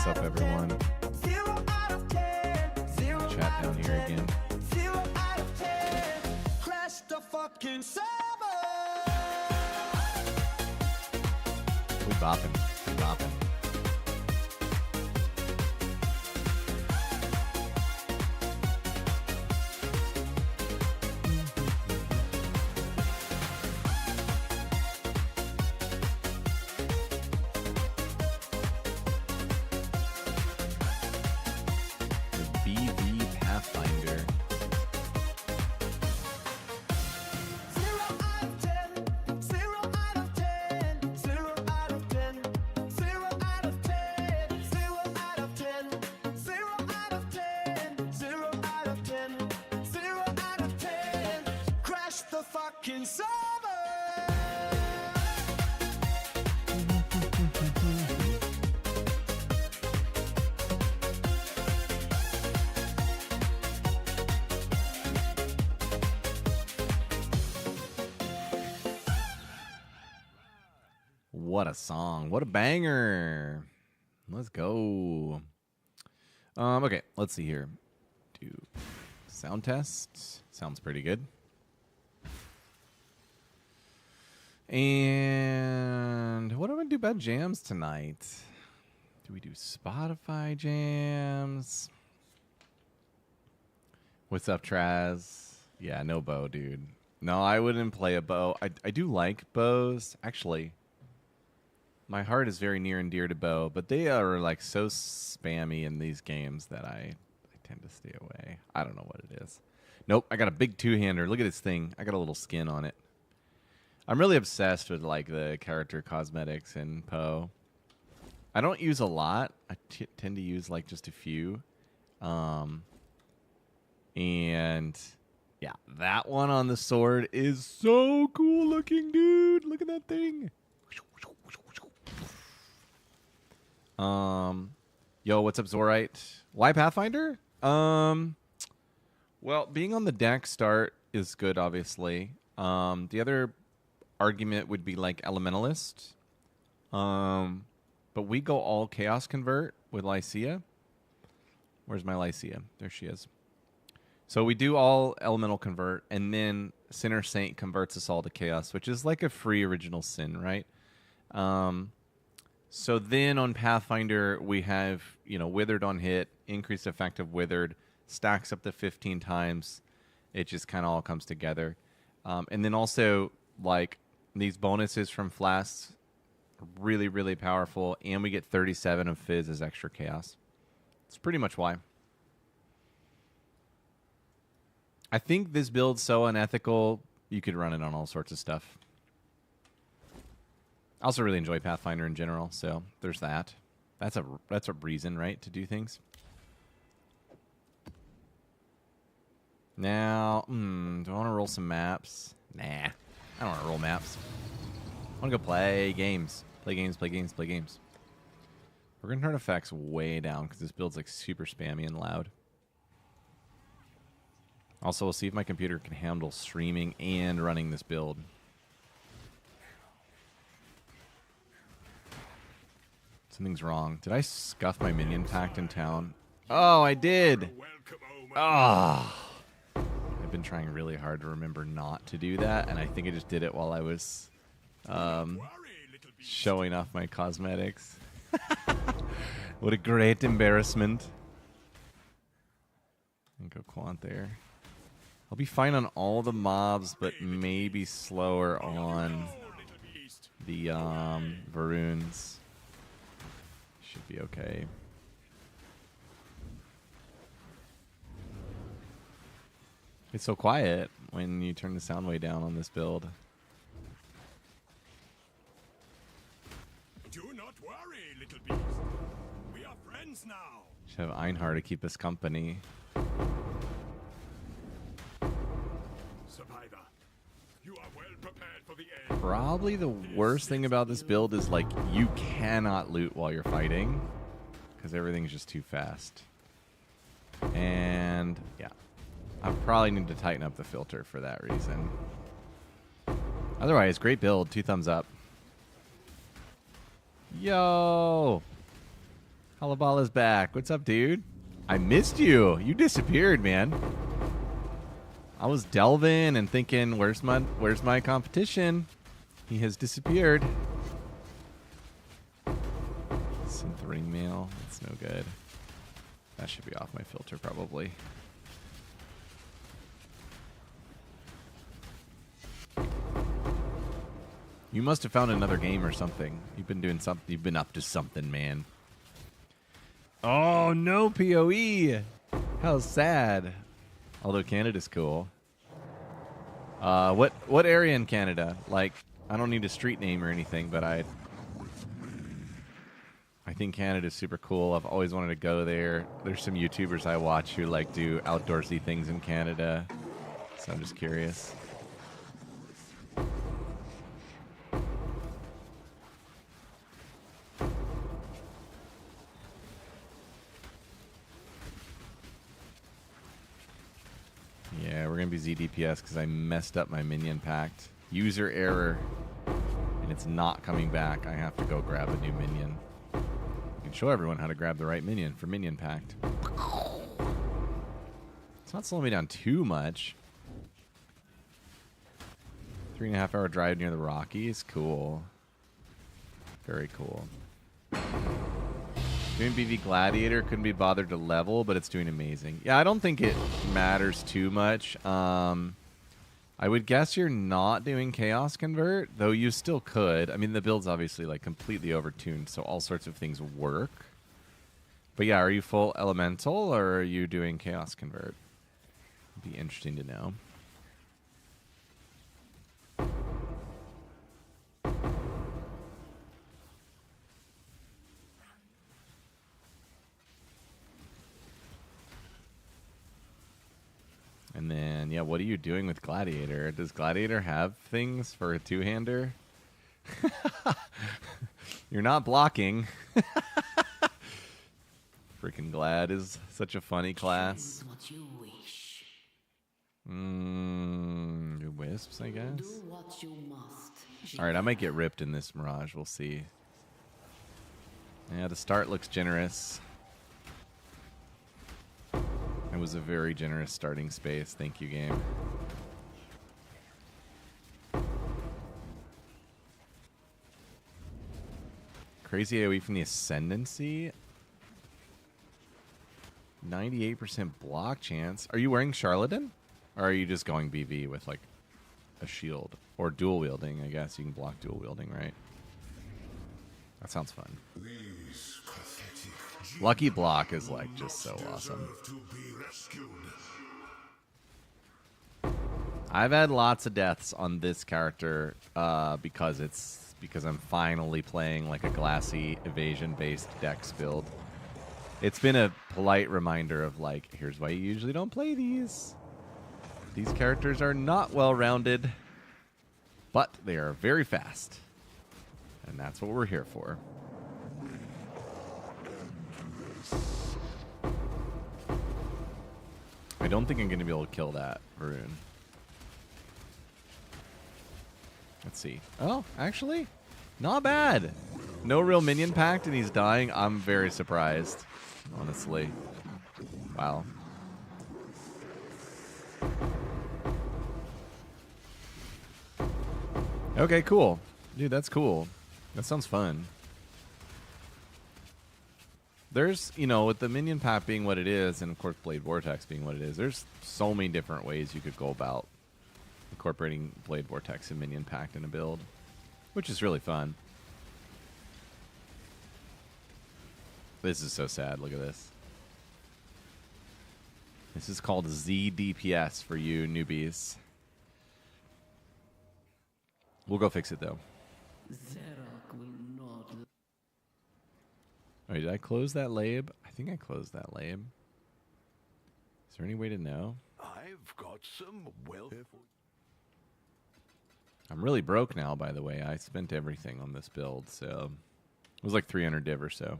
What's up, everyone? Chat down here again. We bopping. We bopping. Pathfinder. What a song. What a banger. Let's go. Okay, let's see here. Do sound test. Sounds pretty good. And what do I do about jams tonight? Do we do Spotify jams? What's up, Traz? Yeah, no bow, dude. No, I wouldn't play a bow. I do like bows. Actually, my heart is very near and dear to bow, but they are like so spammy in these games that I tend to stay away. I don't know what it is. Nope, I got a big two-hander. Look at this thing. I got a little skin on it. I'm really obsessed with like the character cosmetics in Poe. I don't use a lot. I tend to use like just a few. And yeah, that one on the sword is so cool looking, dude. Look at that thing. Yo, what's up, Zorite? Why Pathfinder? Well, being on the deck start is good, obviously. The other argument would be like Elementalist. But we go all Chaos Convert with Lycia. Where's my Lycia? There she is. So we do all Elemental Convert, and then Sinner Saint converts us all to Chaos, which is like a free original sin, right? So then on Pathfinder, we have, Withered on hit, increased effect of Withered, stacks up to 15 times. It just kind of all comes together. And then also, like, these bonuses from Flasks, really, really powerful. And we get 37 of Fizz as extra Chaos. That's pretty much why. I think this build's so unethical, you could run it on all sorts of stuff. I also really enjoy Pathfinder in general, so there's that. That's a reason, right, to do things. Now, do I want to roll some maps? Nah, I don't want to roll maps. I want to go play games. Play games, play games, play games. We're going to turn effects way down because this build's like super spammy and loud. Also, we'll see if my computer can handle streaming and running this build. Something's wrong. Did I scuff my minion pact in town? Oh, I did. Oh. I've been trying really hard to remember not to do that, and I think I just did it while I was showing off my cosmetics. What a great embarrassment. And go Quant there. I'll be fine on all the mobs, but maybe slower on the Varoons. Should be okay. It's so quiet when you turn the sound way down on this build. Do not worry, little beast. We are friends now. Should have Einhar to keep us company. Survivor, you are well prepared for the end. Probably the worst thing about this build is like you cannot loot while you're fighting because everything's just too fast. And yeah, I probably need to tighten up the filter for that reason. Otherwise, great build. 2 thumbs up. Yo! Halabala's back. What's up, dude? I missed you. You disappeared, man. I was delving and thinking, where's my competition? He has disappeared. Synth ring mail. That's no good. That should be off my filter, probably. You must have found another game or something. You've been doing something. You've been up to something, man. Oh, no PoE. How sad. Although Canada's cool. What area in Canada? Like, I don't need a street name or anything, but I think Canada's super cool. I've always wanted to go there. There's some YouTubers I watch who like do outdoorsy things in Canada. So I'm just curious. Yeah, we're going to be ZDPS because I messed up my minion pact. User error. And it's not coming back. I have to go grab a new minion. I can show everyone how to grab the right minion for minion pact. It's not slowing me down too much. 3.5 hour drive near the Rockies. Cool. Very cool. Doing BV Gladiator, couldn't be bothered to level, but it's doing amazing. Yeah, I don't think it matters too much. I would guess you're not doing Chaos Convert, though you still could. I mean, the build's obviously like completely overtuned, so all sorts of things work. But yeah, are you full Elemental, or are you doing Chaos Convert? It'd be interesting to know. And then, yeah, what are you doing with Gladiator? Does Gladiator have things for a two-hander? You're not blocking. Freaking Glad is such a funny class. What you wish. Wisps, I guess. Do what you must. All right, I might get ripped in this Mirage. We'll see. Yeah, the start looks generous. It was a very generous starting space. Thank you, game. Crazy AoE from the Ascendancy. 98% block chance. Are you wearing Charlatan? Or are you just going BV with like a shield? Or dual wielding, I guess. You can block dual wielding, right? That sounds fun. Lucky block is like just so awesome. I've had lots of deaths on this character because I'm finally playing like a glassy evasion based dex build. It's been a polite reminder of like, here's why you usually don't play these. These characters are not well rounded, but they are very fast. And that's what we're here for. I don't think I'm going to be able to kill that Varun. Let's see. Oh, actually, not bad. No real minion pact and he's dying. I'm very surprised, honestly. Wow. Okay, cool. Dude, that's cool. That sounds fun. There's, you know, with the minion pack being what it is, and of course Blade Vortex being what it is, there's so many different ways you could go about incorporating Blade Vortex and minion pack in a build, which is really fun. This is so sad. Look at this. This is called ZDPS for you newbies. We'll go fix it, though. Oh, did I close that lab? I think I closed that lab. Is there any way to know? I've got some wealth. I'm really broke now, by the way. I spent everything on this build, so it was like 300 div or so.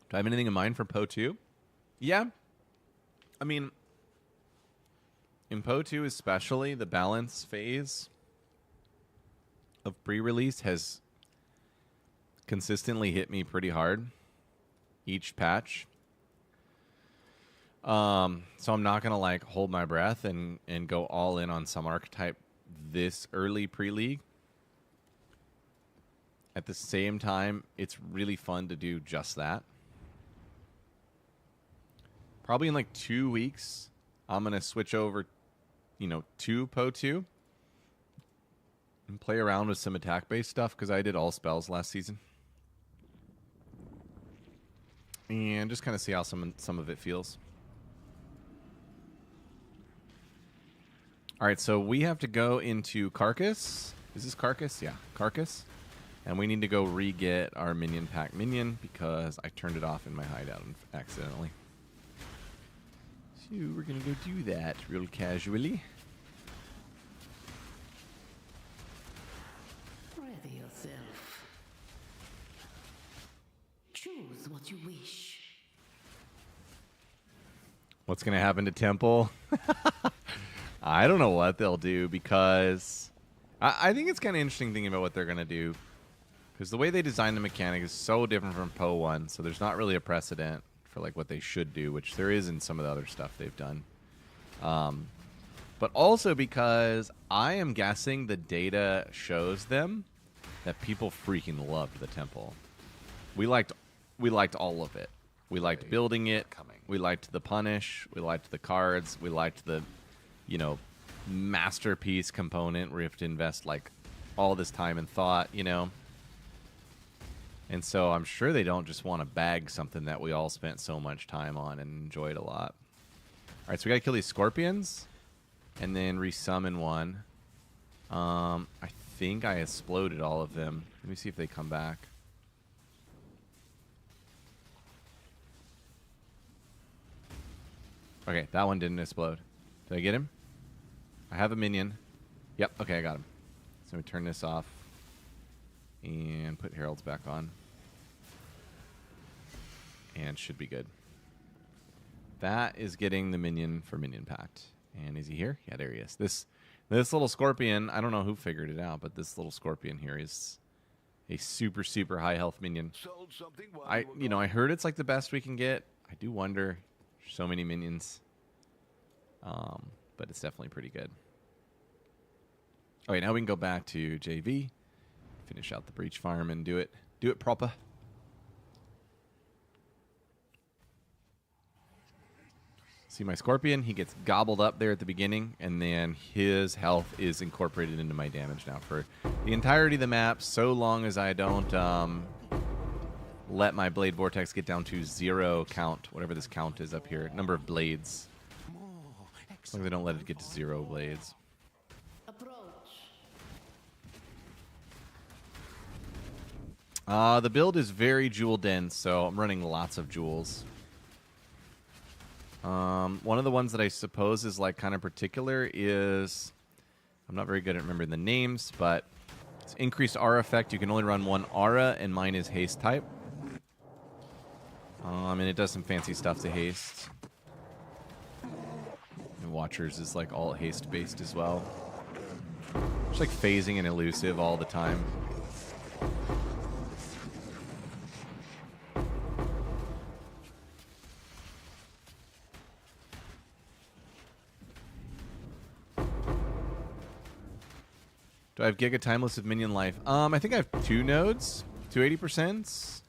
Do I have anything in mind for Poe 2? Yeah. I mean, in Poe 2 especially, the balance phase of pre-release has consistently hit me pretty hard each patch. So I'm not gonna like hold my breath and go all in on some archetype this early pre-league. At the same time, it's really fun to do just that. Probably in like 2 weeks, I'm gonna switch over, to Po2 and play around with some attack-based stuff because I did all spells last season. And just kind of see how some of it feels. All right, so we have to go into Carcass. Is this Carcass? Yeah, Carcass. And we need to go re-get our minion pack minion because I turned it off in my hideout accidentally. So we're going to go do that real casually. Ready yourself. Choose what you wish. What's going to happen to Temple? I don't know what they'll do because I think it's kind of interesting thinking about what they're going to do. Because the way they designed the mechanic is so different from Poe 1, so there's not really a precedent for like what they should do, which there is in some of the other stuff they've done. But also because I am guessing the data shows them that people freaking loved the temple. We liked all of it. We liked building it. We liked the punish. We liked the cards. We liked the, masterpiece component where you have to invest like all this time and thought, And so I'm sure they don't just want to bag something that we all spent so much time on and enjoyed a lot. All right, so we got to kill these scorpions and then resummon one. I think I exploded all of them. Let me see if they come back. Okay, that one didn't explode. Did I get him? I have a minion. Yep, okay, I got him. So we turn this off and put heralds back on. And should be good. That is getting the minion for minion pact. And is he here? Yeah, there he is. This little scorpion, I don't know who figured it out, but this little scorpion here is a super, super high health minion. I heard it's like the best we can get. I do wonder. So many minions. But it's definitely pretty good. Okay, now we can go back to JV, finish out the breach farm, and do it proper. See my scorpion? He gets gobbled up there at the beginning, and then his health is incorporated into my damage now for the entirety of the map, so long as I don't let my blade vortex get down to 0 count, whatever this count is up here, number of blades. As long as I don't let it get to 0 blades. The build is very jewel dense, so I'm running lots of jewels. One of the ones that I suppose is like kind of particular is, I'm not very good at remembering the names, but it's increased aura effect. You can only run one aura, and mine is haste type. And it does some fancy stuff to haste. And Watchers is like all haste based as well. Just like phasing and elusive all the time. Do I have Giga Timeless with Minion Life? I think I have 2 nodes, 280%.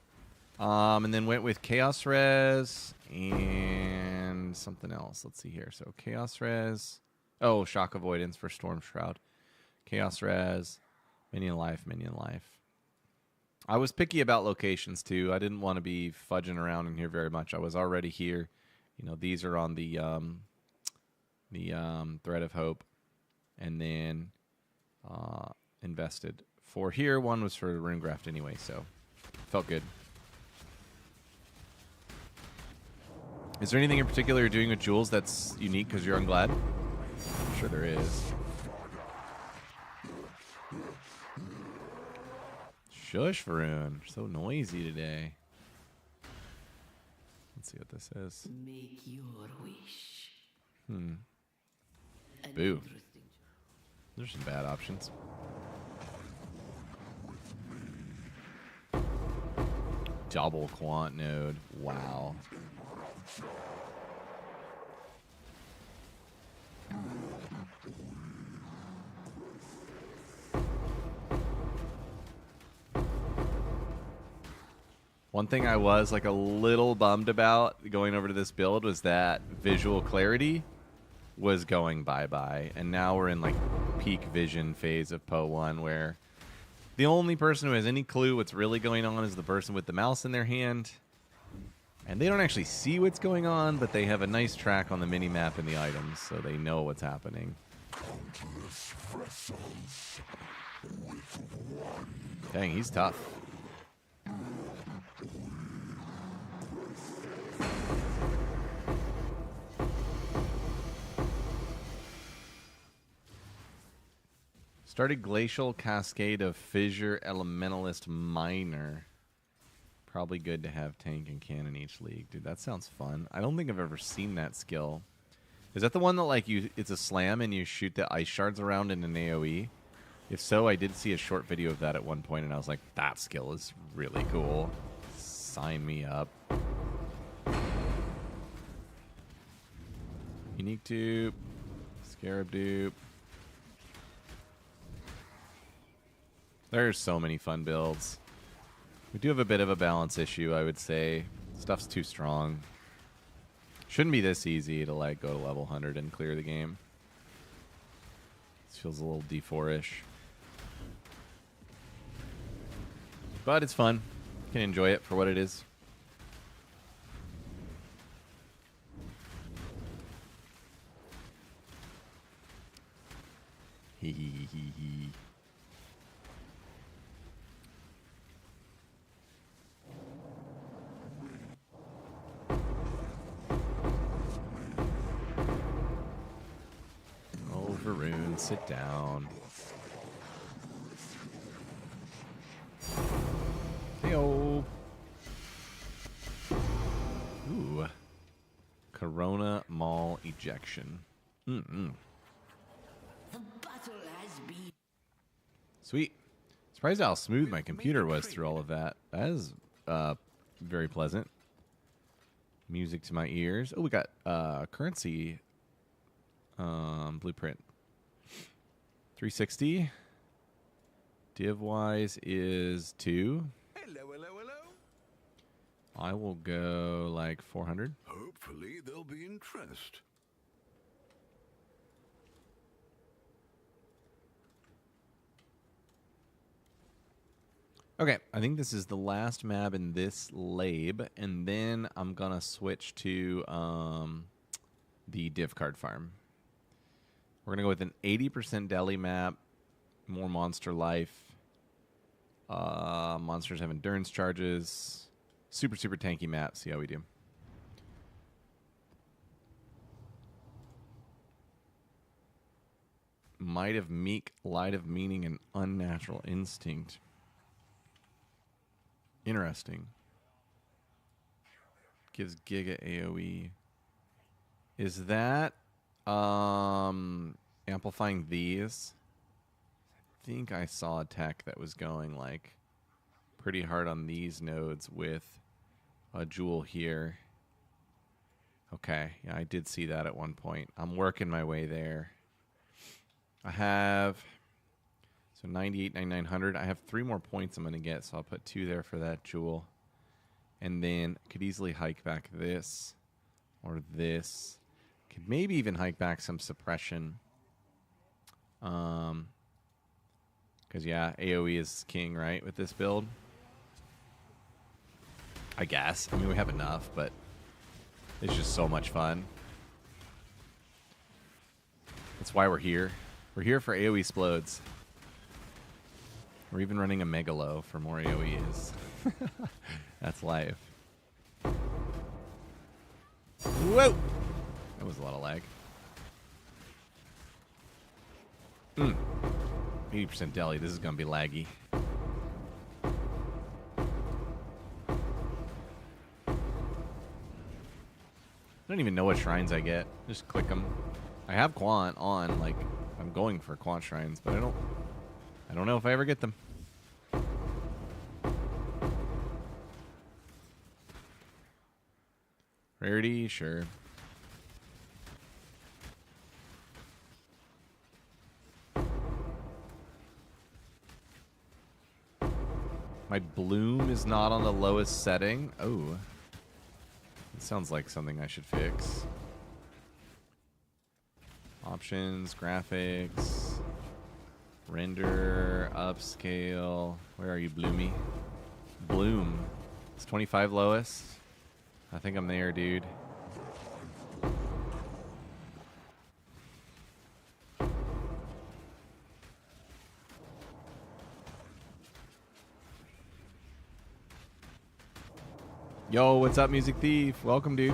And then went with Chaos Res and something else. Let's see here. So Chaos Res. Oh, Shock Avoidance for Storm Shroud. Chaos Res, Minion Life, Minion Life. I was picky about locations too. I didn't want to be fudging around in here very much. I was already here. These are on the Thread of Hope, and then invested 4 here. 1 was for Runegraft anyway, so felt good. Is there anything in particular you're doing with jewels that's unique because you're unglad? I'm sure there is. Shush, Varun. You're so noisy today. Let's see what this is. Make your wish. Boo. There's some bad options. double quant node. Wow. One thing I was like a little bummed about going over to this build was that visual clarity was going bye-bye. And now we're in like peak vision phase of Poe 1 where the only person who has any clue what's really going on is the person with the mouse in their hand. And they don't actually see what's going on, but they have a nice track on the mini-map and the items, so they know what's happening. Dang, he's tough. Started Glacial Cascade of Fissure Elementalist Miner. Probably good to have tank and cannon each league. Dude, that sounds fun. I don't think I've ever seen that skill. Is that the one that like it's a slam and you shoot the ice shards around in an AoE? If so, I did see a short video of that at one point and I was like, that skill is really cool. Sign me up. Unique dupe. Scarab dupe. There's so many fun builds. We do have a bit of a balance issue, I would say. Stuff's too strong. Shouldn't be this easy to like go to level 100 and clear the game. This feels a little D4-ish. But it's fun. You can enjoy it for what it is. Hee hee hee hee. Varun, sit down. Heyo. Ooh. Corona Mall ejection. Mm-mm. The battle has been. Sweet. Surprised how smooth my computer was through all of that. That is very pleasant. Music to my ears. Oh, we got currency blueprint. 360. Div wise is 2. Hello, hello, hello. I will go like 400. Hopefully there'll be interest. Okay, I think this is the last map in this lab, and then I'm gonna switch to the div card farm. We're going to go with an 80% deli map, more monster life. Monsters have endurance charges. Super, super tanky map. See how we do. Might of Meek, Light of Meaning, and Unnatural Instinct. Interesting. Gives Giga AoE. Is that... amplifying these. I think I saw a tech that was going like pretty hard on these nodes with a jewel here. Okay, yeah, I did see that at one point. I'm working my way there. I have so 98, 9900. I have 3 more points I'm going to get, so I'll put 2 there for that jewel. And then I could easily hike back this or this. Could maybe even hike back some suppression. Because, yeah, AoE is king, right, with this build? I guess. I mean, we have enough, but it's just so much fun. That's why we're here. We're here for AoE explodes. We're even running a Megalo for more AoEs. That's life. Whoa! That was a lot of lag. 80% deli. This is going to be laggy. I don't even know what shrines I get. Just click them. I have Quant on. Like, I'm going for Quant shrines, but I don't know if I ever get them. Rarity, sure. My bloom is not on the lowest setting. Oh. It sounds like something I should fix. Options, graphics, render, upscale. Where are you, Bloomy? Bloom. It's 25 lowest. I think I'm there, dude. Yo, what's up, Music Thief? Welcome, dude.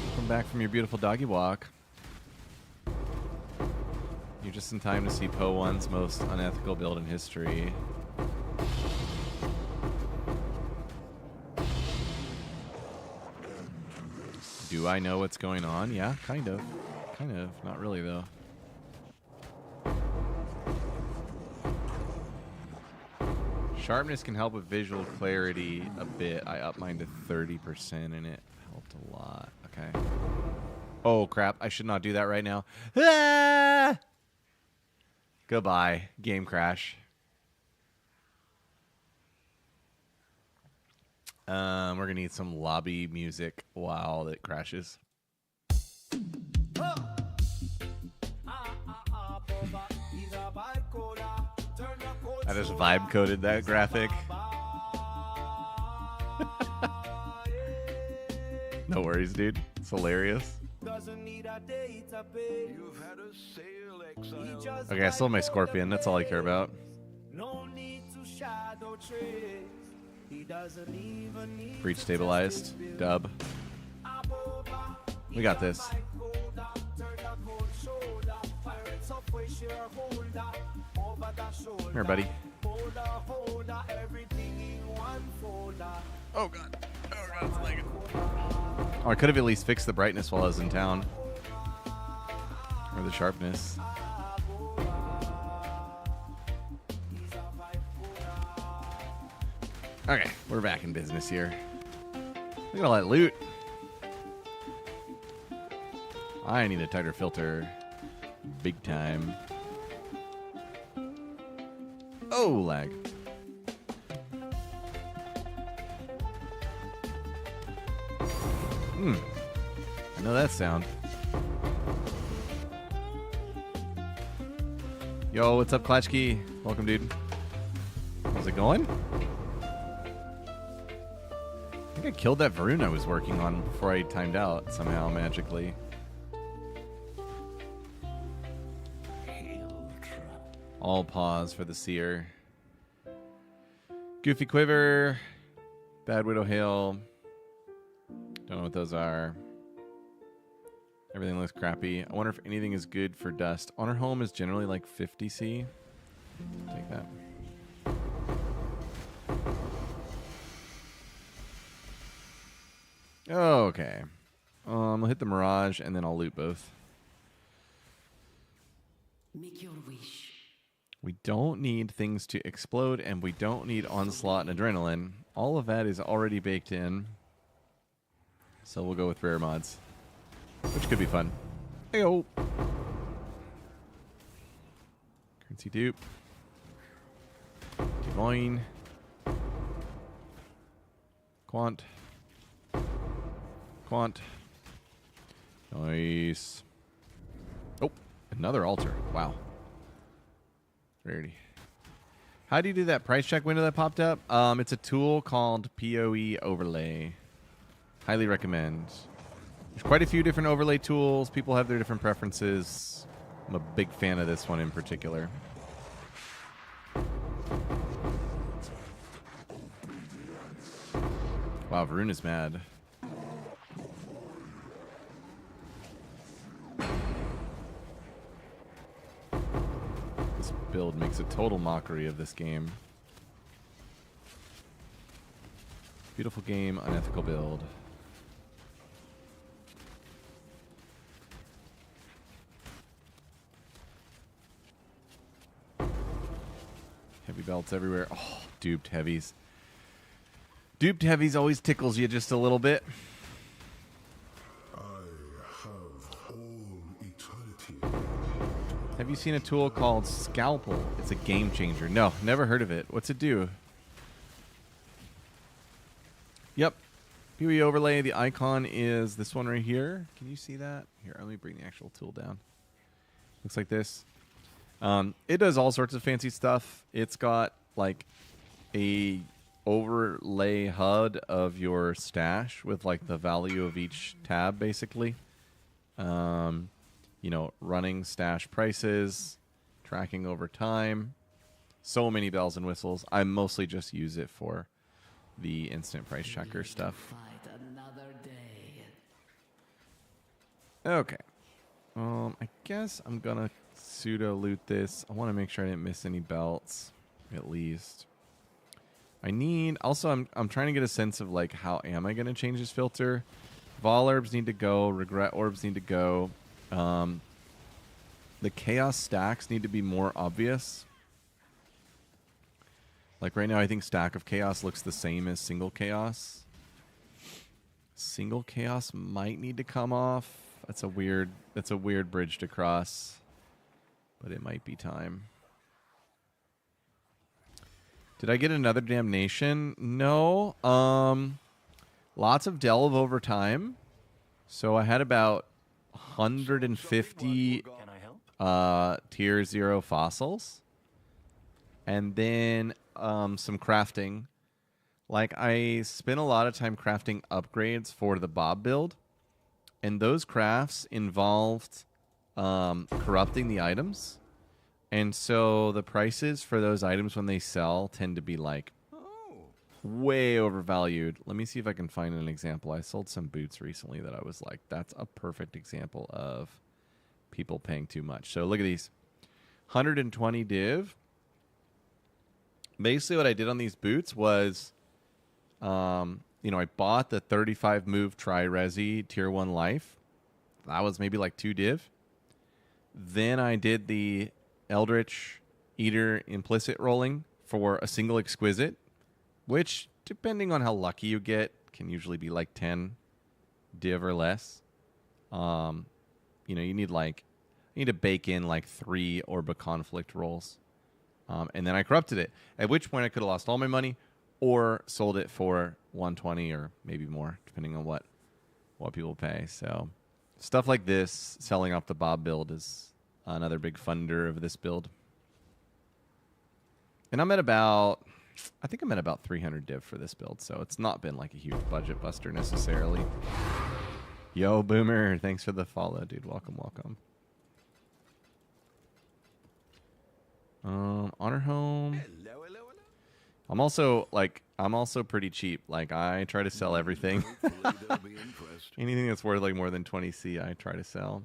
Welcome back from your beautiful doggy walk. You're just in time to see Poe 1's most unethical build in history. Do I know what's going on? Yeah, kind of. Kind of. Not really, though. Sharpness can help with visual clarity a bit. I upped mine to 30% and it helped a lot. Okay. Oh, crap. I should not do that right now. Ah! Goodbye. Game crash. We're going to need some lobby music while it crashes. I just vibe coded that graphic. No worries, dude. It's hilarious. Okay, I still have my scorpion. That's all I care about. Breach stabilized. Dub. We got this. Here, buddy. Oh, God. Oh, God, it's lagging. Oh, I could have at least fixed the brightness while I was in town. Or the sharpness. Okay, we're back in business here. Look at all that loot. I need a tighter filter. Big time. Oh, lag. I know that sound. Yo, what's up, Klatchkey? Welcome, dude. How's it going? I think I killed that Varun I was working on before I timed out somehow, magically. All pause for the seer. Goofy Quiver. Bad Widow Hail. Don't know what those are. Everything looks crappy. I wonder if anything is good for dust. Honor Home is generally like 50C. Take that. Okay. I'll hit the Mirage and then I'll loot both. Make your wish. We don't need things to explode, and we don't need Onslaught and Adrenaline. All of that is already baked in. So we'll go with rare mods, which could be fun. Heyo. Currency dupe. Divine. Quant. Quant. Nice. Oh, another altar. Wow. Rarity. How do you do that price check window that popped up? It's a tool called PoE Overlay. Highly recommend. There's quite a few different overlay tools. People have their different preferences. I'm a big fan of this one in particular. Wow, Varun is mad. This build makes a total mockery of this game. Beautiful game, unethical build. Heavy belts everywhere. Oh, duped heavies. Duped heavies always tickles you just a little bit. Have you seen a tool called Scalpel? It's a game changer. No, never heard of it. What's it do? Yep. PoE overlay. The icon is this one right here. Can you see that? Here, let me bring the actual tool down. Looks like this. It does all sorts of fancy stuff. It's got like a overlay HUD of your stash with like the value of each tab, basically. You know, running stash prices, tracking over time. So many bells and whistles. I mostly just use it for the instant price checker stuff. Fight another day. Okay. I guess I'm gonna pseudo loot this. I want to make sure I didn't miss any belts, at least. I need. Also, I'm trying to get a sense of like how am I gonna change this filter. Vol orbs need to go. Regret orbs need to go. The chaos stacks need to be more obvious. Like right now, I think stack of chaos looks the same as single chaos. Single chaos might need to come off. That's a weird bridge to cross, but it might be time. Did I get another damnation? No. Lots of delve over time. So I had about 150 tier 0 fossils. And then some crafting. Like I spent a lot of time crafting upgrades for the Bob build. And those crafts involved corrupting the items. And so the prices for those items when they sell tend to be like way overvalued. Let me see if I can find an example. I sold some boots recently that I was like, that's a perfect example of people paying too much. So look at these. 120 div. Basically what I did on these boots was, you know, I bought the 35 move tri-resi tier 1 life. That was maybe like 2 div. Then I did the Eldritch Eater implicit rolling for a single exquisite, which, depending on how lucky you get, can usually be like 10 div or less. You know, you need to bake in like 3 Orb of Conflict rolls. And then I corrupted it, at which point I could have lost all my money or sold it for 120 or maybe more, depending on what people pay. So stuff like this, selling off the Bob build, is another big funder of this build. And I'm at about 300 div for this build, so it's not been like a huge budget buster necessarily. Yo, Boomer, thanks for the follow, dude. Welcome. Honor home. Hello. I'm also pretty cheap. Like I try to sell everything. Hopefully they'll be impressed. Anything that's worth like more than 20C, I try to sell.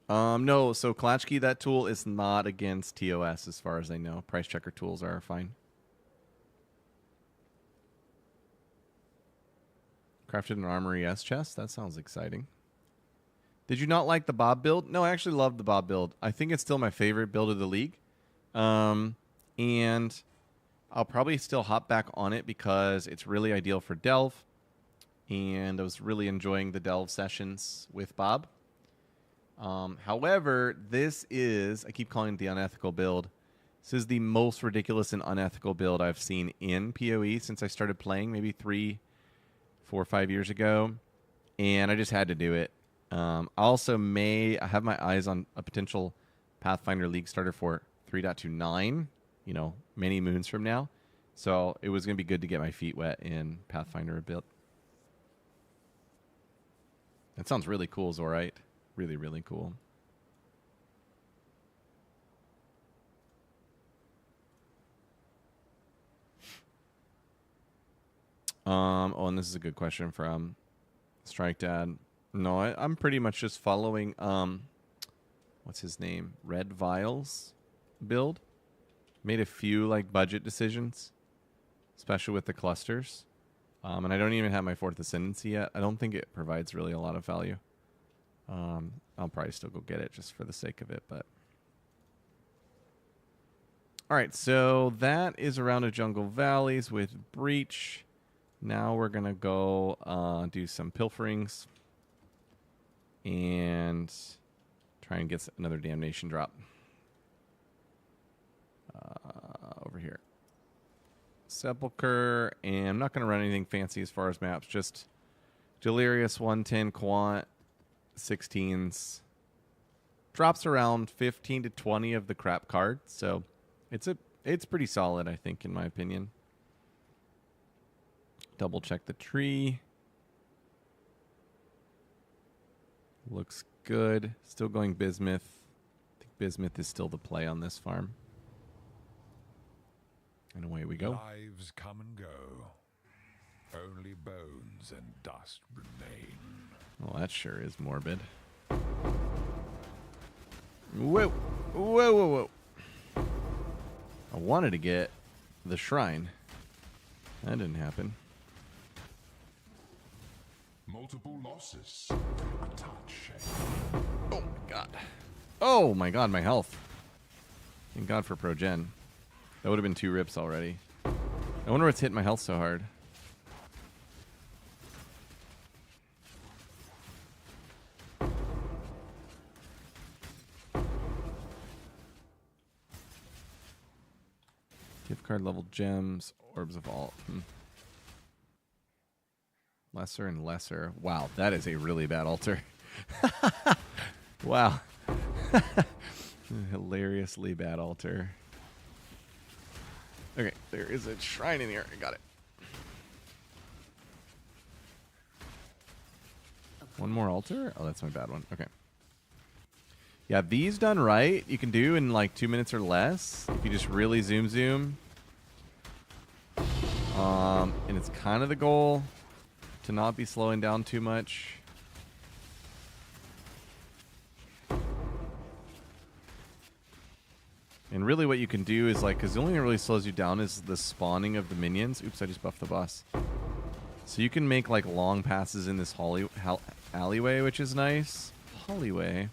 No, so Klatchkey, that tool is not against TOS as far as I know. Price checker tools are fine. Crafted an Armory S chest? That sounds exciting. Did you not like the Bob build? No, I actually love the Bob build. I think it's still my favorite build of the league. And I'll probably still hop back on it because it's really ideal for Delve. And I was really enjoying the Delve sessions with Bob. However, this is, I keep calling it the unethical build. This is the most ridiculous and unethical build I've seen in PoE since I started playing maybe 3, 4, 5 years ago. And I just had to do it. I have my eyes on a potential Pathfinder League starter for 3.29, you know, many moons from now. So it was going to be good to get my feet wet in Pathfinder a bit. That sounds really cool, Zorite. Really, really cool. Oh, and this is a good question from Strike Dad. No, I'm pretty much just following, what's his name? Red Vials build. Made a few, like, budget decisions, especially with the clusters. And I don't even have my 4th Ascendancy yet. I don't think it provides really a lot of value. I'll probably still go get it just for the sake of it, but... Alright, so that is a round of Jungle Valleys with Breach. Now we're going to go do some pilferings. and try and get another damnation drop. Over here. Sepulcher, and I'm not going to run anything fancy as far as maps, just Delirious 110 Quant 16s. Drops around 15 to 20 of the crap card, so it's pretty solid, I think, in my opinion. Double check the tree. Looks good. Still going bismuth. I think bismuth is still the play on this farm. And away we go. Lives come and go. Only bones and dust remain. Well, that sure is morbid. Whoa. Whoa, whoa, whoa. I wanted to get the shrine. That didn't happen. Multiple losses. A touch. Oh, my God. Oh, my God, my health. Thank God for Progen. That would have been 2 rips already. I wonder what's hitting my health so hard. Gift card level gems, orbs of all. Lesser and lesser. Wow, that is a really bad altar. Wow. Hilariously bad altar. Okay, there is a shrine in here. I got it. One more altar? Oh, that's my bad one. Okay. Yeah, these done right, you can do in like 2 minutes or less. If you just really zoom. And it's kind of the goal to not be slowing down too much. And really what you can do is like, because the only thing that really slows you down is the spawning of the minions. Oops, I just buffed the boss. So you can make like long passes in this alleyway, which is nice. Alleyway.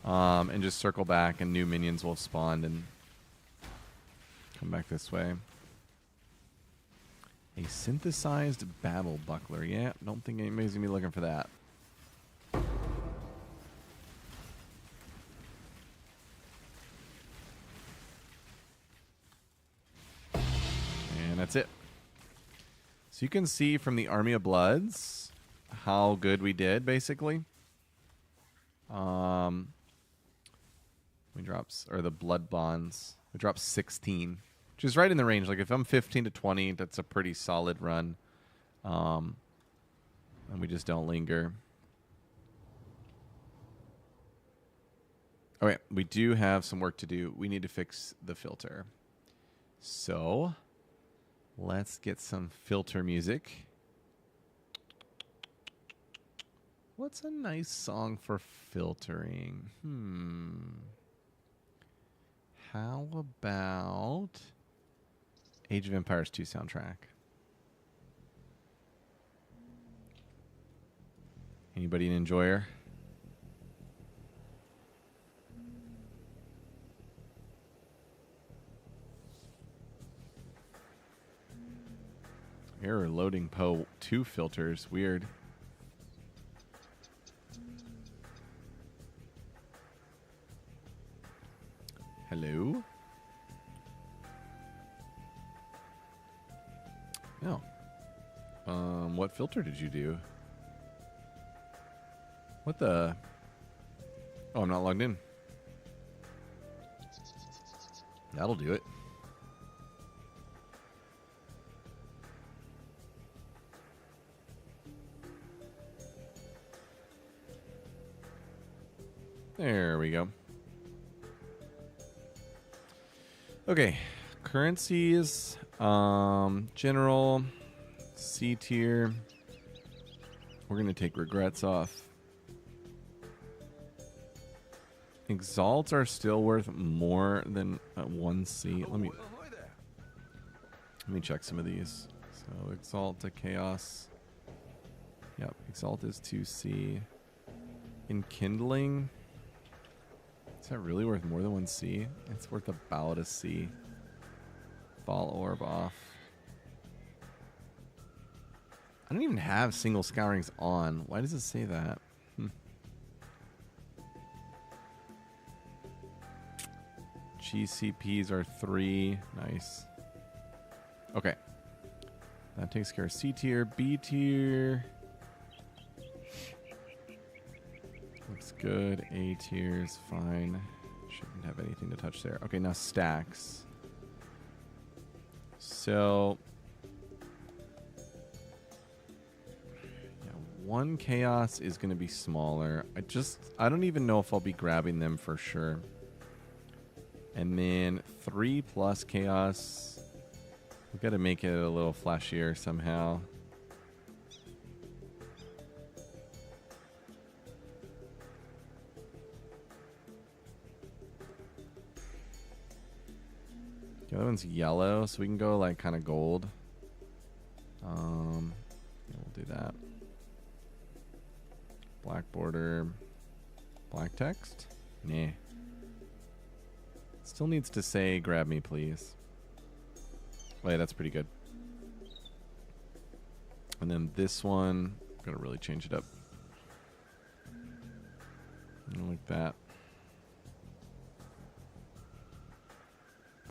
And just circle back and new minions will have spawned and come back this way. A synthesized battle buckler. Yeah, don't think anybody's going to be looking for that. And that's it. So you can see from the Army of Bloods how good we did, basically. We drops, or the blood bonds. We dropped 16, which is right in the range. Like if I'm 15 to 20, that's a pretty solid run. And we just don't linger. All right, we do have some work to do. We need to fix the filter. So let's get some filter music. What's a nice song for filtering? How about Age of Empires 2 soundtrack? Anybody an enjoyer? Error loading Poe 2 filters. Weird. Hello? No. What filter did you do? What the? Oh, I'm not logged in. That'll do it. There we go. Okay, currencies, general, C tier. We're going to take regrets off. Exalts are still worth more than 1C. Let me check some of these. So Exalt to Chaos. Yep, Exalt is 2C. Enkindling. Is that really worth more than 1C? It's worth about a C. Ball orb off. I don't even have single scourings on. Why does it say that? GCPs are 3. Nice. Okay. That takes care of C tier. B tier. Looks good. A tier is fine. Shouldn't have anything to touch there. Okay, now stacks. So... yeah, 1 chaos is going to be smaller. I don't even know if I'll be grabbing them for sure. And then 3 plus chaos. We've got to make it a little flashier somehow. The other one's yellow, so we can go like kind of gold. Yeah, we'll do that. Black border. Black text? Nah. Still needs to say, grab me, please. Wait, that's pretty good. And then this one, I'm going to really change it up. Like that.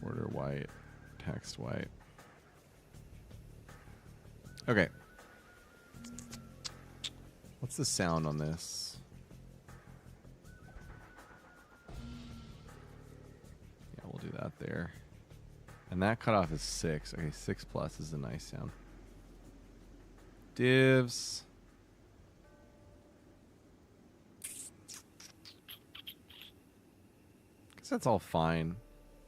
Border white. Text white. Okay. What's the sound on this? Yeah, we'll do that there. And that cutoff is 6. Okay, 6 plus is a nice sound. Divs. Guess that's all fine.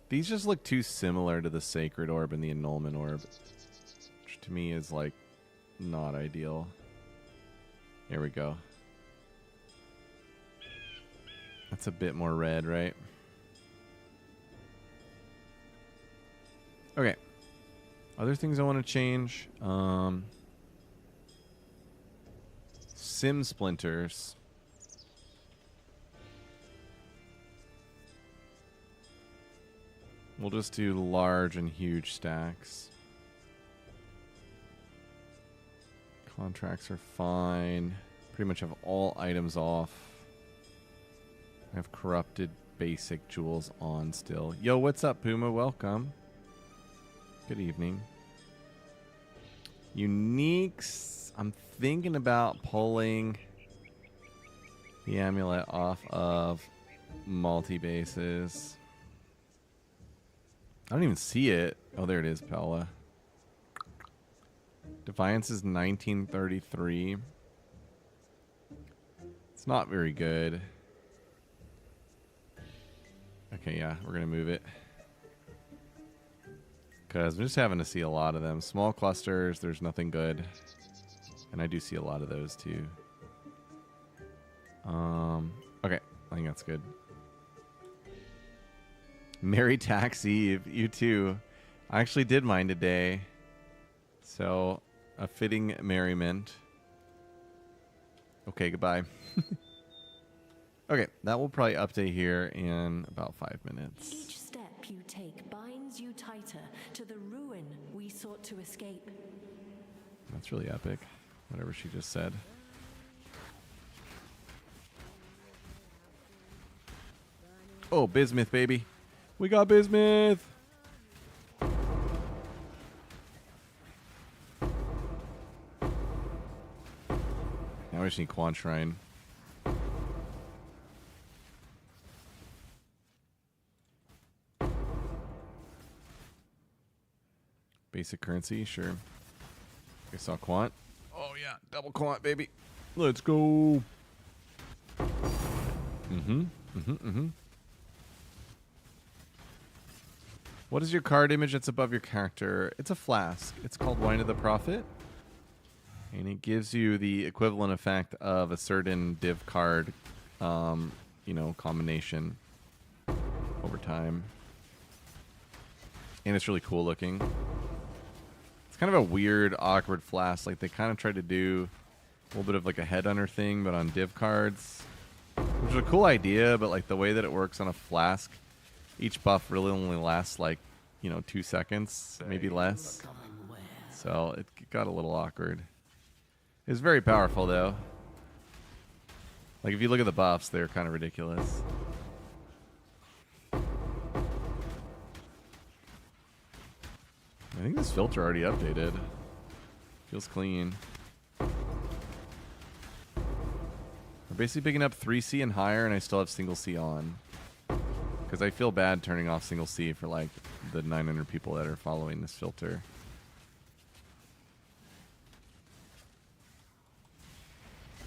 These just look too similar to the Sacred Orb and the Annulment Orb, which to me is like not ideal. Here we go. That's a bit more red, right? Okay. Other things I want to change. Sim splinters. We'll just do large and huge stacks. Contracts are fine. Pretty much have all items off. I have corrupted basic jewels on still. Yo, what's up, Puma? Welcome. Good evening. Uniques. I'm thinking about pulling the amulet off of multi-bases. I don't even see it. Oh, there it is, Paula. Defiance is 1933. It's not very good. Okay, yeah, we're going to move it. Because I'm just having to see a lot of them. Small clusters, there's nothing good. And I do see a lot of those too. Okay, I think that's good. Merry Tax Eve. You too. I actually did mine today. So, a fitting merriment. Okay, goodbye. Okay, that will probably update here in about 5 minutes. Each step you take binds you tighter to the ruin we sought to escape. That's really epic. Whatever she just said. Oh, bismuth, baby. We got bismuth. Now we just need Quan Shrine. Basic currency, sure. I saw Quant. Oh yeah, double Quant, baby. Let's go. What is your card image that's above your character? It's a flask. It's called Wine of the Prophet. And it gives you the equivalent effect of a certain div card, combination over time. And it's really cool looking. It's kind of a weird, awkward flask. Like, they kind of tried to do a little bit of like a headhunter thing, but on div cards. Which is a cool idea, but like the way that it works on a flask, each buff really only lasts like, 2 seconds, maybe less. So it got a little awkward. It's very powerful, though. Like, if you look at the buffs, they're kind of ridiculous. I think this filter already updated. Feels clean. We're basically picking up 3C and higher, and I still have single C on. Because I feel bad turning off single C for, like, the 900 people that are following this filter.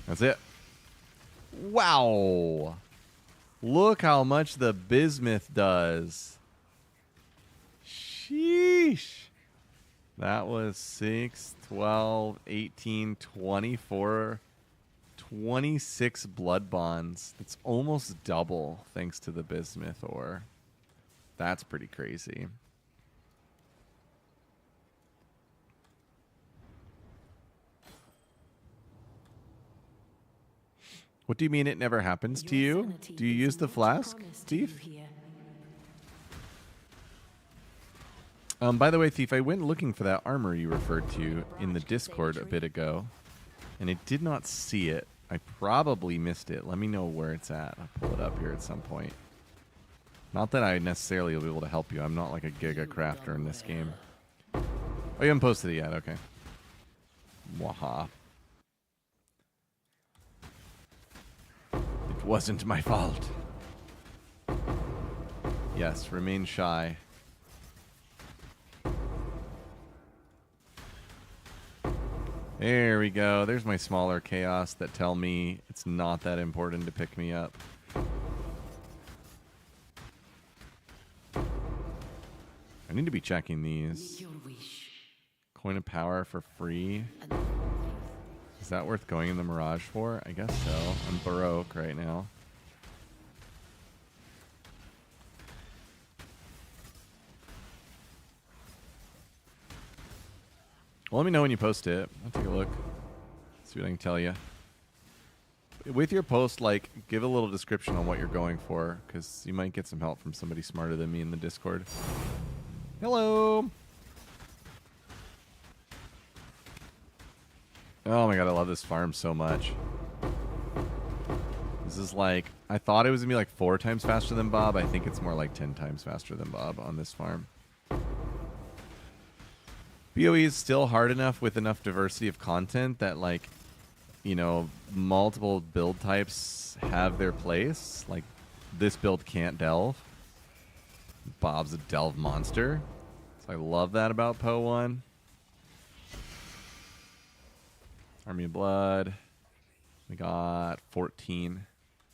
That's it. Wow. Look how much the bismuth does. Sheesh. That was 6, 12, 18, 24, 26 blood bonds. That's almost double thanks to the bismuth ore. That's pretty crazy. What do you mean it never happens to you? Do you use the flask, Thief? By the way, Thief, I went looking for that armor you referred to in the Discord a bit ago, and I did not see it. I probably missed it. Let me know where it's at. I'll pull it up here at some point. Not that I necessarily will be able to help you. I'm not like a giga crafter in this game. Oh, you haven't posted it yet? Okay. Waha. It wasn't my fault. Yes, remain shy. There we go. There's my smaller chaos that tell me it's not that important to pick me up. I need to be checking these. Coin of power for free. Is that worth going in the Mirage for? I guess so. I'm broke right now. Well, let me know when you post it. I'll take a look. See what I can tell you. With your post, like, give a little description on what you're going for, because you might get some help from somebody smarter than me in the Discord. Hello! Oh my god, I love this farm so much. This is like, I thought it was going to be like 4 times faster than Bob. I think it's more like 10 times faster than Bob on this farm. BOE is still hard enough with enough diversity of content that, like, you know, multiple build types have their place. Like, this build can't delve. Bob's a delve monster. So I love that about Poe 1. Army of Blood. We got 14.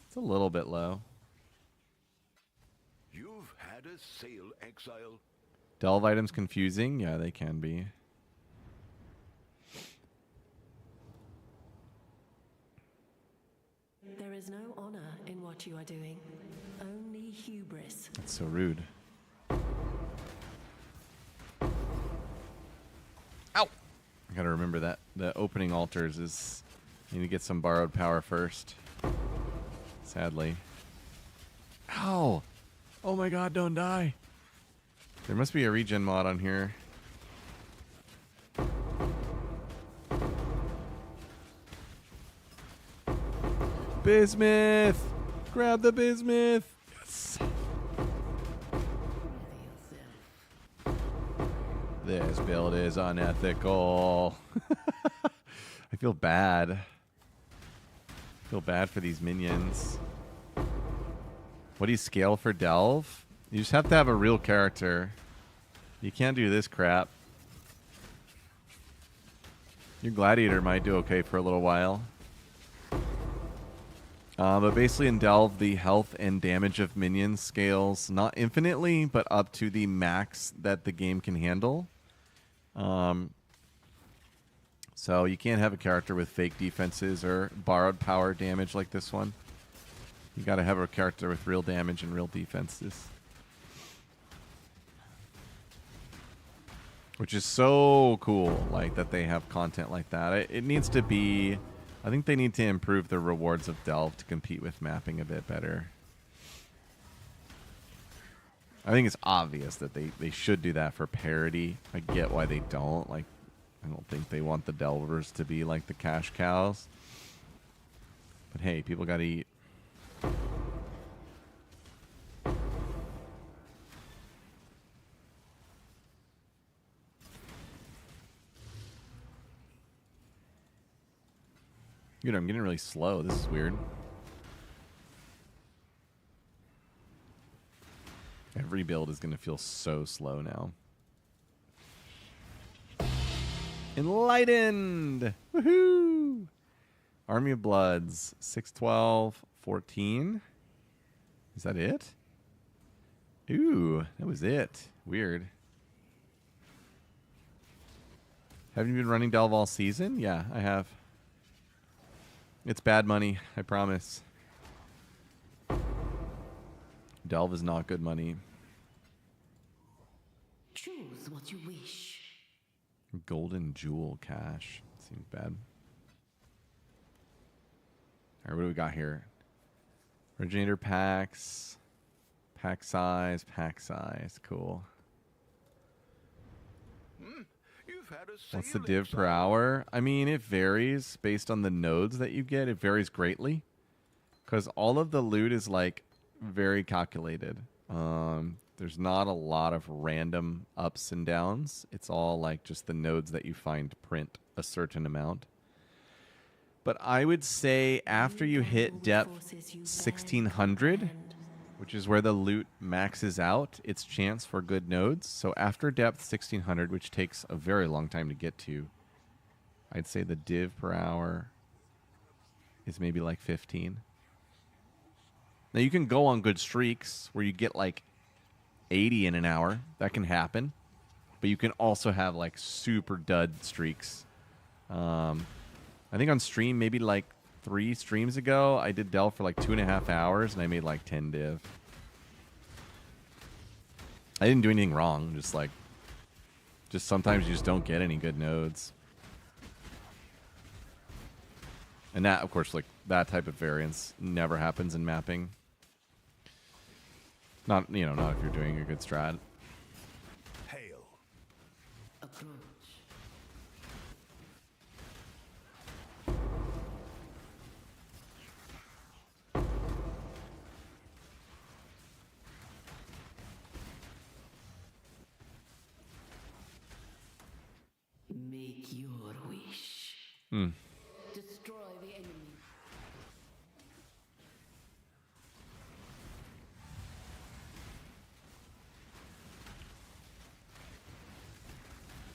It's a little bit low. You've had a sale, Exile. Delve items confusing? Yeah, they can be. There is no honor in what you are doing, only hubris. That's so rude. Ow! I gotta remember that. The opening altars is... I need to get some borrowed power first. Sadly. Ow! Oh my god, don't die! There must be a regen mod on here. Bismuth! Grab the bismuth! Yes! This build is unethical. I feel bad. I feel bad for these minions. What do you scale for Delve? You just have to have a real character. You can't do this crap. Your Gladiator might do okay for a little while. But basically in Delve, the health and damage of minions scales not infinitely, but up to the max that the game can handle. So you can't have a character with fake defenses or borrowed power damage like this one. You gotta have a character with real damage and real defenses. Which is so cool, like, that they have content like that. It needs to be... I think they need to improve the rewards of Delve to compete with mapping a bit better. I think it's obvious that they should do that for parity. I get why they don't. Like, I don't think they want the Delvers to be like the cash cows. But hey, people gotta eat. Dude, I'm getting really slow. This is weird. Every build is going to feel so slow now. Enlightened! Woohoo! Army of Bloods. 612, 14. Is that it? Ooh, that was it. Weird. Haven't you been running Delve all season? Yeah, I have. It's bad money, I promise. Delve is not good money. Choose what you wish. Golden Jewel cash. Seems bad. Alright, what do we got here? Originator packs. Pack size. Cool. What's the div per hour? I mean, it varies based on the nodes that you get. It varies greatly. Because all of the loot is, like, very calculated. There's not a lot of random ups and downs. It's all, like, just the nodes that you find print a certain amount. But I would say after you hit depth 1600, which is where the loot maxes out its chance for good nodes. So after depth 1600, which takes a very long time to get to, I'd say the div per hour is maybe like 15. Now you can go on good streaks where you get like 80 in an hour. That can happen. But you can also have like super dud streaks. I think on stream, maybe like 3 streams ago, I did Delve for like 2.5 hours and I made like 10 div. I didn't do anything wrong. Just sometimes you just don't get any good nodes. And that, of course, like that type of variance never happens in mapping. Not, you know, not if you're doing a good strat. Hail. Approach. Make your wish. Destroy the enemy.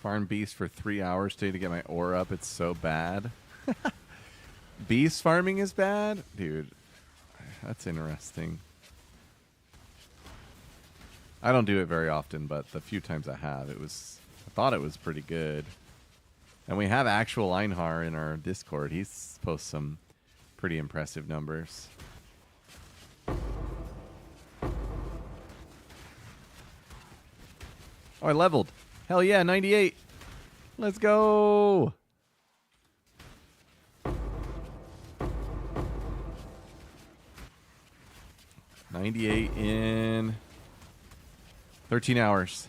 Farm Beast for 3 hours today to get my ore up. It's so bad. Beast farming is bad? Dude, that's interesting. I don't do it very often, but the few times I have, I thought it was pretty good. And we have actual Einhar in our Discord. He's posts some pretty impressive numbers. Oh, I leveled. Hell yeah, 98. Let's go. $98 in 13 hours.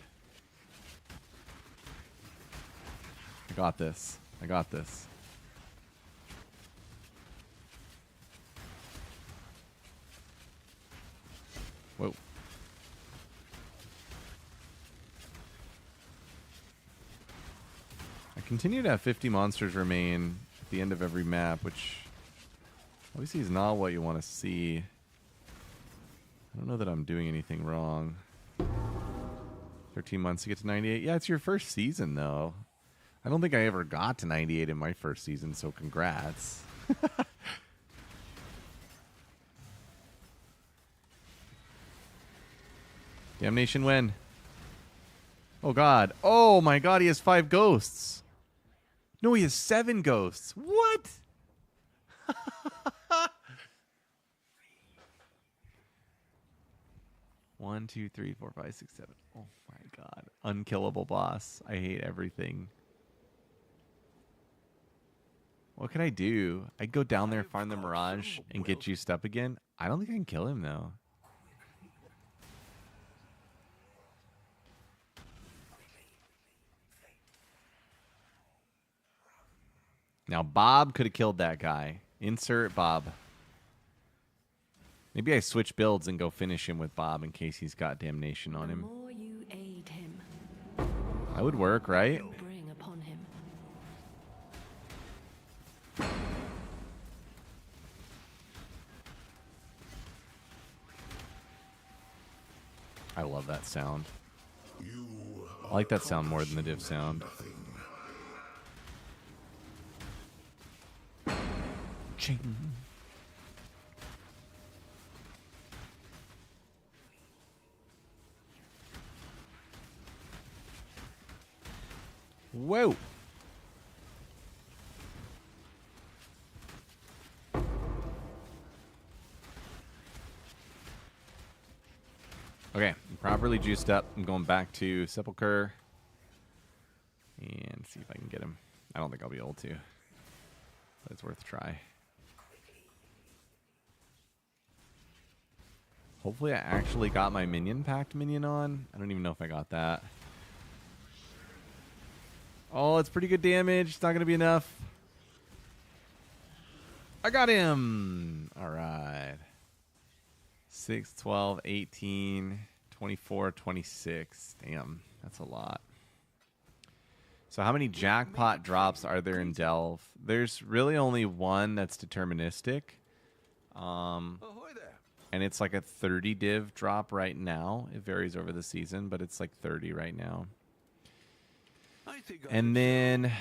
I got this. I got this. Whoa. I continue to have 50 monsters remain at the end of every map, which obviously is not what you want to see. I don't know that I'm doing anything wrong. 13 months to get to 98. Yeah, it's your first season, though. I don't think I ever got to 98 in my first season, so congrats. Damnation win. Oh, God. Oh, my God, he has 5 ghosts. No, he has 7 ghosts. What? 1, 2, 3, 4, 5, 6, 7. Oh, my God. Unkillable boss. I hate everything. What can I do? I'd go down there, find the Mirage, and get juiced up again. I don't think I can kill him, though. Now, Bob could have killed that guy. Insert Bob. Maybe I switch builds and go finish him with Bob in case he's got damnation on The him. more you aid him, That would work, right? you'll bring upon him. I love that sound. I like that sound more than the div sound. Ching. Whoa. Okay, I'm properly juiced up. I'm going back to Sepulcher and see if I can get him. I don't think I'll be able to, but it's worth a try. Hopefully I actually got my minion packed minion on. I don't even know if I got that. Oh, it's pretty good damage. It's not going to be enough. I got him. All right. 6, 12, 18, 24, 26. Damn, that's a lot. So how many jackpot drops are there in Delve? There's really only one that's deterministic. Ahoy there. And it's like a 30 div drop right now. It varies over the season, but it's like 30 right now. And then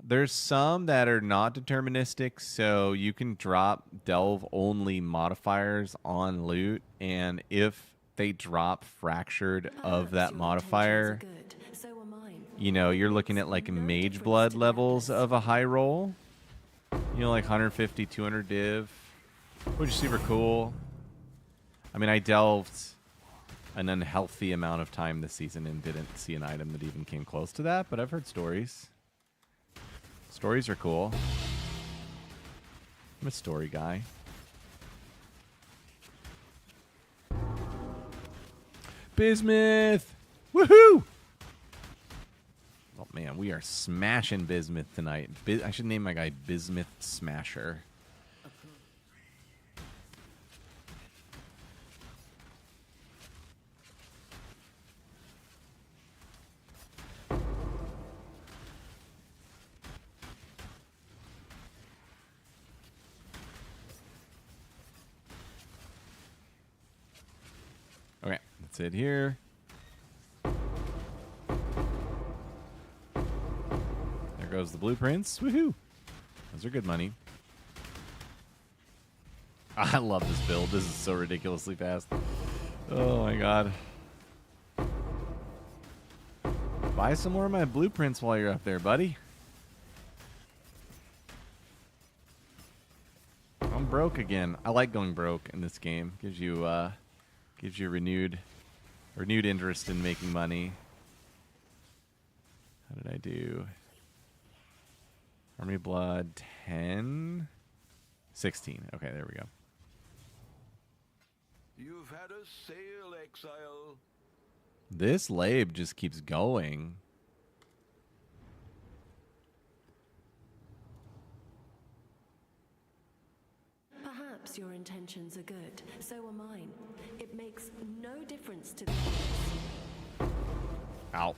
there's some that are not deterministic, so you can drop delve-only modifiers on loot, and if they drop fractured of that modifier, you know, you're looking at like mage blood levels of a high roll. You know, like 150, 200 div, which is super cool. I mean, I delved an unhealthy amount of time this season and didn't see an item that even came close to that, but I've heard stories. Stories are cool. I'm a story guy. Bismuth! Woohoo! Oh man, we are smashing Bismuth tonight. I should name my guy Bismuth Smasher. Okay, that's it here. There goes the blueprints. Woohoo! Those are good money. I love this build. This is so ridiculously fast. Oh my god. Buy some more of my blueprints while you're up there, buddy. I'm broke again. I like going broke in this game. Gives you renewed interest in making money. How did I do? Army Blood 10, 16. Okay, there we go. You've had a sail, exile. This lab just keeps going. Perhaps your intentions are good, so are mine. It makes no difference to the Ow.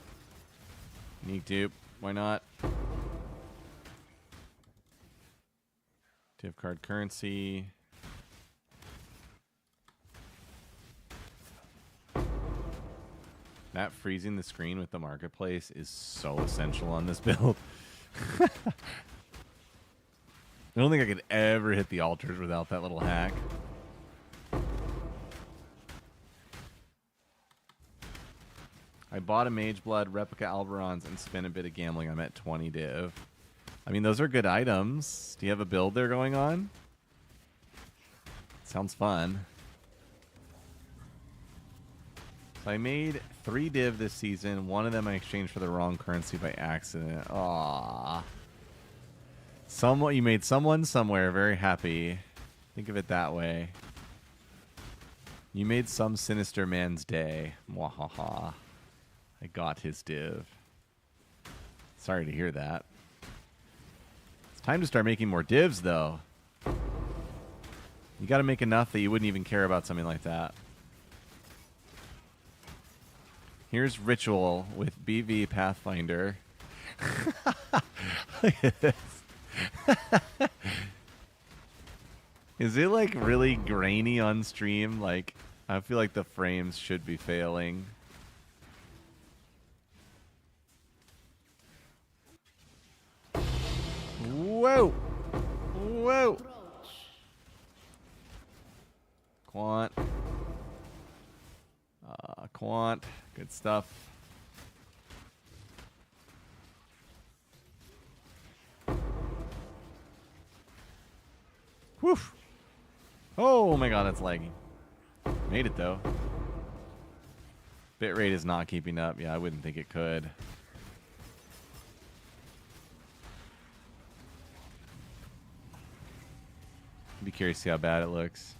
Sneak dupe. Why not? Div card currency. That freezing the screen with the marketplace is so essential on this build. I don't think I could ever hit the altars without that little hack. I bought a Mage Blood, Replica Alberons, and spent a bit of gambling. I'm at 20 div. I mean, those are good items. Do you have a build there going on? Sounds fun. So I made 3 div this season. One of them I exchanged for the wrong currency by accident. Aww. You made someone somewhere very happy. Think of it that way. You made some sinister man's day. Mwahaha. I got his div. Sorry to hear that. It's Time to start making more divs, though. You got to make enough that you wouldn't even care about something like that. Here's Ritual with BV Pathfinder. Look at this. Is it like really grainy on stream? Like, I feel like the frames should be failing. Whoa! Whoa! Quant. Quant. Good stuff. Whew. Oh my god, that's lagging. Made it though. Bitrate is not keeping up. Yeah, I wouldn't think it could. Be curious to see how bad it looks.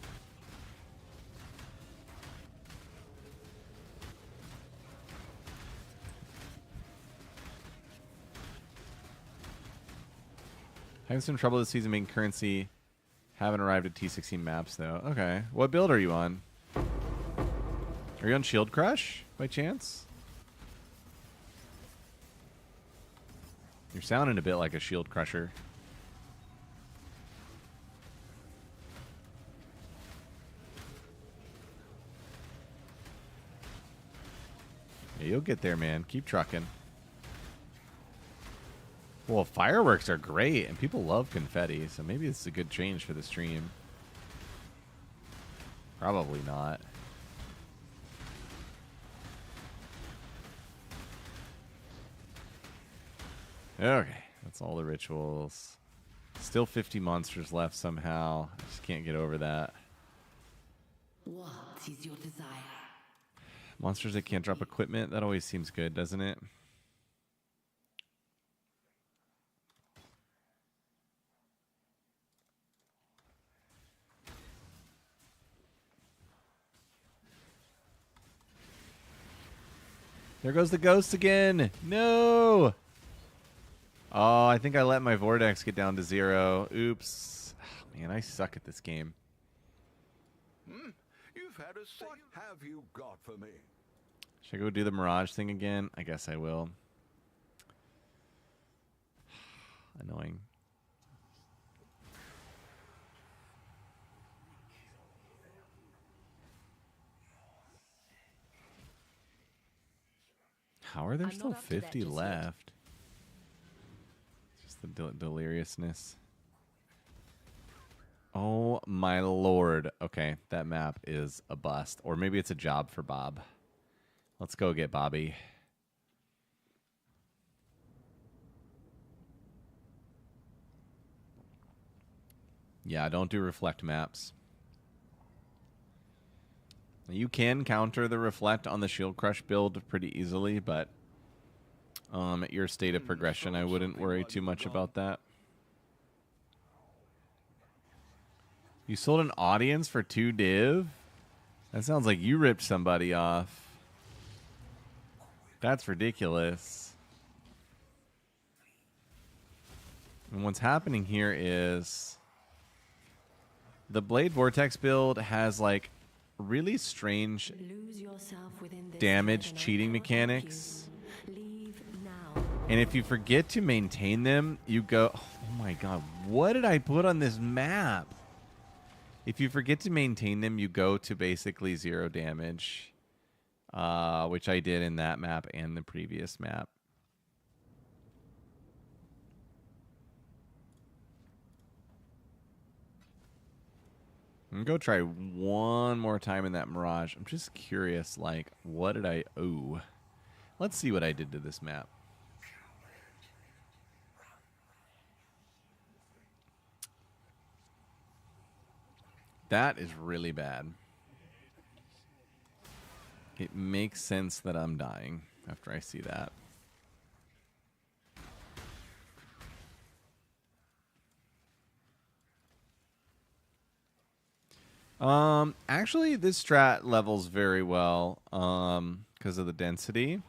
Having some trouble this season making currency. Haven't arrived at T16 maps though. Okay. What build are you on? Are you on Shield Crush by chance? You're sounding a bit like a Shield Crusher. Yeah, you'll get there, man. Keep trucking. Well, fireworks are great, and people love confetti, so maybe it's a good change for the stream. Probably not. Okay, that's all the rituals. Still 50 monsters left somehow. I just can't get over that. What is your desire? Monsters that can't drop equipment, that always seems good, doesn't it? There goes the ghost again. No. Oh, I think I let my vortex get down to 0. Oops. Oh, man, I suck at this game. You've had a say. What have you got for me? Should I go do the mirage thing again? I guess I will. Annoying. How are there I'm still not up to that 50 just yet. left? Just the deliriousness. Oh my lord. Okay, that map is a bust. Or maybe it's a job for Bob. Let's go get Bobby. Yeah, don't do reflect maps. You can counter the reflect on the Shield Crush build pretty easily, but at your state of progression, I wouldn't worry too much about that. You sold an audience for 2 div? That sounds like you ripped somebody off. That's ridiculous. And what's happening here is the Blade Vortex build has like really strange Lose yourself within this damage and I cheating cannot help mechanics. you. Leave now. And if you forget to maintain them, you go, oh my god, what did I put on this map? If you forget to maintain them, you go to basically 0 damage, which I did in that map and the previous map. I'm gonna go try one more time in that Mirage. I'm just curious, like, what did I... Oh. Let's see what I did to this map. That is really bad. It makes sense that I'm dying after I see that. Actually, this strat levels very well because of the density.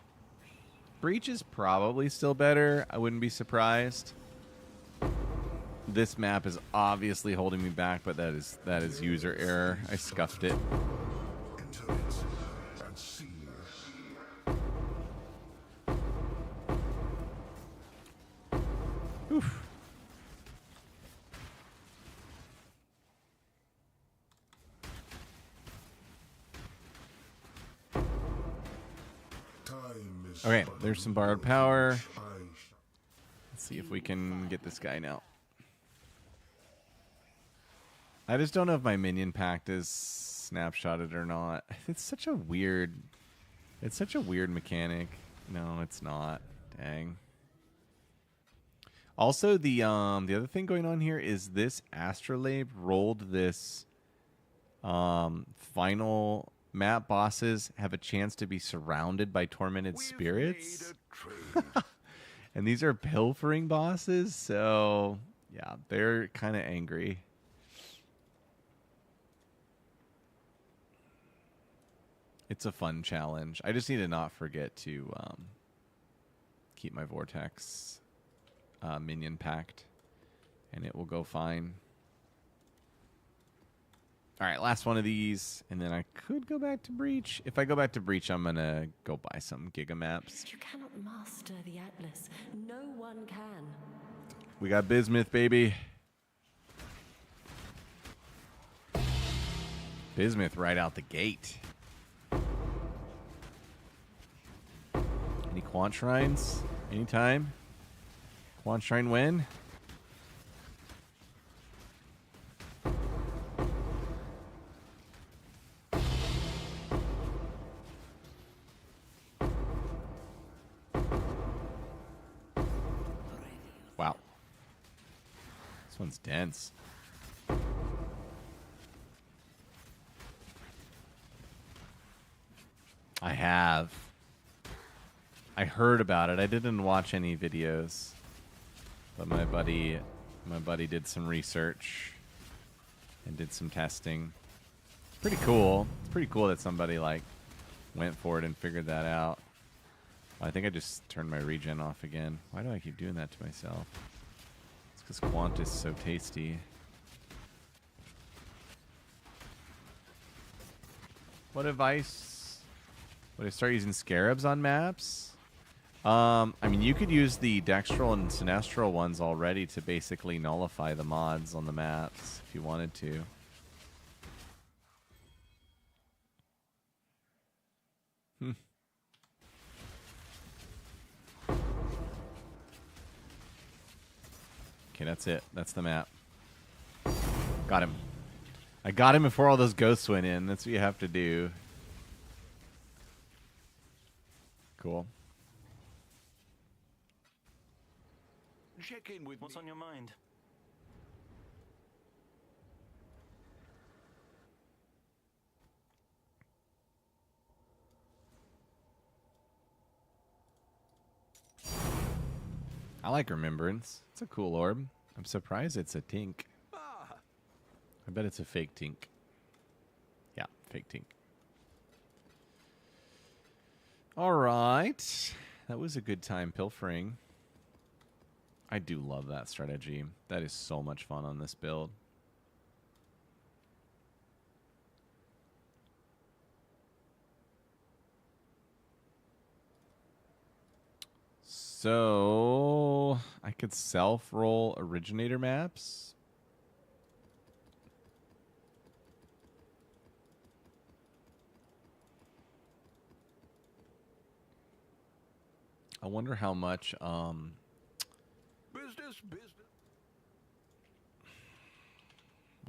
Breach is probably still better. I wouldn't be surprised. This map is obviously holding me back, but that is user error. I scuffed it. Enter it and see. Oof. Okay, there's some borrowed power. Let's see if we can get this guy now. I just don't know if my minion pact is snapshotted or not. It's such a weird mechanic. No, it's not. Dang. Also, the other thing going on here is this Astrolabe rolled this final map bosses have a chance to be surrounded by tormented spirits. And these are pilfering bosses, so yeah, they're kind of angry. It's a fun challenge. I just need to not forget to keep my Vortex minion packed, and it will go fine. All right, last one of these, and then I could go back to Breach. If I go back to Breach, I'm going to go buy some Giga Maps. You cannot master the Atlas. No one can. We got Bismuth, baby. Bismuth right out the gate. Any Quant Shrines? Anytime? Quant Shrine win? Wow. This one's dense. I have. I heard about it. I didn't watch any videos. But my buddy did some research and did some testing. It's pretty cool. It's pretty cool that somebody like went for it and figured that out. I think I just turned my regen off again. Why do I keep doing that to myself? It's because Quant is so tasty. What advice? Would I start using scarabs on maps? I mean, you could use the dextral and sinestral ones already to basically nullify the mods on the maps if you wanted to. Okay, that's it. That's the map. Got him. I got him before all those ghosts went in. That's what you have to do. Cool. Check in with What's me. on your mind? I like Remembrance. It's a cool orb. I'm surprised it's a Tink. I bet it's a fake Tink. Yeah, fake Tink. All right. That was a good time pilfering. I do love that strategy. That is so much fun on this build. So I could self-roll originator maps. I wonder how much Business.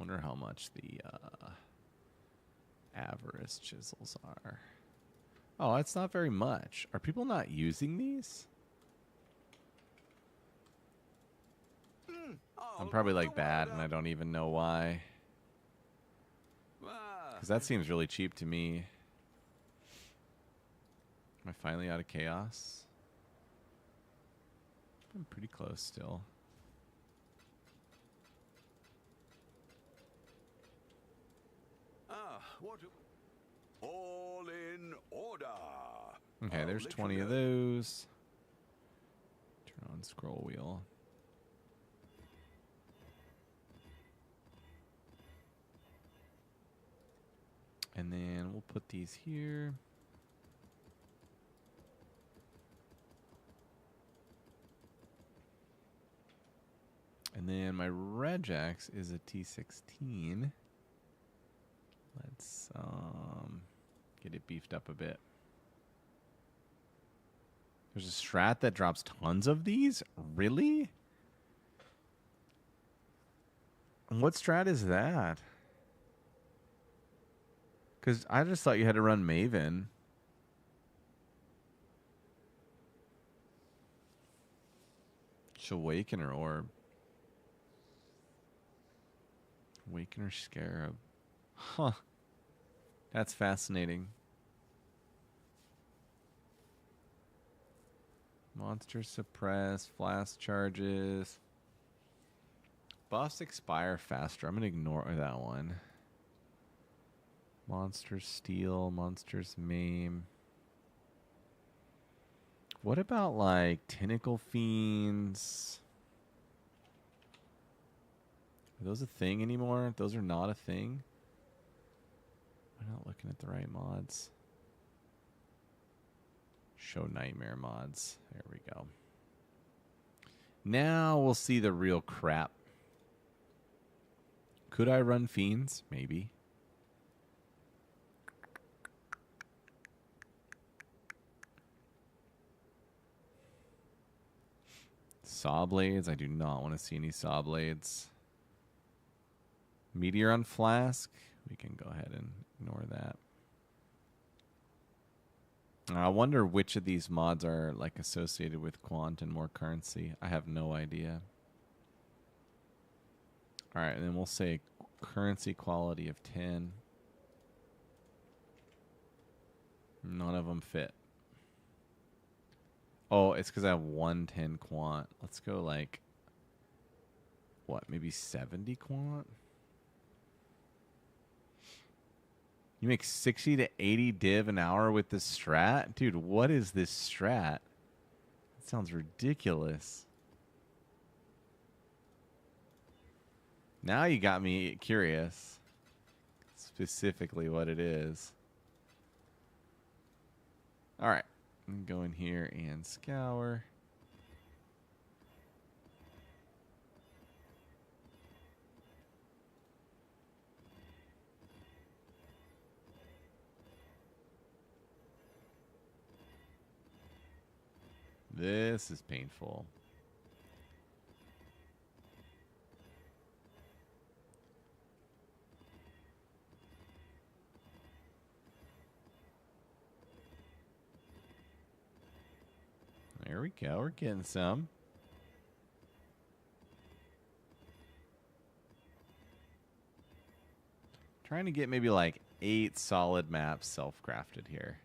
wonder how much the avarice chisels are. Oh, it's not very much. Are people not using these? I'm probably like bad and I don't even know why. Because that seems really cheap to me. Am I finally out of chaos? I'm pretty close still. What? All in order. Okay, there's 20 of those. Turn on scroll wheel. And then we'll put these here. And then my Regex is a T16. Let's get it beefed up a bit. There's a strat that drops tons of these? Really? What strat is that? Because I just thought you had to run Maven. Awakener Orb. Awakener Scarab. Huh. That's fascinating. Monsters suppress, flash charges. Buffs expire faster. I'm going to ignore that one. Monsters steal, monsters maim. What about like Tentacle Fiends? Are those a thing anymore? Those are not a thing. I'm not looking at the right mods. Show nightmare mods. There we go. Now we'll see the real crap. Could I run Fiends? Maybe. Saw Blades. I do not want to see any Saw Blades. Meteor on Flask. We can go ahead and ignore that. I wonder which of these mods are like associated with Quant and more currency. I have no idea. All right, and then we'll say currency quality of 10. None of them fit. Oh, it's because I have 110 Quant. Let's go like, what, maybe 70 Quant? You make 60 to 80 div an hour with this strat? Dude, what is this strat? That sounds ridiculous. Now you got me curious. Specifically what it is. All right. I'm going to go in here and scour. This is painful. There we go. We're getting some. Trying to get maybe like 8 solid maps self-crafted here.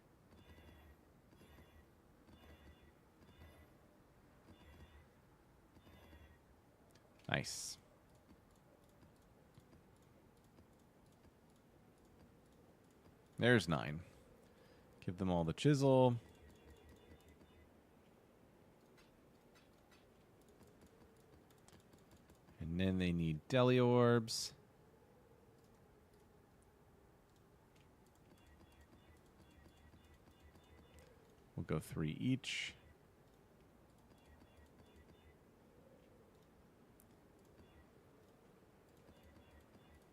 Nice. There's 9. Give them all the chisel. And then they need deli orbs. We'll go 3 each.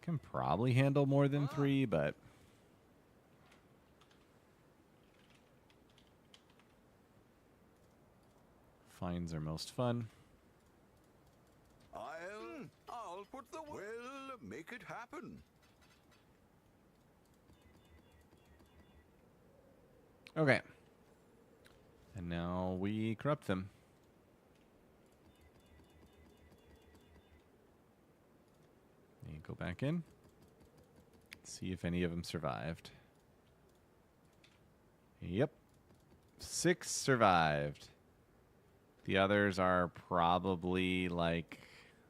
Can probably handle more than 3, but finds are most fun. I'll put the well, make it happen. Okay. And now we corrupt them. And go back in. See if any of them survived. Yep. 6 survived. The others are probably like,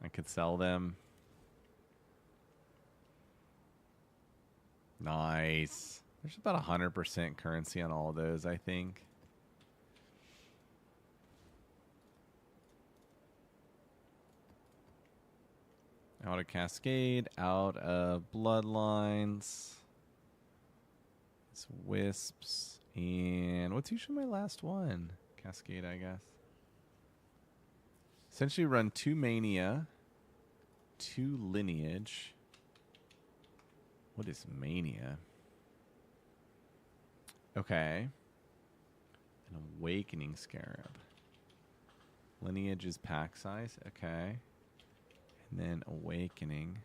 I could sell them. Nice. There's about 100% currency on all of those, I think. Out of Cascade, out of Bloodlines. Wisps. And what's usually my last one? Cascade, I guess. Essentially run 2 Mania, 2 Lineage. What is Mania? Okay. An Awakening Scarab. Lineage is pack size. Okay. And then Awakening.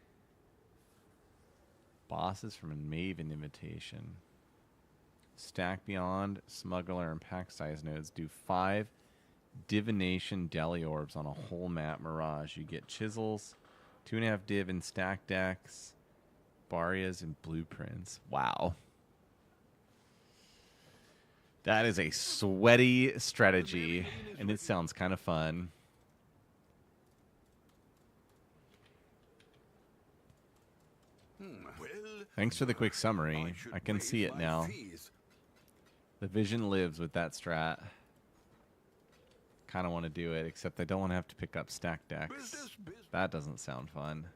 Bosses from a Maven Invitation. Stack Beyond, Smuggler, and pack size nodes do 5 Divination Deli Orbs on a whole map Mirage. You get Chisels, 2.5 Div in stack decks, Barias, and Blueprints. Wow. That is a sweaty strategy, and it sounds kind of fun. Thanks for the quick summary. I can see it now. The vision lives with that strat. Kind of want to do it, except I don't want to have to pick up stack decks. That doesn't sound fun.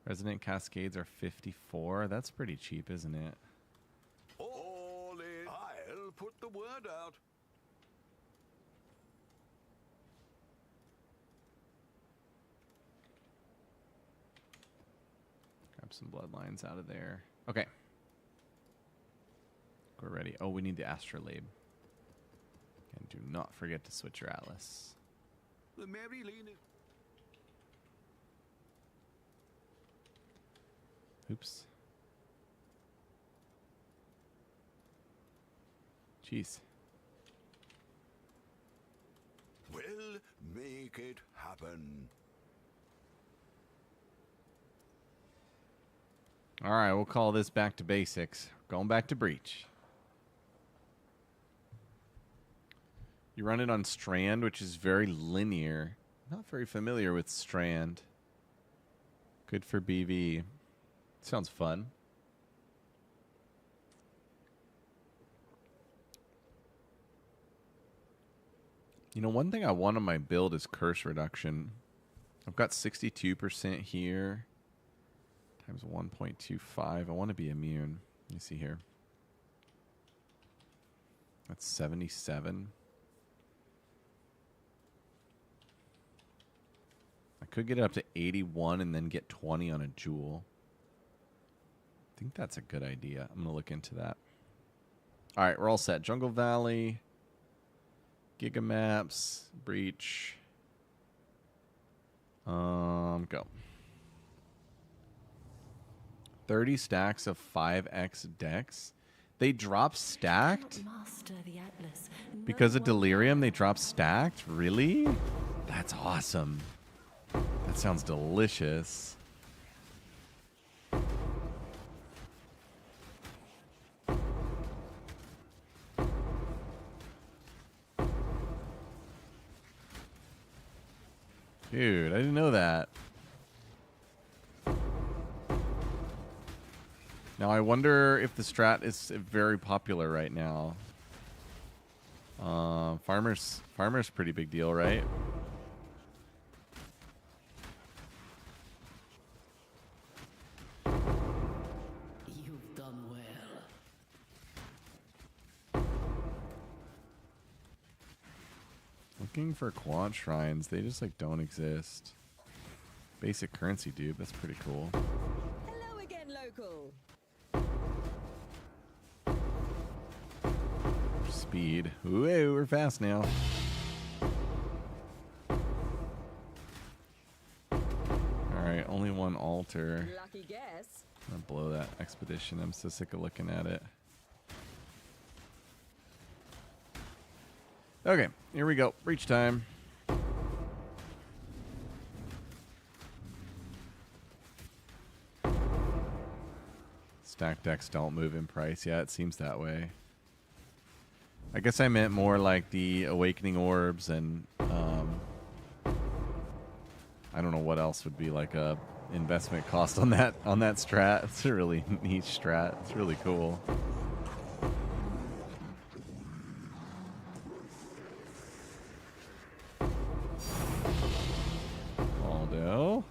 Resonant Cascades are 54. That's pretty cheap, isn't it? All in. I'll put the word out. Grab some bloodlines out of there. Okay. We're ready. Oh, we need the Astrolabe. And do not forget to switch your Atlas. The Mary Lean is... Oops. Jeez. We'll make it happen. All right, we'll call this back to basics. Going back to Breach. You run it on Strand, which is very linear. Not very familiar with Strand. Good for BV. Sounds fun. You know, one thing I want on my build is curse reduction. I've got 62% here. Times 1.25. I want to be immune. Let me see here. That's 77. I could get it up to 81 and then get 20 on a jewel. I think that's a good idea. I'm going to look into that. All right, we're all set. Jungle Valley, Gigamaps, Breach. Go. 30 stacks of 5x decks. They drop stacked? Master the Atlas. Because of Delirium, they drop stacked? Really? That's awesome. That sounds delicious. Dude, I didn't know that. Now, I wonder if the strat is very popular right now. Farmer's pretty big deal, right? You've done well. Looking for quant shrines. They just, like, don't exist. Basic currency, dude. That's pretty cool. Hello again, local. Speed. Ooh, we're fast now. Alright, only one altar. Lucky guess. I'm gonna blow that expedition. I'm so sick of looking at it. Okay, here we go. Breach time. Stack decks don't move in price. Yeah, it seems that way. I guess I meant more like the Awakening Orbs and I don't know what else would be like a investment cost on that strat. It's a really niche strat. It's really cool. Waldo.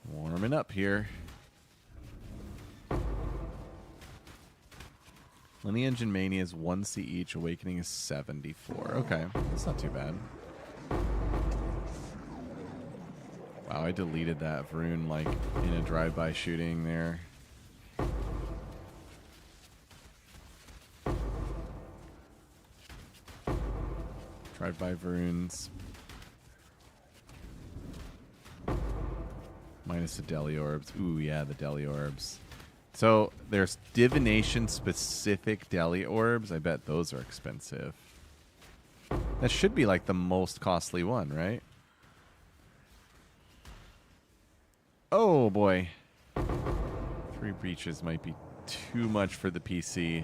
Warming coming up here. Lineage and Mania is 1C each. Awakening is 74. Okay, that's not too bad. Wow, I deleted that Vroon like in a drive-by shooting there. Drive-by Vroons. Minus the Deli Orbs. Ooh, yeah, the Deli Orbs. So there's divination-specific Deli Orbs. I bet those are expensive. That should be like the most costly one, right? Oh, boy. 3 breaches might be too much for the PC.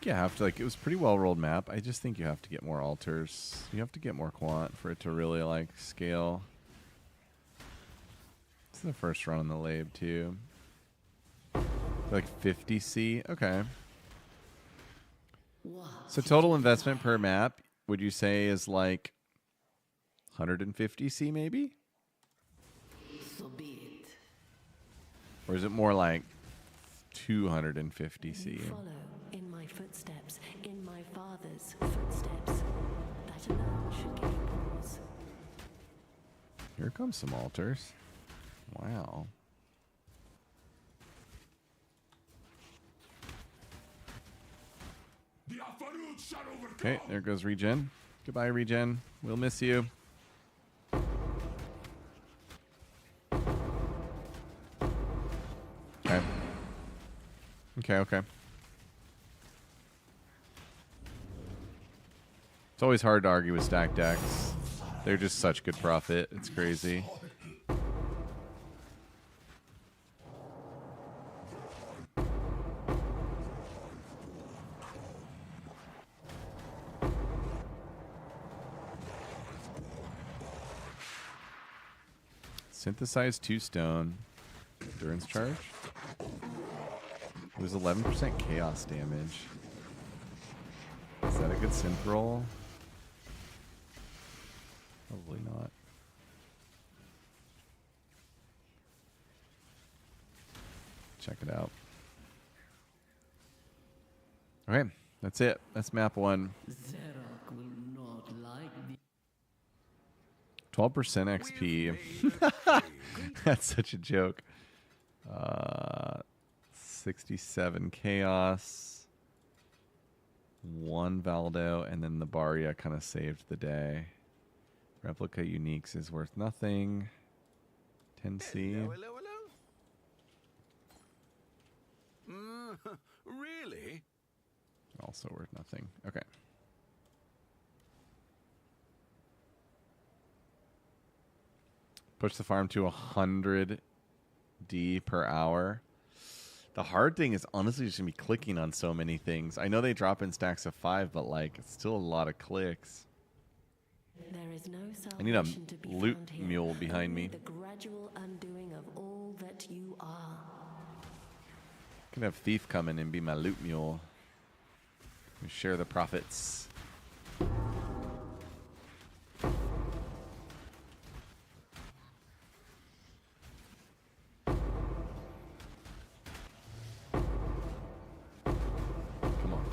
You have to, like, it was a pretty well rolled map. I just think you have to get more altars. You have to get more quant for it to really like scale. This is the first run on the lab too. Like 50C. Okay. So total investment per map, would you say is like 150C maybe? So be it. Or is it more like 250C? Follow in my footsteps, in my father's footsteps. That alone should give you pause. Here comes some altars. Wow. Okay, there goes Regen. Goodbye, Regen. We'll miss you. Okay. Okay. It's always hard to argue with stack decks. They're just such good profit. It's crazy. Synthesize 2 stone. Endurance charge. It was 11% chaos damage. Is that a good synth roll? Probably not. Check it out. Okay, that's it. That's map 1. 12% XP. That's such a joke. 67 chaos. 1 Valdo, and then the Barya kind of saved the day. Replica uniques is worth nothing. 10C. Hello. Really? Also worth nothing. Okay. Push the farm to 100 D per hour. The hard thing is honestly just going to be clicking on so many things. I know they drop in stacks of 5, but like it's still a lot of clicks. There is no I need a salvation to be loot found here, mule behind only me. the gradual undoing of all that you are. Can have Thief come in and be my loot mule. We share the profits. Come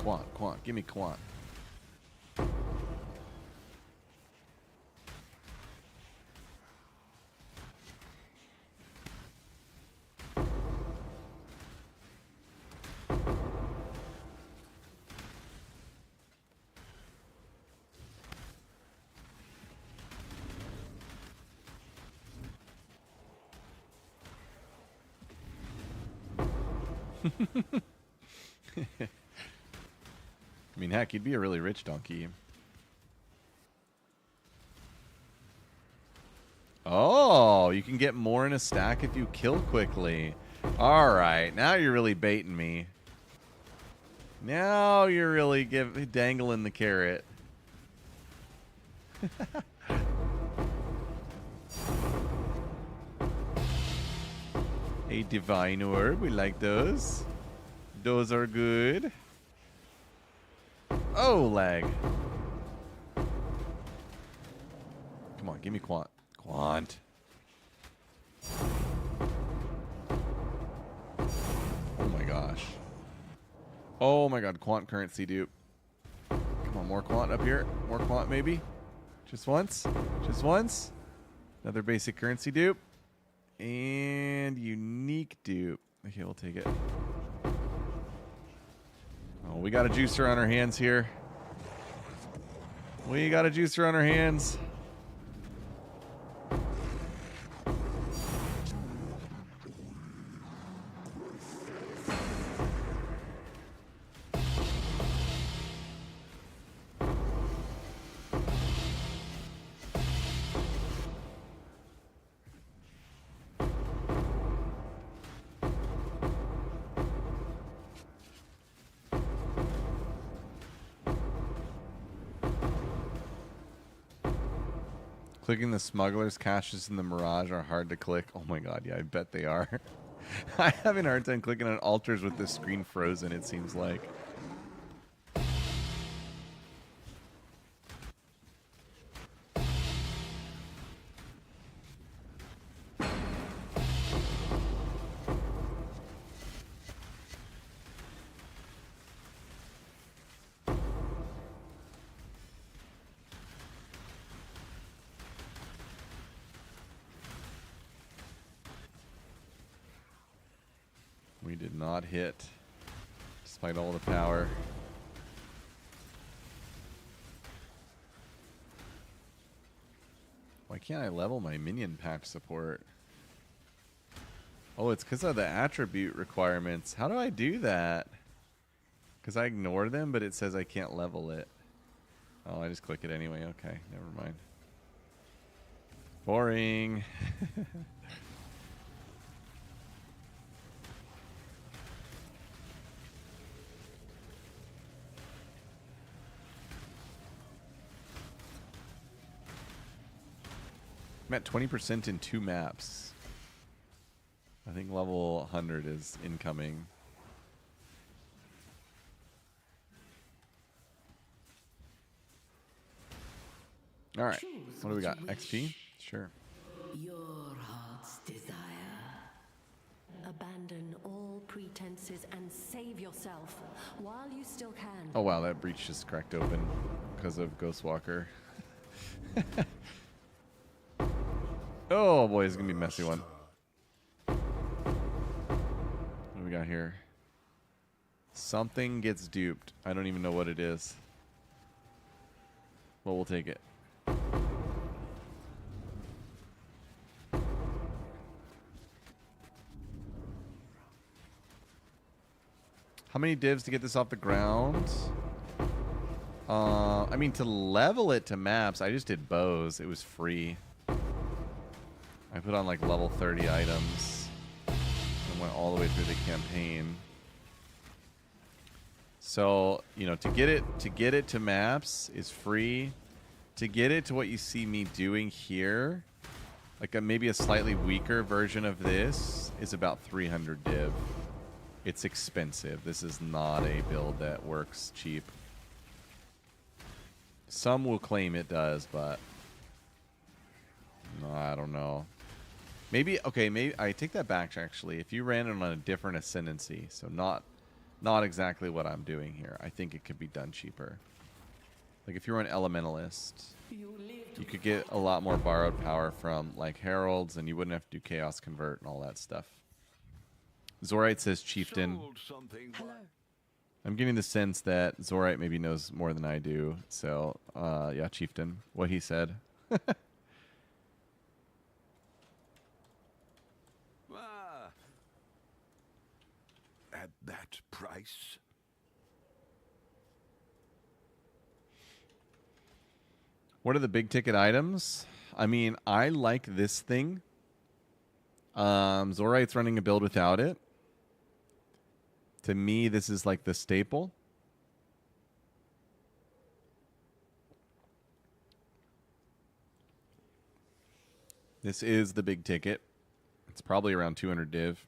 on, quant. Give me quant. I mean, heck, you'd be a really rich donkey. Oh, you can get more in a stack if you kill quickly. All right, now you're really baiting me. Now you're really dangling the carrot. A divine orb, we like those. Those are good. Oh, lag. Come on, give me quant. Quant. Oh my gosh. Oh my god, quant currency dupe. Come on, more quant up here. More quant maybe. Just once. Just once. Another basic currency dupe. And unique dupe. Okay, we'll take it. Oh, we got a juicer on our hands here. We got a juicer on our hands. Clicking the smugglers' caches in the Mirage are hard to click. Oh my god, yeah, I bet they are. I'm having a hard time clicking on altars with the screen frozen, it seems like. We did not hit, despite all the power. Why can't I level my minion patch support? Oh, it's because of the attribute requirements. How do I do that? Because I ignore them, but it says I can't level it. Oh, I just click it anyway. Okay, never mind. Boring. I'm at 20% in 2 maps. I think level 100 is incoming. All right. What do we got? XP? Sure. Your heart's desire. Abandon all pretenses and save yourself while you still can. Oh wow, that breach just cracked open because of Ghostwalker. Oh boy, it's gonna be a messy one. What do we got here? Something gets duped. I don't even know what it is. Well, we'll take it. How many divs to get this off the ground? I mean, to level it to maps, I just did bows. It was free. I put on like level 30 items and went all the way through the campaign. So, you know, to get it to maps is free. To get it to what you see me doing here, like maybe a slightly weaker version of this, is about 300 div. It's expensive. This is not a build that works cheap. Some will claim it does, but no, I don't know. Maybe, okay, maybe I take that back actually. If you ran it on a different ascendancy, so not exactly what I'm doing here, I think it could be done cheaper. Like if you were an elementalist, you could get a lot more borrowed power from like heralds, and you wouldn't have to do chaos convert and all that stuff. Zorite says chieftain. Hello. I'm getting the sense that Zorite maybe knows more than I do. So, yeah, chieftain. What he said. At that price? What are the big ticket items? I mean, I like this thing. Zorite's running a build without it. To me, this is like the staple. This is the big ticket. It's probably around 200 div.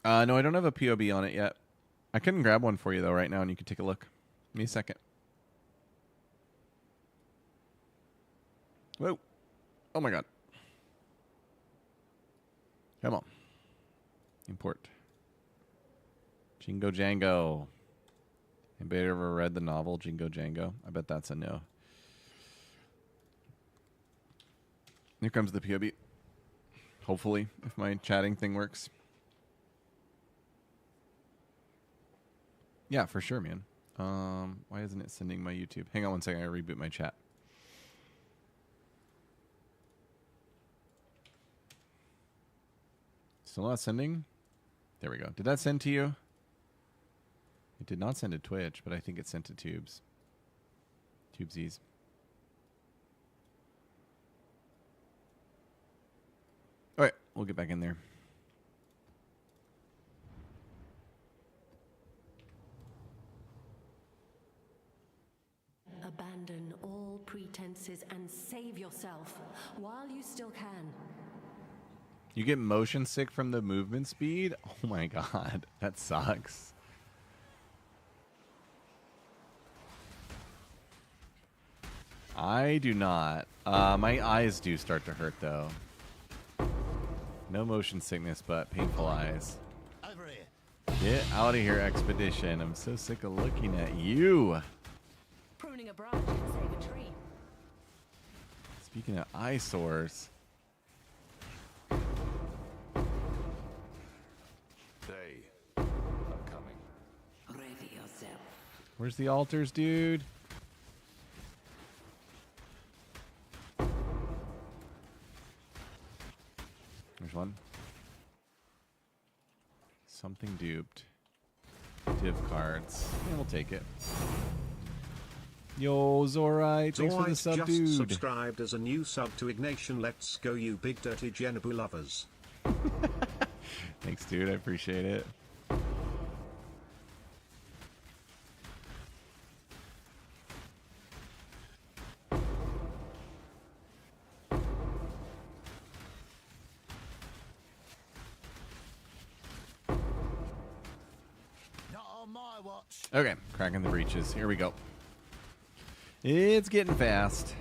No, I don't have a POB on it yet. I couldn't grab one for you, though, right now, and you can take a look. Give me a second. Whoa. Oh, my God. Come on. Import. Jingo Jango. Anybody ever read the novel Jingo Jango? I bet that's a no. Here comes the POB. Hopefully, if my chatting thing works. Yeah, for sure, man. Why isn't it sending my YouTube? Hang on one second. I reboot my chat. Still not sending? There we go. Did that send to you? It did not send to Twitch, but I think it sent to Tubes. Tubesies. All right, we'll get back in there. Abandon all pretenses and save yourself while you still can. You get motion sick from the movement speed? Oh my god, that sucks. I do not. My eyes do start to hurt though. No motion sickness, but painful eyes. Over here. Get out of here, Expedition. I'm so sick of looking at you. Pruning a branch can save a tree. Speaking of eyesores. They are coming. Ready yourself. Where's the altars, dude? There's one. Something duped. Div cards. Yeah, we'll take it. Yo, Zorite. Thanks for the sub, just dude. subscribed as a new sub to Ignation. Let's go, you big dirty Genebu lovers. Thanks, dude. I appreciate it. Not on my watch. Okay, cracking the breaches. Here we go. It's getting fast.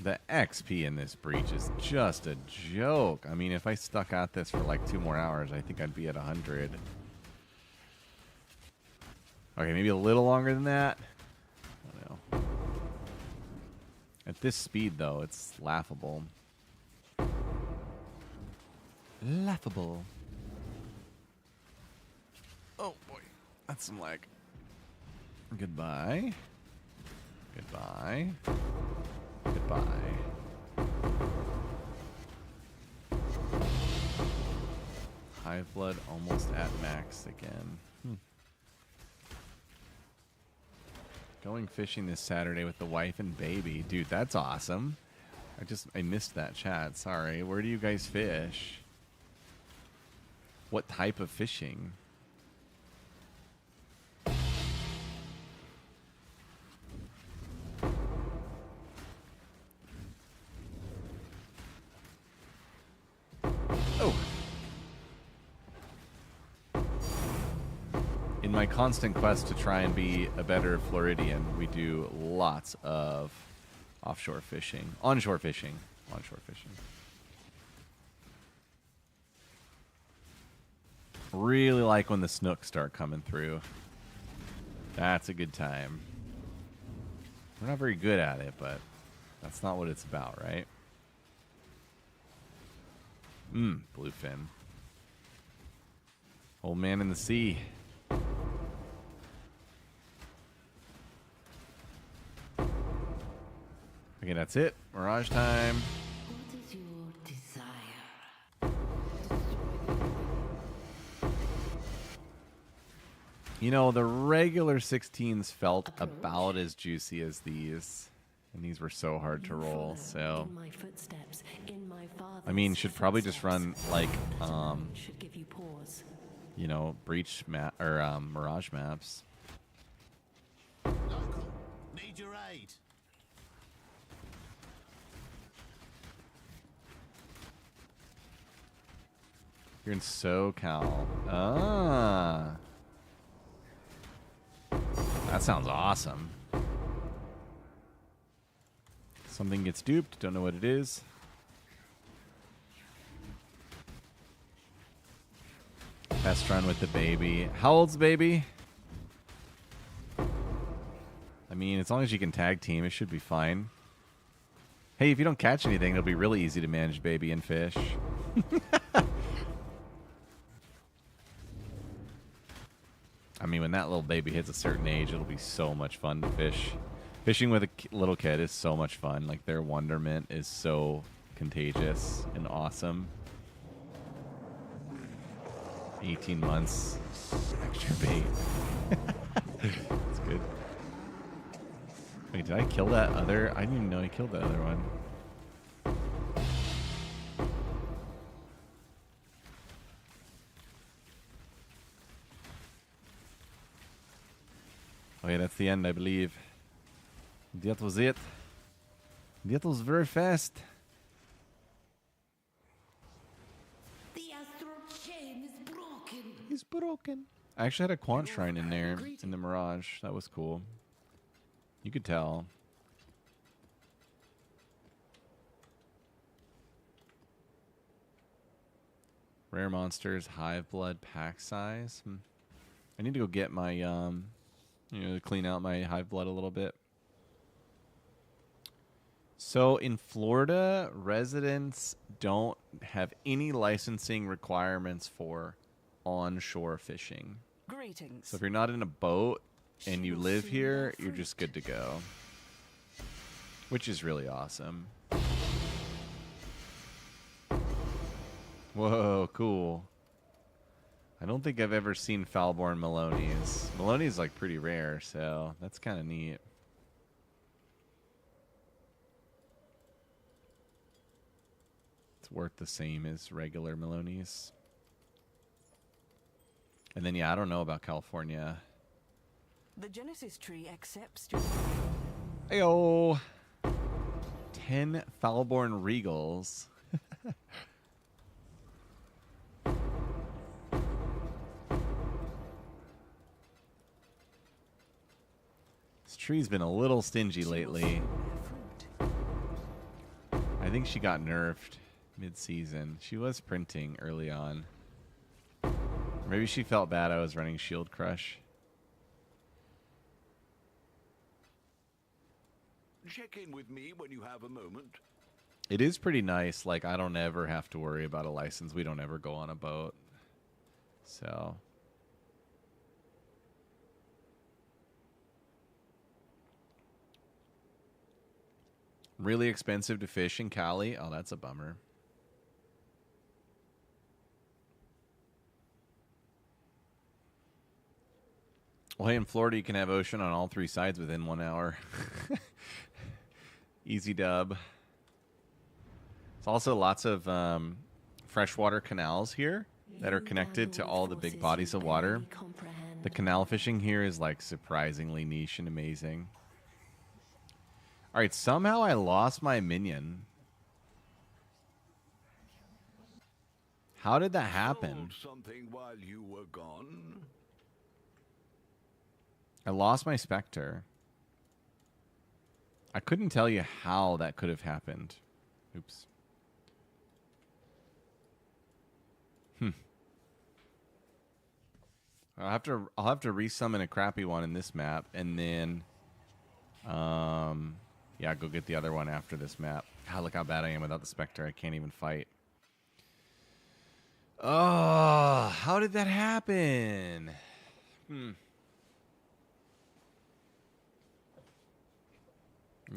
The XP in this breach is just a joke. I mean, if I stuck at this for like 2 more hours, I think I'd be at 100. Okay, maybe a little longer than that. I don't know. At this speed, though, it's laughable. Laughable. Oh, boy. That's some lag. Goodbye. Goodbye. Goodbye. Hive blood almost at max again. Going fishing this Saturday with the wife and baby. Dude, that's awesome. I missed that chat. Sorry. Where do you guys fish? What type of fishing? Oh. In my constant quest to try and be a better Floridian, we do lots of offshore fishing. Onshore fishing. Onshore fishing. Really like when the snooks start coming through. That's a good time. We're not very good at it, but that's not what it's about, right? Bluefin. Old man in the sea. Okay, that's it. Mirage time. What is your desire? You know, the regular 16s felt about as juicy as these. And these were so hard to roll, so... In my footsteps, in my I mean, father's should probably just footsteps. run, like, That alone should give you pause. you know, breach map, or, mirage maps. Local, need your aid. You're in SoCal. Ah. That sounds awesome. Something gets duped, don't know what it is. Best run with the baby. How old's the baby? I mean, as long as you can tag team, it should be fine. Hey, if you don't catch anything, it'll be really easy to manage baby and fish. I mean, when that little baby hits a certain age, it'll be so much fun to fish. Fishing with a little kid is so much fun. Like, their wonderment is so contagious and awesome. 18 months, extra bait. That's good. Wait, did I kill that other? I didn't even know I killed that other one. Oh yeah, that's the end, I believe. That was it. That was very fast. The astral chain is broken. He's broken. I actually had a Quant Shrine in there, in the Mirage. That was cool. You could tell. Rare monsters, hive blood, pack size. I need to go get my, clean out my hive blood a little bit. So in Florida, residents don't have any licensing requirements for onshore fishing. Greetings. So if you're not in a boat and you live here, you're just good to go. Which is really awesome. Whoa, cool. I don't think I've ever seen Foulborn Maloney's. Maloney's like pretty rare, so that's kind of neat. It's worth the same as regular Maloney's. And then, yeah, I don't know about California. The Genesis tree accepts. Ayo! 10 Foulborn Regals. This tree's been a little stingy lately. I think she got nerfed mid-season. She was printing early on. Maybe she felt bad I was running Shield Crush. Check in with me when you have a moment. It is pretty nice. Like, I don't ever have to worry about a license. We don't ever go on a boat. So... really expensive to fish in Cali. Oh, that's a bummer. Well, hey, in Florida, you can have ocean on all three sides within 1 hour. Easy dub. There's also lots of freshwater canals here that are connected to all the big bodies of water. The canal fishing here is like surprisingly niche and amazing. All right, somehow I lost my minion. How did that happen? Sold something while you were gone. I lost my Spectre. I couldn't tell you how that could have happened. Oops. I'll have to resummon a crappy one in this map, and then yeah, go get the other one after this map. God, look how bad I am without the Spectre. I can't even fight. Oh, how did that happen?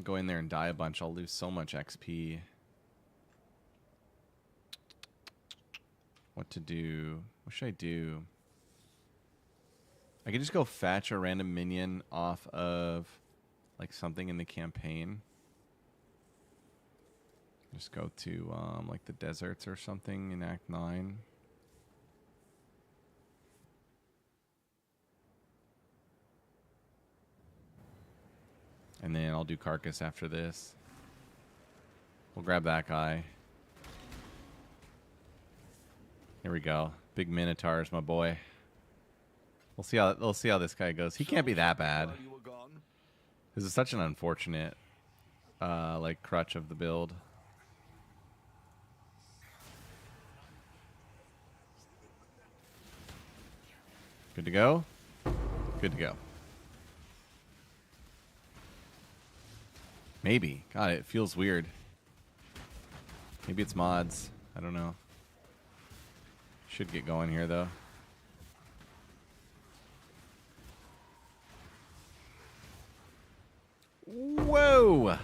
Go in there and die a bunch. I'll lose so much XP. What to do? What should I do? I could just go fetch a random minion off of like something in the campaign. Just go to like the deserts or something in Act 9. And then I'll do Carcass after this. We'll grab that guy. Here we go. Big Minotaurs, my boy. We'll see how this guy goes. He can't be that bad. This is such an unfortunate like crutch of the build. Good to go? Good to go. Maybe. God, it feels weird. Maybe it's mods. I don't know. Should get going here, though. Whoa!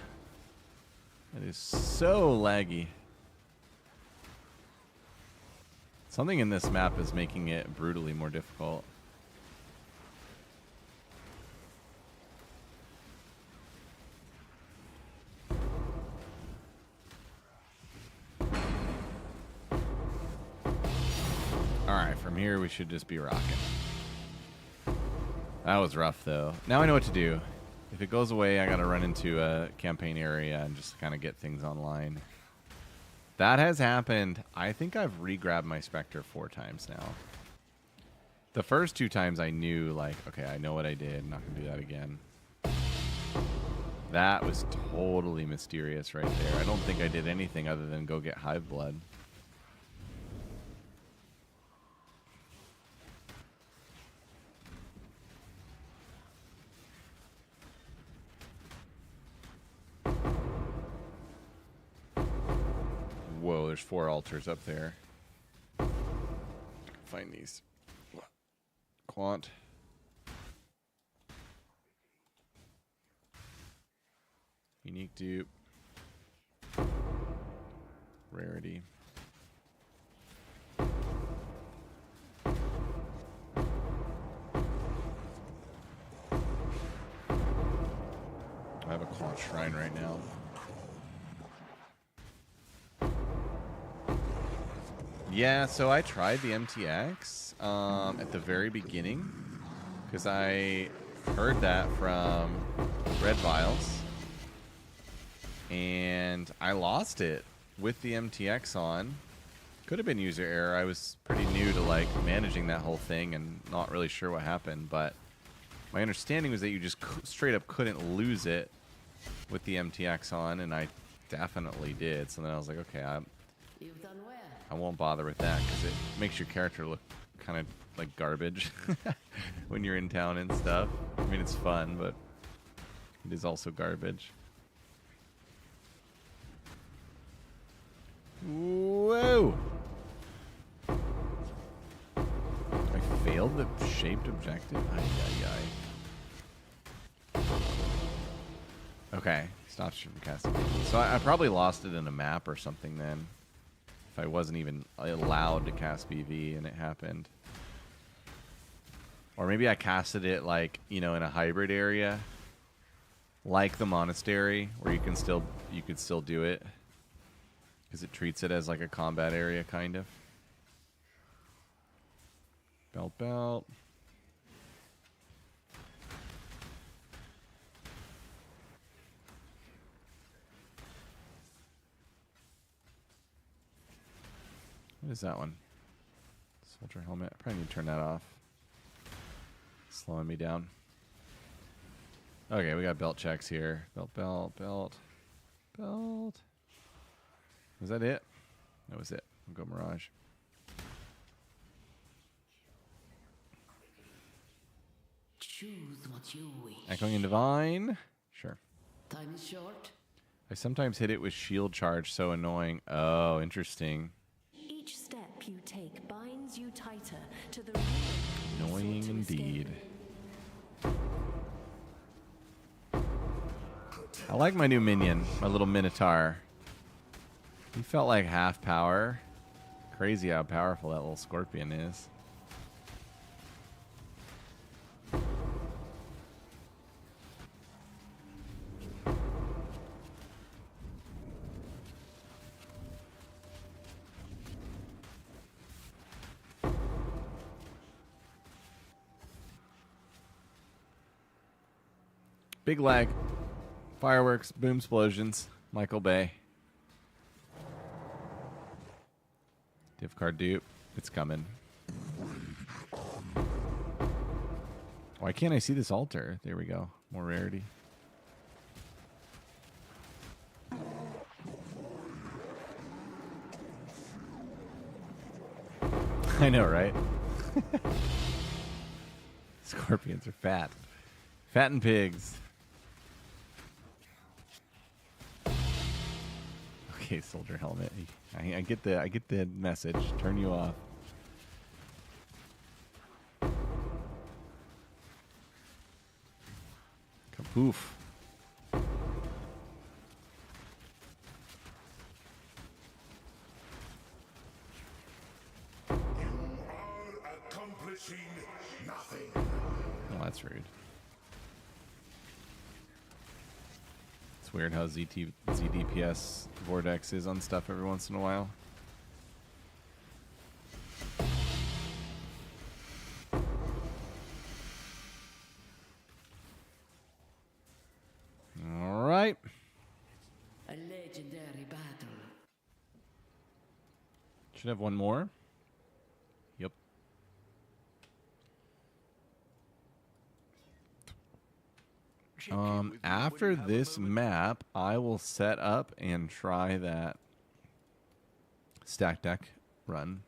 That is so laggy. Something in this map is making it brutally more difficult. Alright, from here we should just be rocking. That was rough, though. Now I know what to do. If it goes away, I gotta run into a campaign area and just kind of get things online. That has happened. I think I've re-grabbed my Spectre 4 times now. The first 2 times I knew, like, okay, I know what I did. I'm not gonna do that again. That was totally mysterious right there. I don't think I did anything other than go get Hive Blood. Whoa, there's 4 altars up there. Find these. Quant. Unique dupe. Rarity. I have a Quant Shrine right now. Yeah, so I tried the MTX at the very beginning because I heard that from Red Vials and I lost it with the MTX on. Could have been user error. I was pretty new to like managing that whole thing and not really sure what happened, but my understanding was that you just straight up couldn't lose it with the MTX on, and I definitely did. So then I was like, okay, You've done well. I won't bother with that because it makes your character look kind of like garbage when you're in town and stuff. I mean, it's fun, but it is also garbage. Whoa! I failed the shaped objective? Ay, ay, ay. Okay, stops you from casting. So I probably lost it in a map or something then. If I wasn't even allowed to cast BV and it happened. Or maybe I casted it like, you know, in a hybrid area. Like the monastery, where you could still do it. Because it treats it as like a combat area, kind of. Belt. What is that one? Soldier helmet. I probably need to turn that off. Slowing me down. Okay, we got belt checks here. Belt. Was that it? That was it. We'll go Mirage. Choose what you wish. Echoing and Divine. Sure. Time is short. I sometimes hit it with shield charge. So annoying. Oh, interesting. Each step you take binds you tighter to the Annoying indeed. I like my new minion, my little Minotaur. He felt like half power. Crazy how powerful that little scorpion is. Big lag. Fireworks, boom explosions. Michael Bay. Div card dupe. It's coming. Why can't I see this altar? There we go. More rarity. I know, right? Scorpions are fat. Fat and pigs. Okay, soldier helmet. I get the message. Turn you off. Kapoof. Accomplishing nothing. Oh, that's rude. It's weird how ZDPS Vortex is on stuff every once in a while. All right. A legendary battle. Should have one more. Yep. After this map, I will set up and try that stack deck run.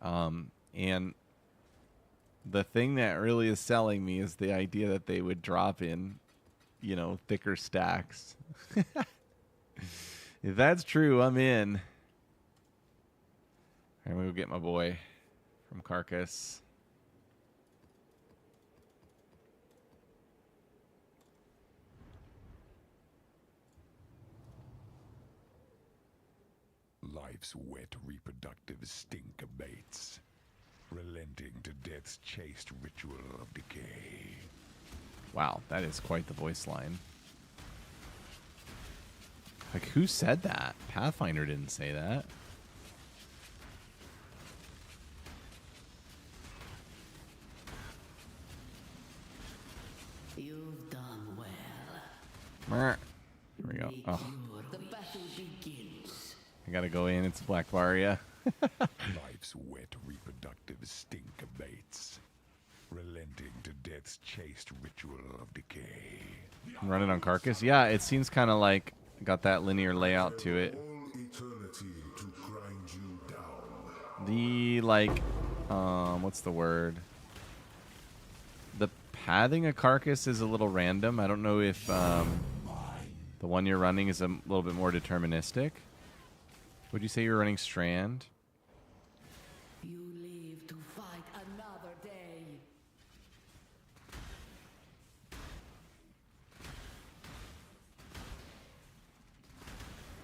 And the thing that really is selling me is the idea that they would drop in, you know, thicker stacks. If that's true, I'm in. I'm gonna go get my boy from Carcass. Life's wet reproductive stink abates, relenting to death's chaste ritual of decay. Wow, that is quite the voice line. Like, who said that? Pathfinder didn't say that. You've done well. Here we go. Oh, The battle begins. I gotta go in. It's Black Varia. Life's wet reproductive stink abates, relenting to death's chaste ritual of decay. I'm running on Carcass. Yeah, it seems kind of like got that linear layout to it. All eternity to grind you down. The, like, what's the word? The pathing of Carcass is a little random. I don't know if the one you're running is a little bit more deterministic. Would you say you're running Strand? You live to fight another day.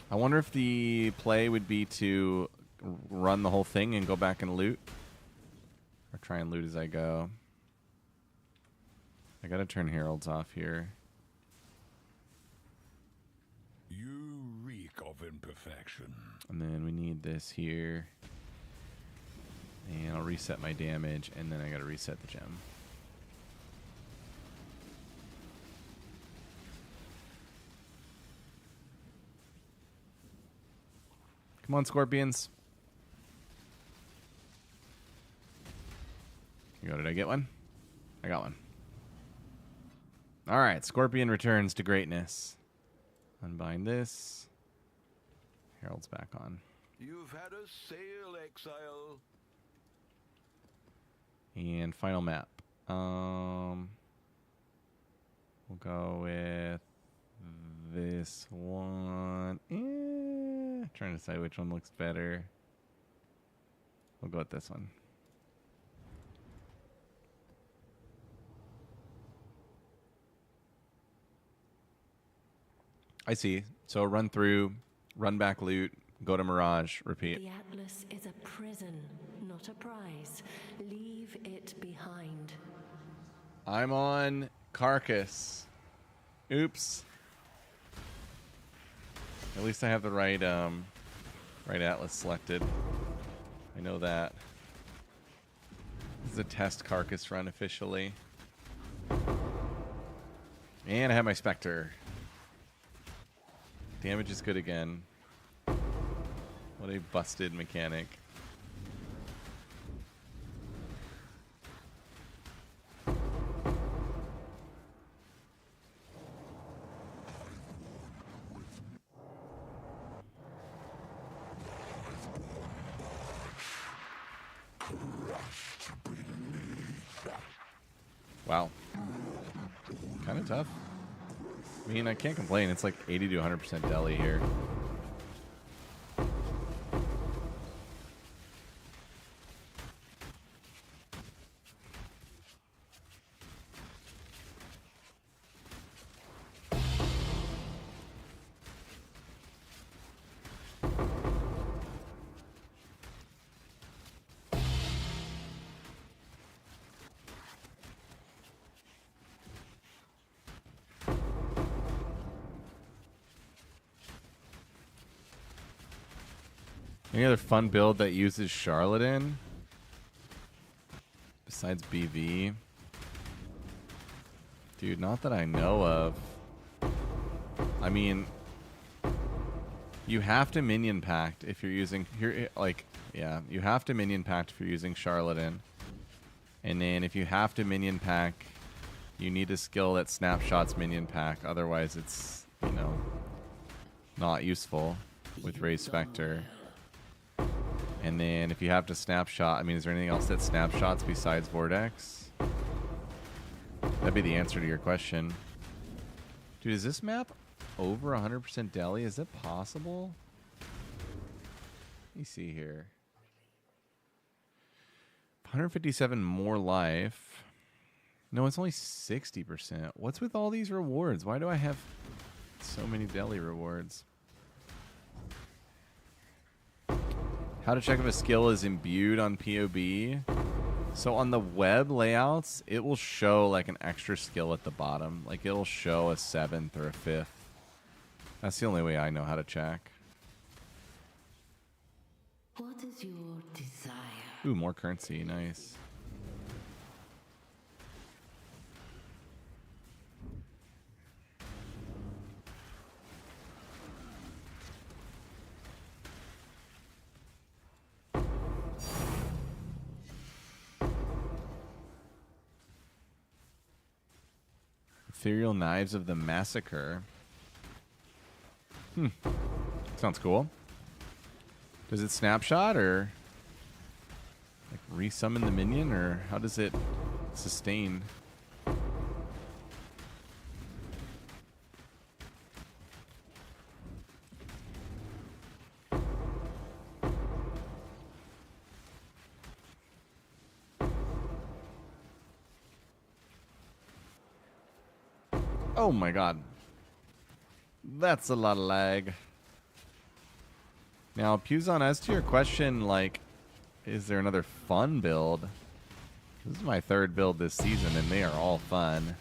I wonder if the play would be to run the whole thing and go back and loot. Or try and loot as I go. I gotta turn heralds off here. You reek of imperfection. And then we need this here. And I'll reset my damage, and then I gotta reset the gem. Come on, Scorpions. You go, did I get one? I got one. Alright, Scorpion returns to greatness. Unbind this. Herald's back on. You've had a sail, exile. And final map. We'll go with this one. Trying to decide which one looks better. We'll go with this one. I see. So run through, run back loot, go to Mirage, repeat. The Atlas is a prison, not a prize. Leave it behind. I'm on Carcass. Oops. At least I have the right right Atlas selected. I know that. This is a test Carcass run officially. And I have my Spectre. Damage is good again. What a busted mechanic. Wow. Kind of tough. I mean, I can't complain. It's like 80 to 100% deli here. Any other fun build that uses Charlatan? Besides BV? Dude, not that I know of. I mean, you have to minion pact if you're using... Here, like, yeah, you have to minion pact if you're using Charlatan. And then if you have to minion pack, you need a skill that snapshots minion pack. Otherwise, it's, you know, not useful with Raise Spectre. And then if you have to snapshot, I mean, is there anything else that snapshots besides Vortex? That'd be the answer to your question. Dude, is this map over 100% deli? Is it possible? Let me see here. 157 more life. No, it's only 60%. What's with all these rewards? Why do I have so many deli rewards? How to check if a skill is imbued on POB. So on the web layouts, it will show like an extra skill at the bottom. Like it'll show a 7th or a 5th. That's the only way I know how to check. What is your desire? Ooh, more currency. Nice. Ethereal Knives of the Massacre. Sounds cool. Does it snapshot or like resummon the minion, or how does it sustain? Oh my god. That's a lot of lag. Now, Puzon, as to your question, like, is there another fun build? This is my third build this season, and they are all fun.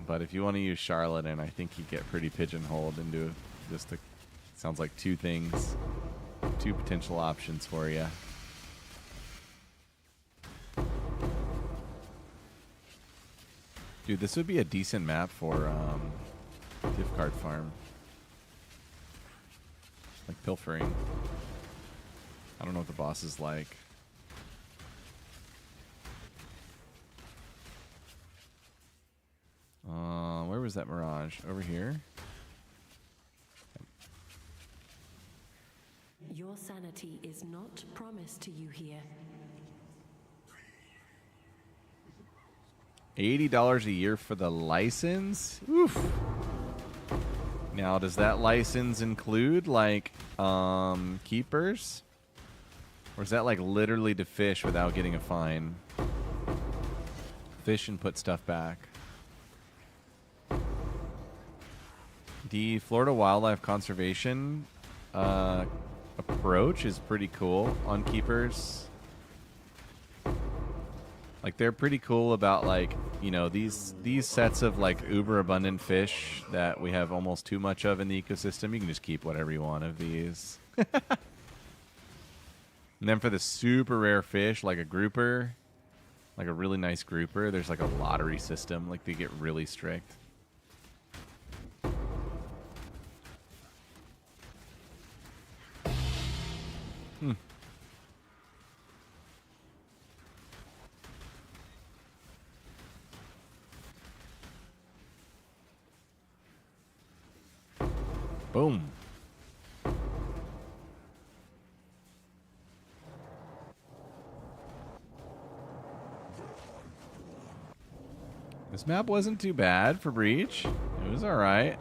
But if you want to use Charlatan, I think you get pretty pigeonholed into just a, sounds like two things. Two potential options for you. Dude, this would be a decent map for gift card farm. Like pilfering. I don't know what the boss is like. Where was that Mirage? Over here? Your sanity is not promised to you here. $80 a year for the license? Oof. Now, does that license include, like, keepers? Or is that, like, literally to fish without getting a fine? Fish and put stuff back. The Florida Wildlife Conservation approach is pretty cool on keepers. Like, they're pretty cool about, like, you know, these sets of, like, uber abundant fish that we have almost too much of in the ecosystem. You can just keep whatever you want of these. And then for the super rare fish, like a grouper, like a really nice grouper, there's like a lottery system. Like they get really strict. Boom. This map wasn't too bad for Breach. It was alright.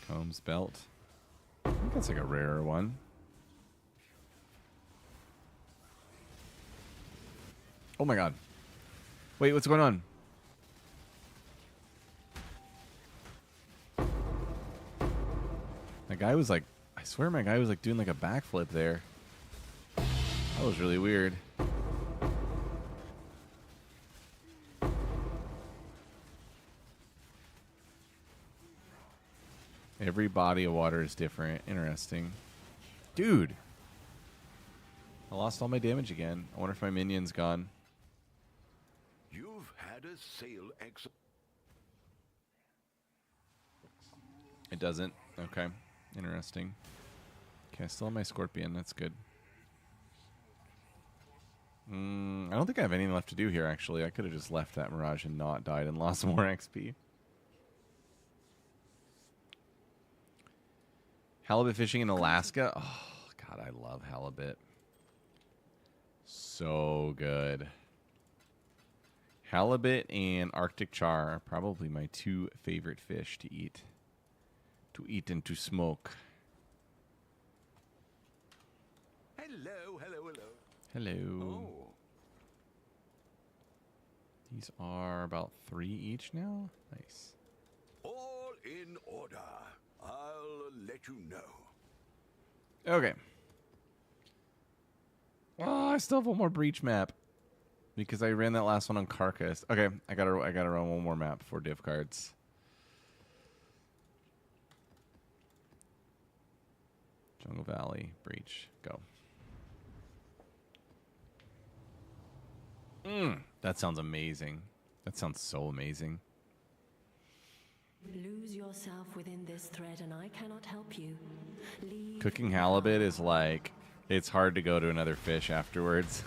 Combs belt. I think that's like a rarer one. Oh my god. Wait, what's going on? My guy was like, I swear my guy was like doing like a backflip there. That was really weird. Every body of water is different. Interesting. Dude. I lost all my damage again. I wonder if my minion's gone. You've had a sale It doesn't. Okay. Interesting. Okay, I still have my scorpion. That's good. I don't think I have anything left to do here, actually. I could have just left that Mirage and not died and lost more XP. Halibut fishing in Alaska. Oh, God, I love halibut. So good. Halibut and Arctic char are probably my two favorite fish to eat. To eat and to smoke. Hello, hello, hello. Hello. Oh. These are about 3 each now. Nice. All in order. I'll let you know. Okay. Oh, I still have one more breach map. Because I ran that last one on Carcass. Okay, I gotta run one more map for div cards. Jungle Valley, breach, go. That sounds amazing. That sounds so amazing. Lose yourself within this thread and I cannot help you. Leave Cooking halibut is like, it's hard to go to another fish afterwards.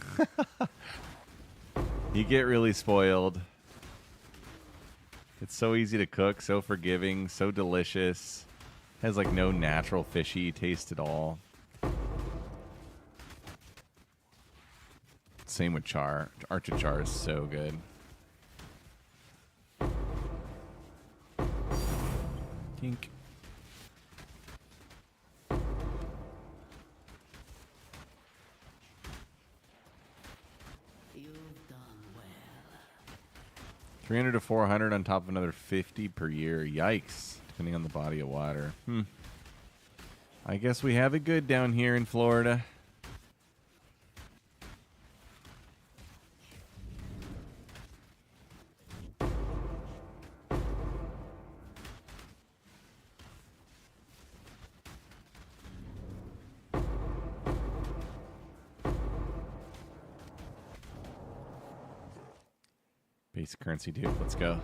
You get really spoiled. It's so easy to cook, so forgiving, so delicious. Has like no natural fishy taste at all. Same with char. Arctic char is so good. Kink. You've done well. 300 to 400 on top of another 50 per year. Yikes. Depending on the body of water. I guess we have it good down here in Florida. Basic currency, dude. Let's go.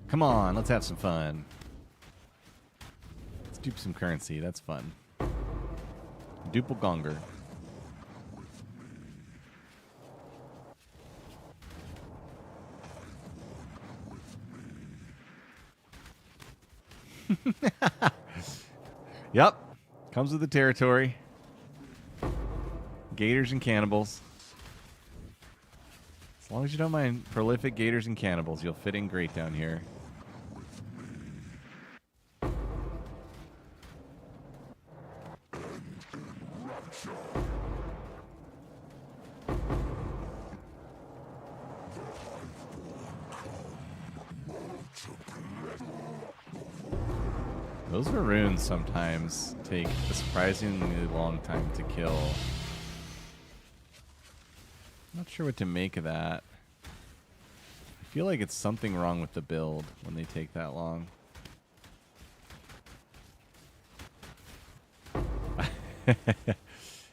Come on, let's have some fun. Let's dupe some currency. That's fun. Duple gonger. Yep. Comes with the territory. Gators and cannibals. As long as you don't mind prolific gators and cannibals, you'll fit in great down here. Those maroons sometimes take a surprisingly long time to kill. Not sure what to make of that. feel like it's something wrong with the build when they take that long.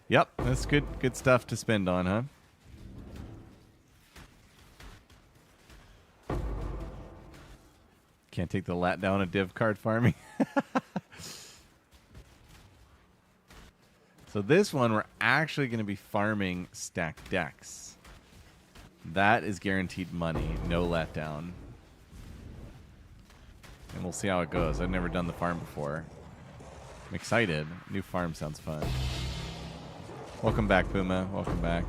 Yep, that's good stuff to spend on, huh? Can't take the lat down of div card farming. So this one, we're actually going to be farming stacked decks. That is guaranteed money, no letdown. And we'll see how it goes. I've never done the farm before. I'm excited. New farm sounds fun. Welcome back, Puma. Welcome back.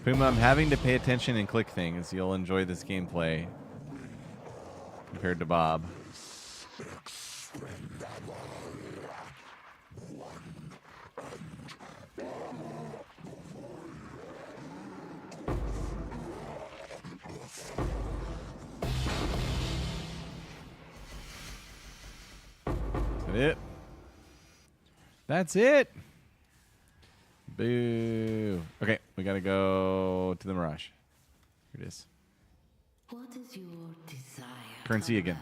Puma, I'm having to pay attention and click things. You'll enjoy this gameplay compared to Bob. It. That's it. Boo. Okay, we gotta go to the Mirage. Here it is. What is your desire? Currency again.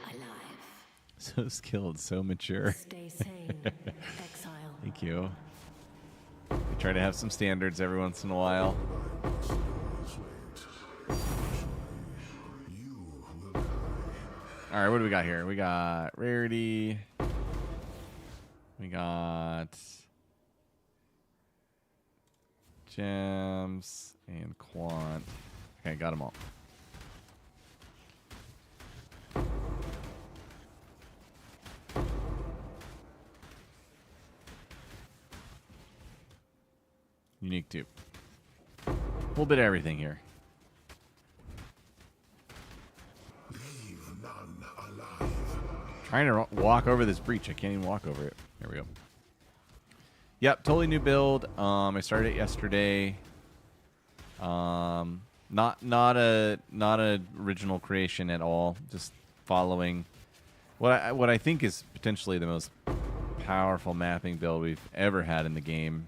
Alive. So skilled, so mature. Stay sane, exile. Thank you. We try to have some standards every once in a while. All right, what do we got here? We got rarity. We got gems and quant. Okay, got them all. Unique too. A little bit of everything here. Trying to walk over this breach. I can't even walk over it. There we go. Yep, totally new build. I started it yesterday. Not a original creation at all. Just following what I think is potentially the most powerful mapping build we've ever had in the game.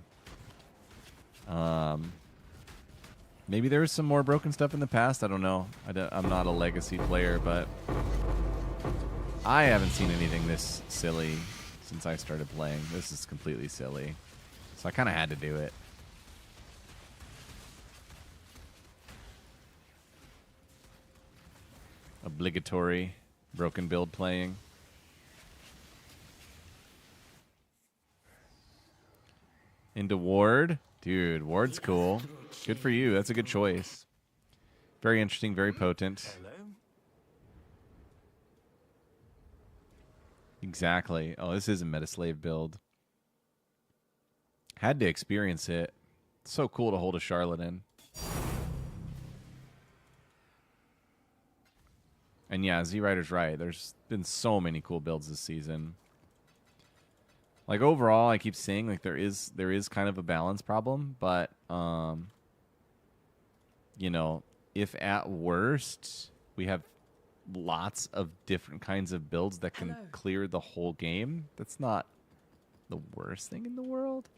Maybe there was some more broken stuff in the past. I don't know. I'm not a legacy player, but I haven't seen anything this silly since I started playing. This is completely silly. So I kind of had to do it. Obligatory broken build playing. Into Ward. Dude, Ward's cool. Good for you. That's a good choice. Very interesting, very potent. Exactly. Oh, this is a Metaslave build. Had to experience it. It's so cool to hold a Charlatan. And yeah, Z-Rider's right. There's been so many cool builds this season. Like overall, I keep saying like there is kind of a balance problem, but you know, if at worst we have lots of different kinds of builds that can clear the whole game, that's not the worst thing in the world.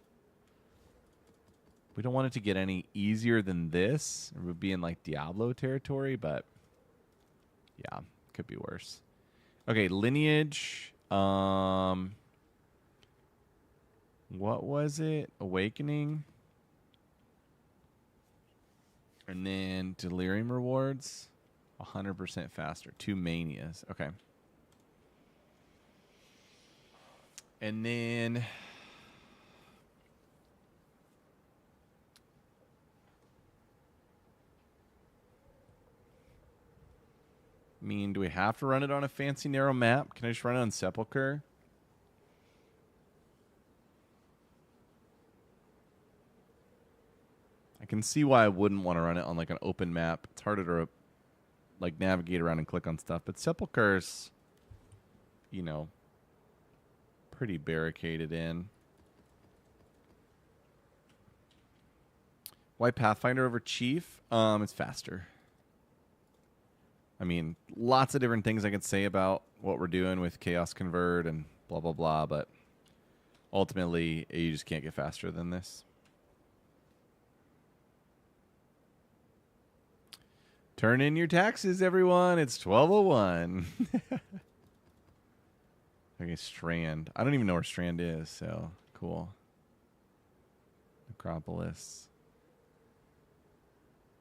We don't want it to get any easier than this. It would be in like Diablo territory, but yeah, could be worse. Okay, lineage. What was it? Awakening. And then delirium rewards. 100% faster. 2 manias. Okay. And then do we have to run it on a fancy narrow map? Can I just run it on Sepulchre? I can see why I wouldn't want to run it on like an open map. It's harder to like navigate around and click on stuff. But Sepulchre's, you know, pretty barricaded in. Why Pathfinder over Chief? It's faster. I mean, lots of different things I could say about what we're doing with Chaos Convert and blah, blah, blah. But ultimately, you just can't get faster than this. Turn in your taxes, everyone. It's 12:01. Okay, Strand. I don't even know where Strand is, so cool. Necropolis.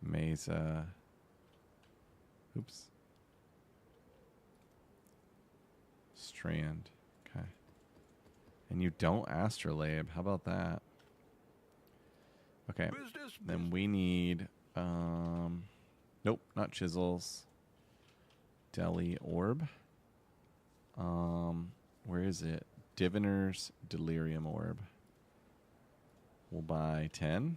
Mesa. Oops. Strand. Okay. And you don't astrolabe. How about that? Okay. Then we need nope, not chisels. Deli orb. Where is it? Diviner's delirium orb. We'll buy 10.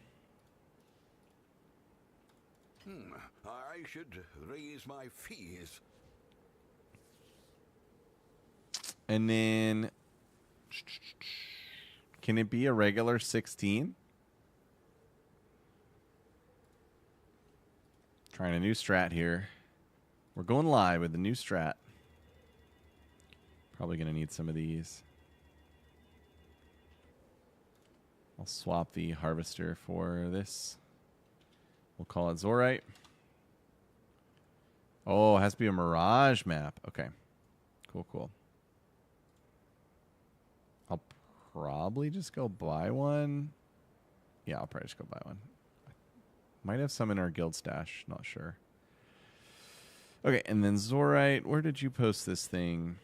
I should raise my fees. And then can it be a regular 16? Trying a new strat here. We're going live with the new strat. Probably going to need some of these. I'll swap the harvester for this. We'll call it Zorite. Oh, it has to be a Mirage map. Okay. Cool, cool. I'll probably just go buy one. Yeah, I'll probably just go buy one. Might have some in our guild stash. Not sure. Okay, and then Zorite. Where did you post this thing?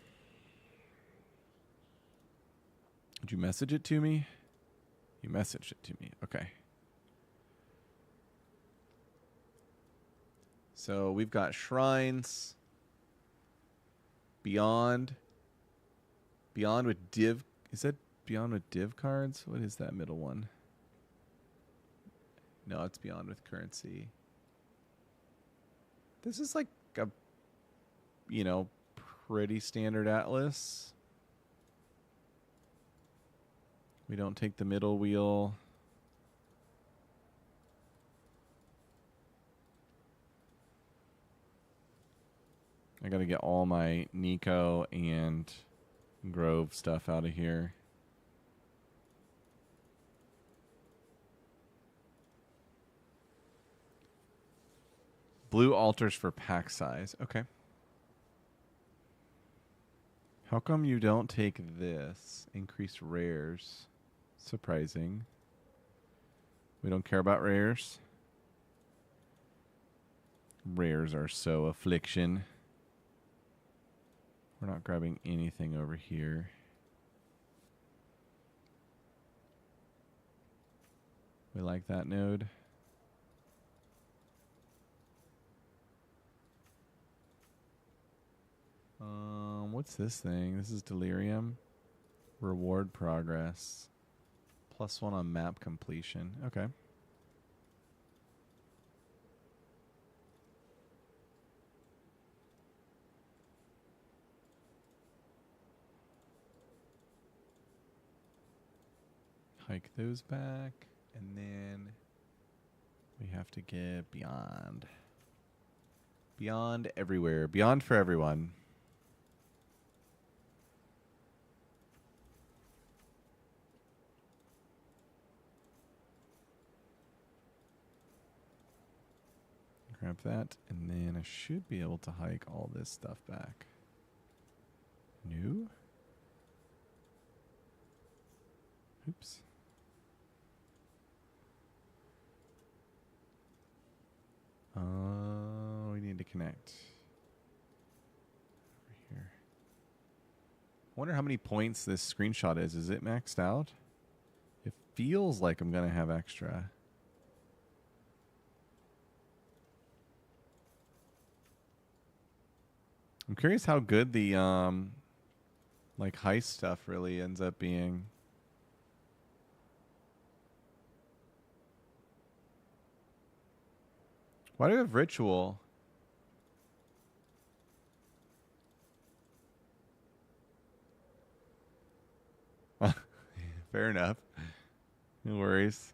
Did you message it to me? You messaged it to me. Okay. So we've got shrines. Beyond. Beyond with div. Is that beyond with div cards? What is that middle one? No, it's beyond with currency. This is like a, pretty standard atlas. We don't take the middle wheel. I got to get all my Nico and Grove stuff out of here. Blue altars for pack size. Okay. How come you don't take this? Increased rares. Surprising. We don't care about rares. Rares are so affliction. We're not grabbing anything over here. We like that node. What's this thing? This is Delirium. Reward progress. +1 on map completion. Okay. Hike those back. And then we have to get beyond. Beyond everywhere. Beyond for everyone. Grab that, and then I should be able to hike all this stuff back. New? Oops. We need to connect. Over here. I wonder how many points this screenshot is. Is it maxed out? It feels like I'm going to have extra. I'm curious how good the like heist stuff really ends up being. Why do we have ritual? Fair enough. No worries.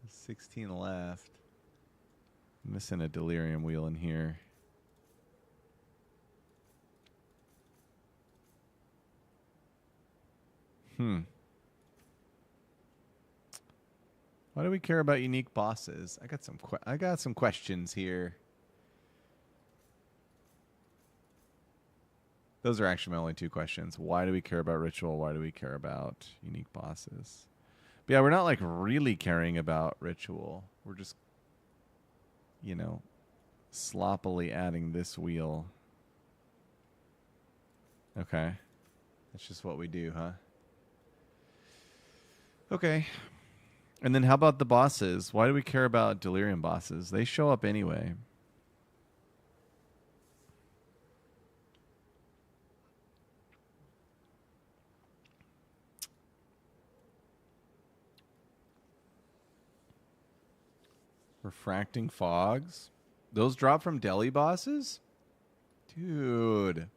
16 left. I'm missing a delirium wheel in here. Why do we care about unique bosses? I got some questions here. Those are actually my only two questions. Why do we care about ritual? Why do we care about unique bosses? But yeah, we're not like really caring about ritual. We're just, you know, sloppily adding this wheel. Okay. That's just what we do, huh? Okay. And then how about the bosses? Why do we care about delirium bosses? They show up anyway. Refracting fogs? Those drop from deli bosses? Dude.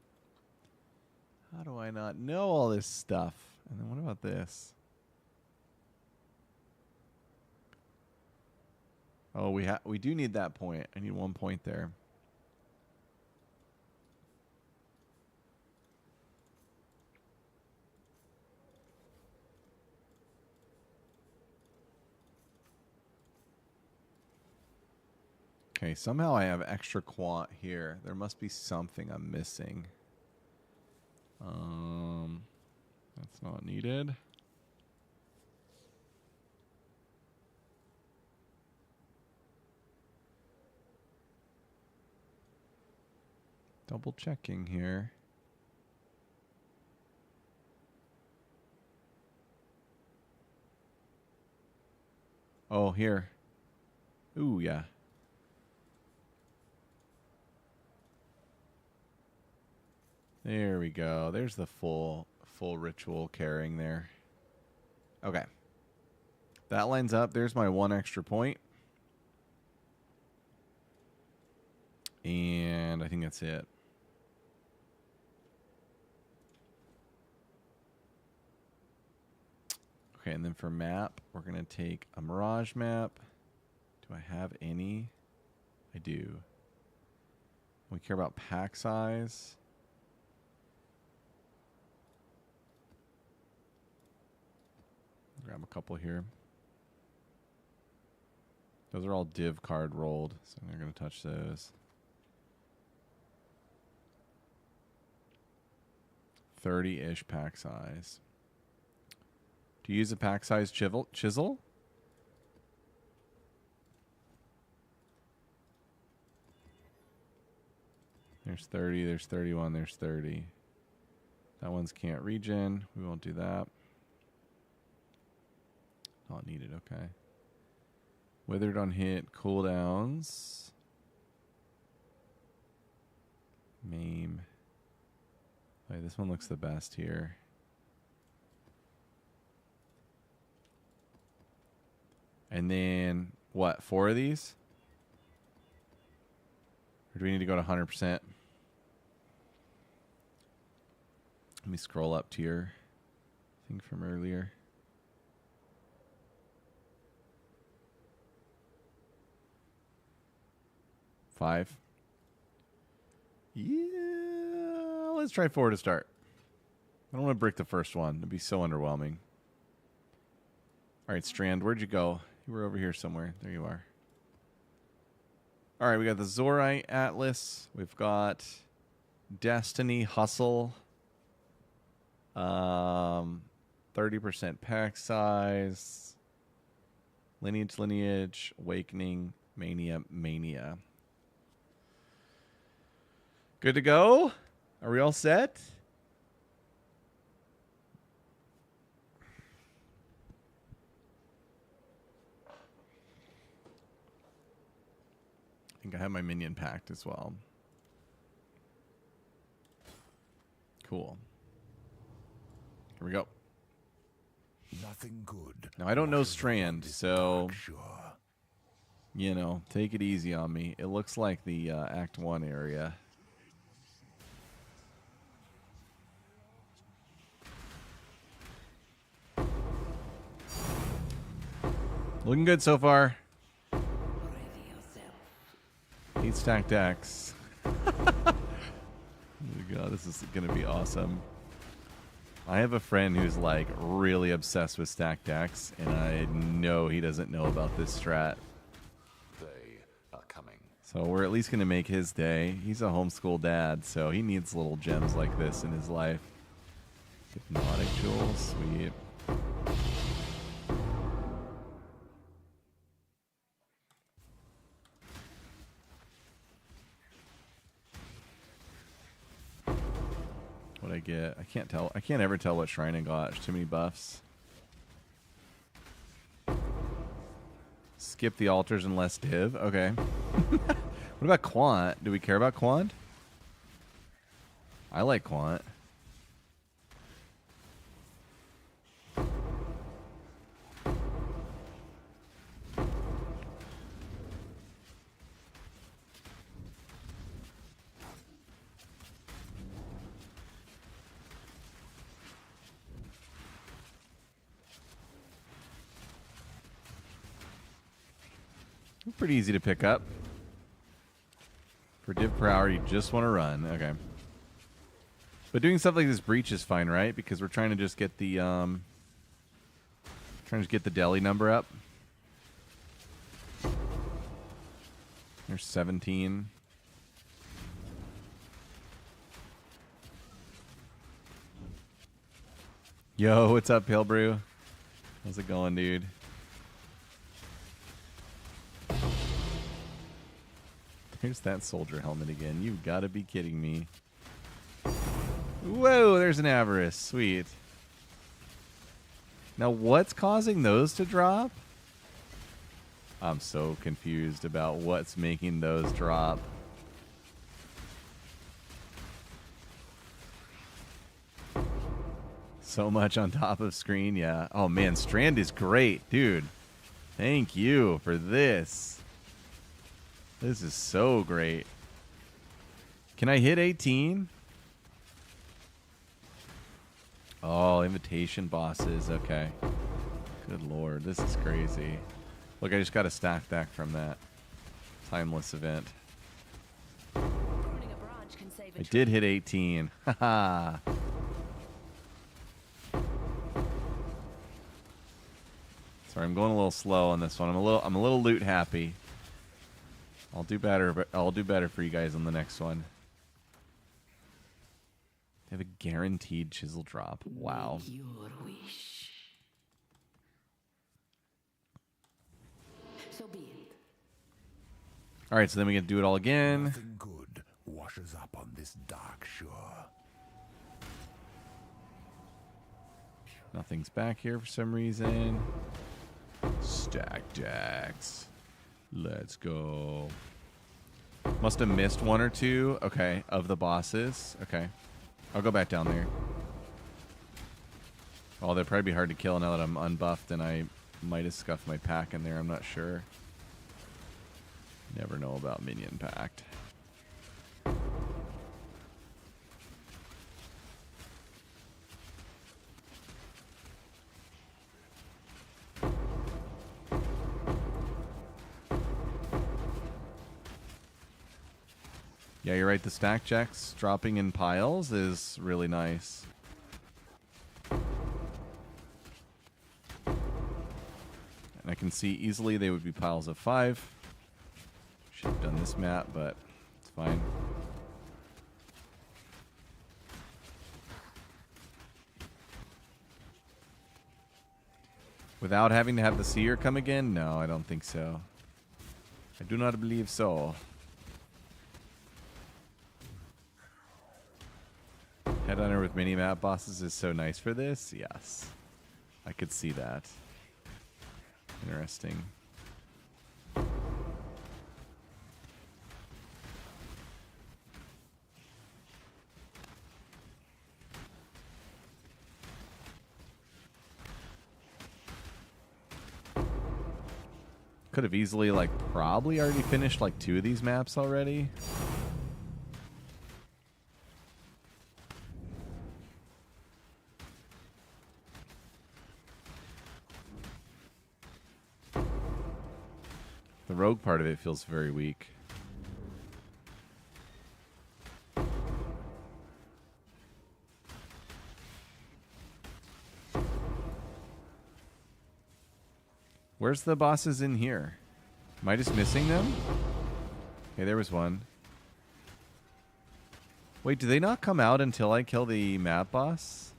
How do I not know all this stuff? And then what about this? Oh, we do need that point. I need 1 point there. Okay, somehow I have extra quant here. There must be something I'm missing. That's not needed. Double checking here. Oh, here. Ooh, yeah. There we go. There's the full ritual carrying there. Okay. That lines up. There's my 1 extra point. And I think that's it. Okay, and then for map, we're going to take a mirage map. Do I have any? I do. We care about pack size. Grab a couple here. Those are all div card rolled, so I'm not going to touch those. 30-ish pack size. Do you use a pack size chisel? There's 30, there's 31, there's 30. That one's can't regen. We won't do that. Not needed, okay. Withered on hit, cooldowns. Maim. Okay, this one looks the best here. And then, what, 4 of these? Or do we need to go to 100%? Let me scroll up to your thing from earlier. Five. Yeah, let's try 4 to start. I don't want to break the first one. It'd be so underwhelming. All right, Strand, where'd you go? You were over here somewhere. There you are. All right, we got the Zorite Atlas. We've got Destiny Hustle. 30% pack size. Lineage, Awakening, Mania. Good to go? Are we all set? I think I have my minion packed as well. Cool. Here we go. Nothing good. Now, I don't know Strand, This so, dark shore. you know, take it easy on me. It looks like the Act 1 area. Looking good so far. Ready yourself. 8 stack decks. Oh my god, this is going to be awesome. I have a friend who's like really obsessed with stack decks, and I know he doesn't know about this strat. They are coming. So we're at least going to make his day. He's a homeschool dad, so he needs little gems like this in his life. Hypnotic jewel, sweet. What I get? I can't tell. I can't ever tell what shrine I got. There's too many buffs. Skip the altars and less div. Okay. What about Quant? Do we care about Quant? I like Quant. Pretty easy to pick up. For div per hour, you just want to run. Okay. But doing stuff like this breach is fine, right? Because we're trying to just get the deli number up. There's 17. Yo, what's up, Pale Brew? How's it going, dude? Here's that soldier helmet again. You've got to be kidding me. Whoa, there's an Avarice. Sweet. Now, what's causing those to drop? I'm so confused about what's making those drop. So much on top of screen, yeah. Oh, man, Strand is great. Dude, thank you for this. This is so great. Can I hit 18? Oh, invitation bosses. Okay. Good lord. This is crazy. Look, I just got a stack back from that timeless event. I did hit 18. Haha. Sorry, I'm going a little slow on this one. I'm a little loot happy. I'll do better, but I'll do better for you guys on the next one. They have a guaranteed chisel drop. Wow. Your wish. So be it. All right, so then we get to do it all again. Nothing good washes up on this dark shore. Nothing's back here for some reason. Stack decks. Let's go. Must have missed one or two. Okay, of the bosses. Okay. I'll go back down there. Oh, they'd probably be hard to kill now that I'm unbuffed and I might have scuffed my pack in there. I'm not sure. Never know about minion pact. Yeah, you're right. The stack checks dropping in piles is really nice. And I can see easily they would be piles of 5. Should have done this map, but it's fine. Without having to have the seer come again? No, I don't think so. I do not believe so. Headhunter with mini-map bosses is so nice for this. Yes. I could see that. Interesting. Could have easily, like, probably already finished, like, 2 of these maps already. The rogue part of it feels very weak. Where's the bosses in here? Am I just missing them? Okay, there was one. Wait, do they not come out until I kill the map boss?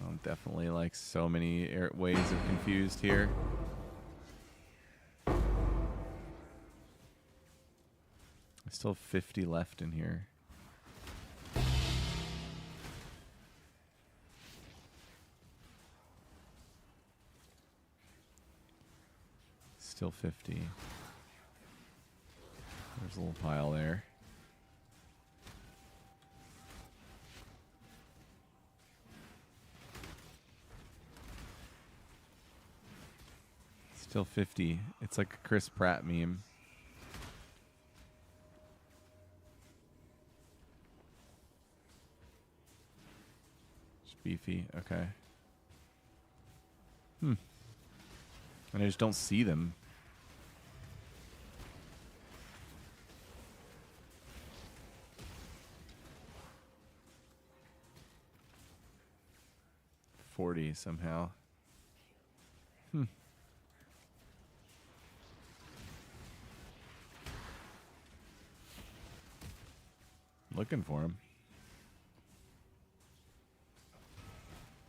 Oh, definitely like so many ways of confused here. I still have 50 left in here. Still 50. There's a little pile there. Still 50. It's like a Chris Pratt meme. It's beefy. Okay. And I just don't see them. $40 somehow. Looking for him.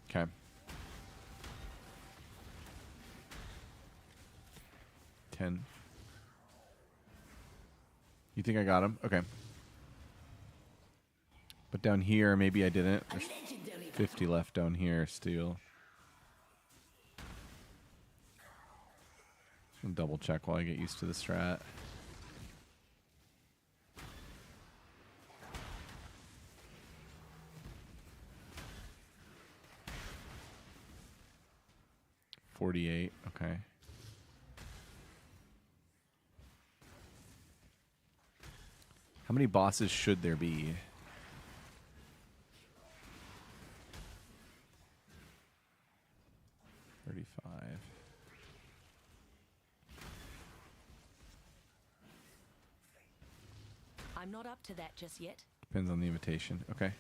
Okay. $10. You think I got him? Okay. But down here, maybe I didn't. There's 50 left down here still. I'll double check while I get used to the strat. $48. Okay. How many bosses should there be? I'm not up to that just yet. Depends on the invitation. Okay.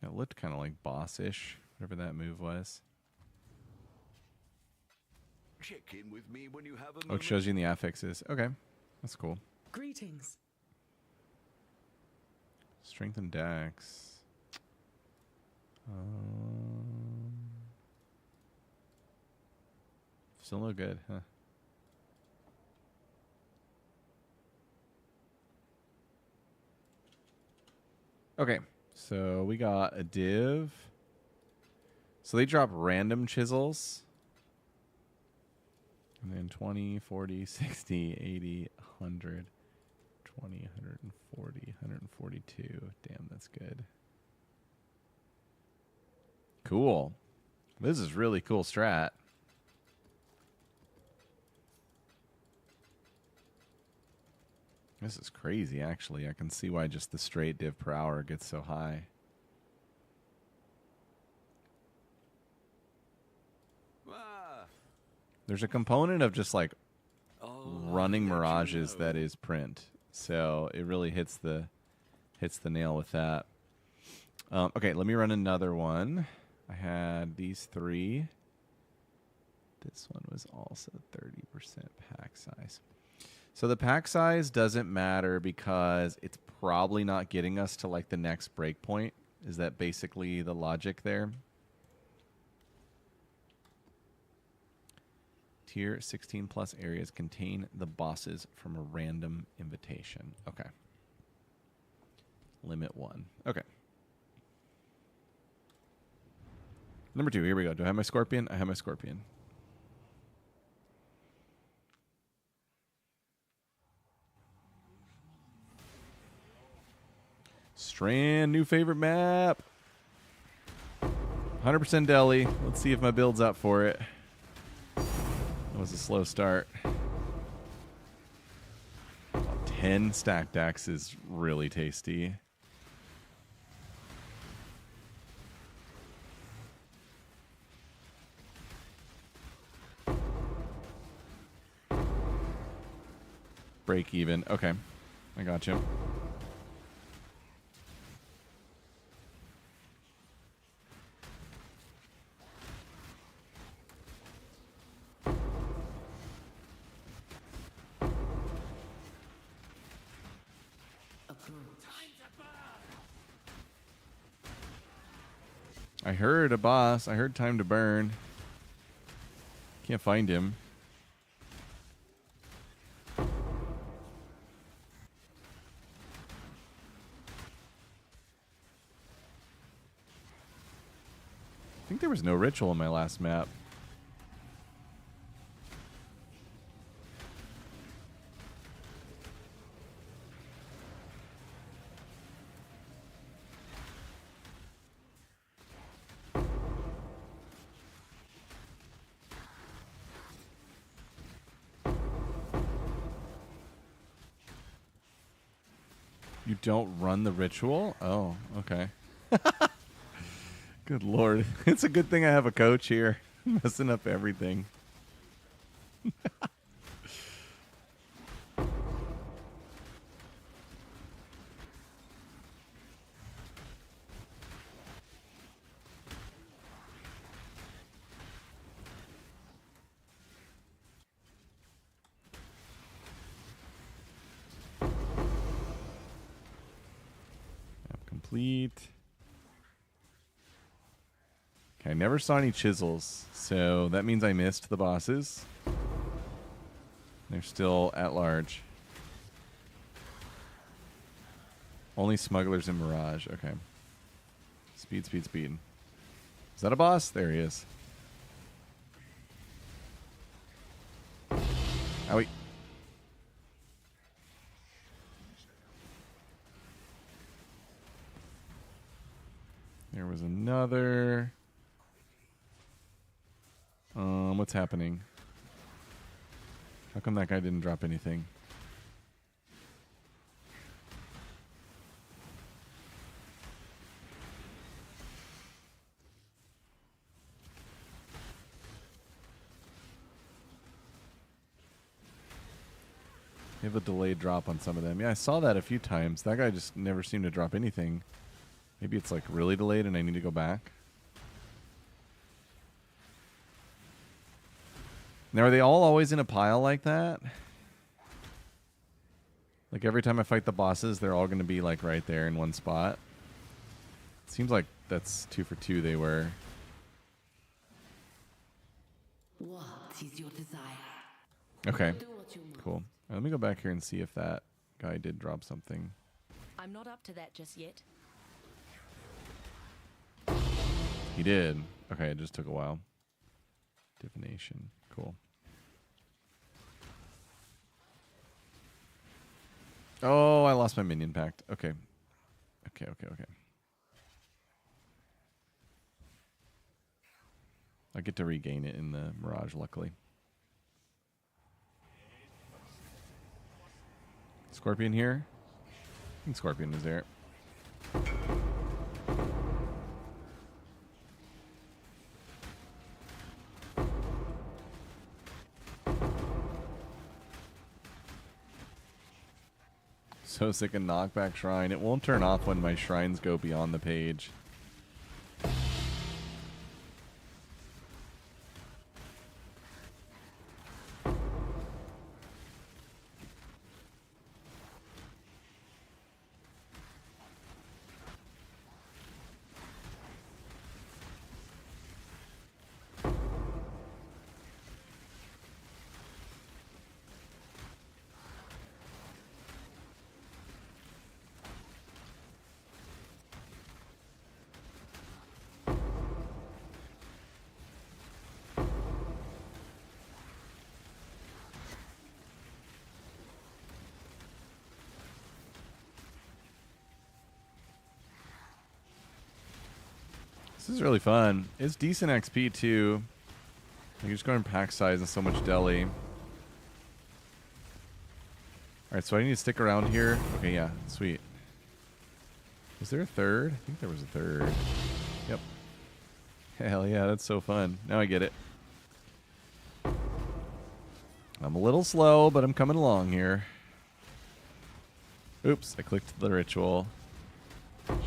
It looked kind of like boss-ish, whatever that move was. Check in with me when you have a Oh, it shows you in the affixes. Okay. That's cool. Greetings. Strength and Dex. Still no good, huh? Okay, so we got a div. So they drop random chisels. And then 20, 40, 60, 80, 100, 20, 140, 142. Damn, that's good. Cool. This is really cool strat. This is crazy, actually. I can see why just the straight div per hour gets so high. There's a component of just like running mirages that is print, so it really hits the nail with that. Okay, let me run another one. I had these three. This one was also 30% pack size. So the pack size doesn't matter because it's probably not getting us to like the next breakpoint. Is that basically the logic there? Tier 16 plus areas contain the bosses from a random invitation. Okay. Limit 1. Okay. Number 2, here we go. Do I have my scorpion? I have my scorpion. Strand, new favorite map. 100% Delhi. Let's see if my build's up for it. That was a slow start. 10 stacked decks is really tasty. Break even. Okay. I got you. I heard a boss. I heard time to burn. Can't find him. I think there was no ritual in my last map. You don't run the ritual? Oh, okay. Good lord. It's a good thing I have a coach here. Messing up everything. Map complete. Okay, I never saw any chisels, so that means I missed the bosses. They're still at large. Only smugglers in Mirage. Okay. Speed, speed, speed. Is that a boss? There he is. Owie. There was another. What's happening? How come that guy didn't drop anything? You have a delayed drop on some of them. Yeah, I saw that a few times. That guy just never seemed to drop anything. Maybe it's like really delayed and I need to go back. Now, are they all always in a pile like that? Like every time I fight the bosses, they're all going to be like right there in one spot. It seems like that's 2 for 2 they were. What is your desire? Okay, Do what you must. cool. Let me go back here and see if that guy did drop something. I'm not up to that just yet. He did. Okay, it just took a while. Divination. Cool. Oh, I lost my minion pact. Okay. Okay. I get to regain it in the Mirage, luckily. Scorpion here? I think Scorpion is there. So sick of knockback shrine. It won't turn off when my shrines go beyond the page. This is really fun. It's decent XP too. You're just going pack size and so much deli. Alright, so I need to stick around here. Okay, yeah, sweet. Was there a third? I think there was a third. Yep. Hell yeah, that's so fun. Now I get it. I'm a little slow, but I'm coming along here. Oops, I clicked the ritual.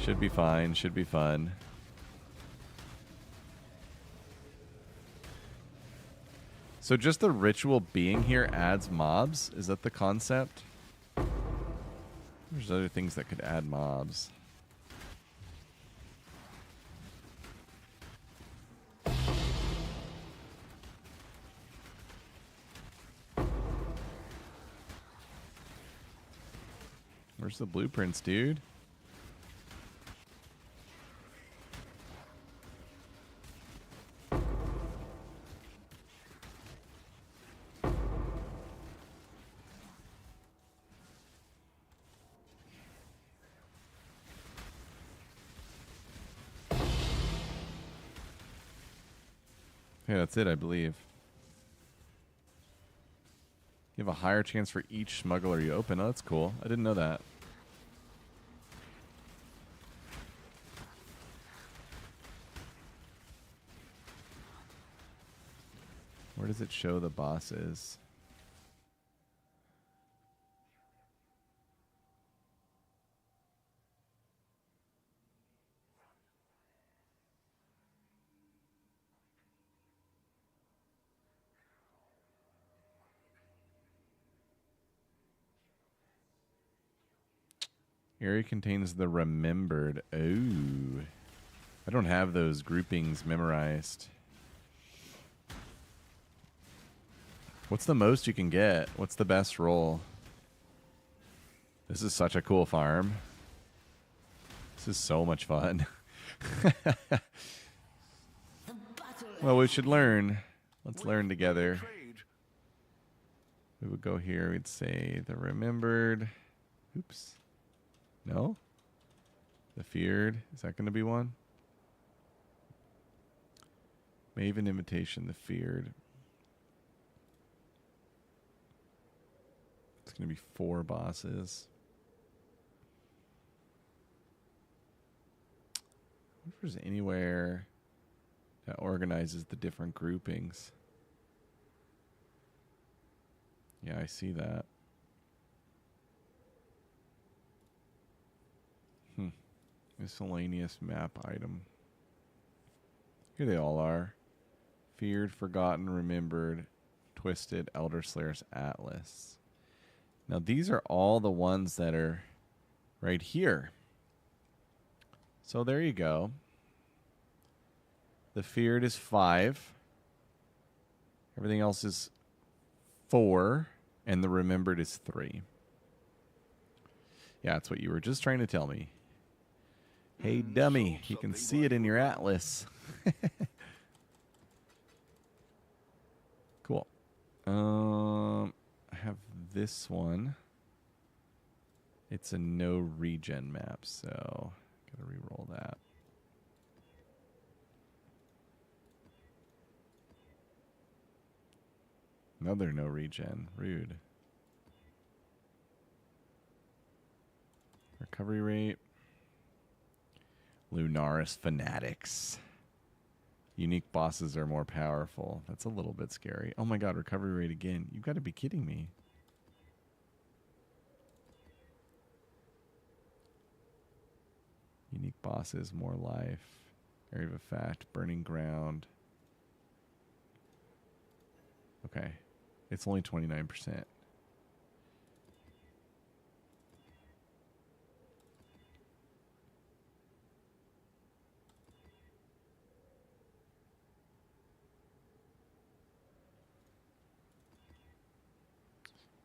Should be fine, should be fun. So just the ritual being here adds mobs? Is that the concept? There's other things that could add mobs. Where's the blueprints, dude? Yeah, that's it, I believe. You have a higher chance for each smuggler you open. Oh, that's cool. I didn't know that. Where does it show the bosses? Area contains the remembered. Oh. I don't have those groupings memorized. What's the most you can get? What's the best roll? This is such a cool farm. This is so much fun. Well, we should learn. Let's learn together. We would go here. We'd say the remembered. Oops. No? The feared. Is that going to be one? Maven invitation. The feared. It's going to be 4 bosses. I wonder if there's anywhere that organizes the different groupings. Yeah, I see that. Miscellaneous map item. Here they all are. Feared, Forgotten, Remembered, Twisted, Elder Slayer's Atlas. Now these are all the ones that are right here. So there you go. The Feared is 5. Everything else is 4. And the Remembered is 3. Yeah, that's what you were just trying to tell me. Hey, dummy, you can see it in your atlas. Cool. I have this one. It's a no regen map, so gotta re-roll that. Another no regen. Rude. Recovery rate. Lunaris Fanatics. Unique bosses are more powerful. That's a little bit scary. Oh my god, recovery rate again. You've got to be kidding me. Unique bosses, more life. Area of effect, burning ground. Okay. It's only 29%.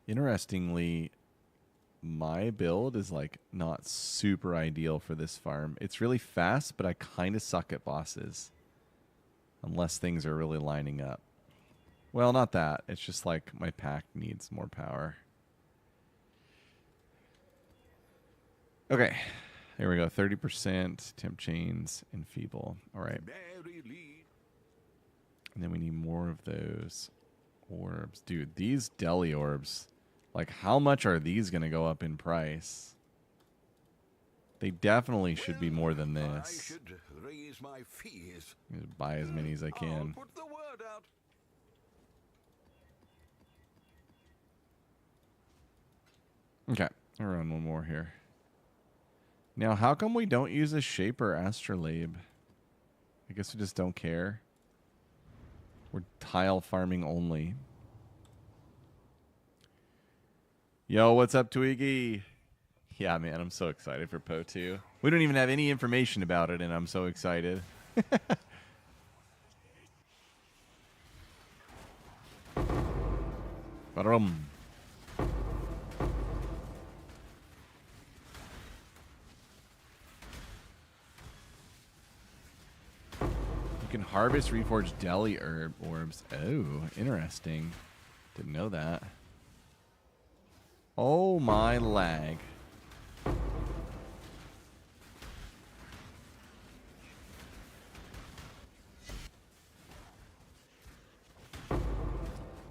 Interestingly, my build is like not super ideal for this farm. It's really fast, but I kind of suck at bosses. Unless things are really lining up. Well, not that. It's just like my pack needs more power. Okay. There we go. 30% temp chains and feeble. All right. And then we need more of those orbs. Dude, these deli orbs. Like, how much are these going to go up in price? They definitely should be more than this. I should raise my fees. Just buy as many as I can. I'll put the word out. Okay, I'll run one more here. Now, how come we don't use a Shaper Astrolabe? I guess we just don't care. We're tile farming only. Yo, what's up, Twiggy? Yeah, man, I'm so excited for Poe 2. We don't even have any information about it, and I'm so excited. Ba-dum. You can harvest reforged deli orbs. Oh, interesting. Didn't know that. Oh my lag.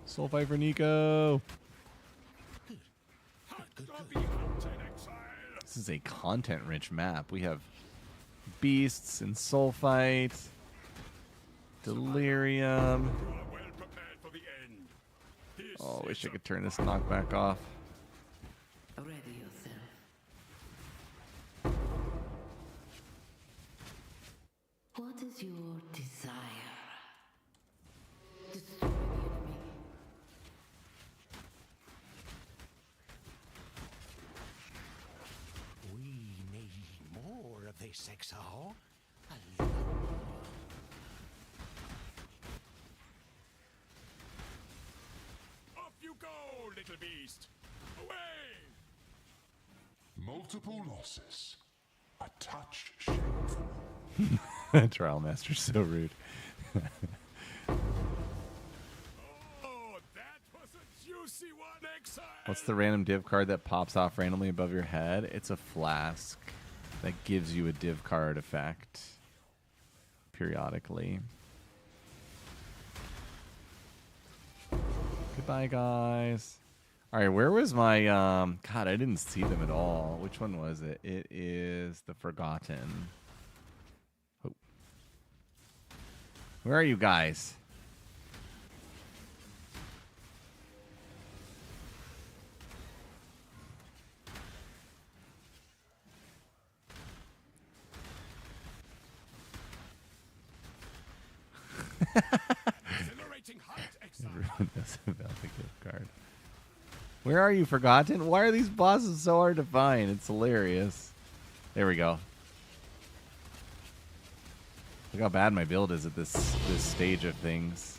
Soul fight for Nico. This is a content-rich map. We have beasts and soul fight, delirium. Oh, I wish I could turn this knockback off. Ready yourself. What is your desire? Destroy the enemy. We need more of this, Exile. Off you go, little beast! Away! Multiple losses. A touch shameful. Trial Master's so rude. Oh, that was a juicy one, Exile! What's the random div card that pops off randomly above your head? It's a flask that gives you a div card effect periodically. Goodbye, guys. All right, where was my God, I didn't see them at all. Which one was it? It is the Forgotten. Oh. Where are you guys? Exhilarating hunt, Exile! Everyone knows about the gift card. Where are you, Forgotten? Why are these bosses so hard to find? It's hilarious. There we go. Look how bad my build is at this stage of things.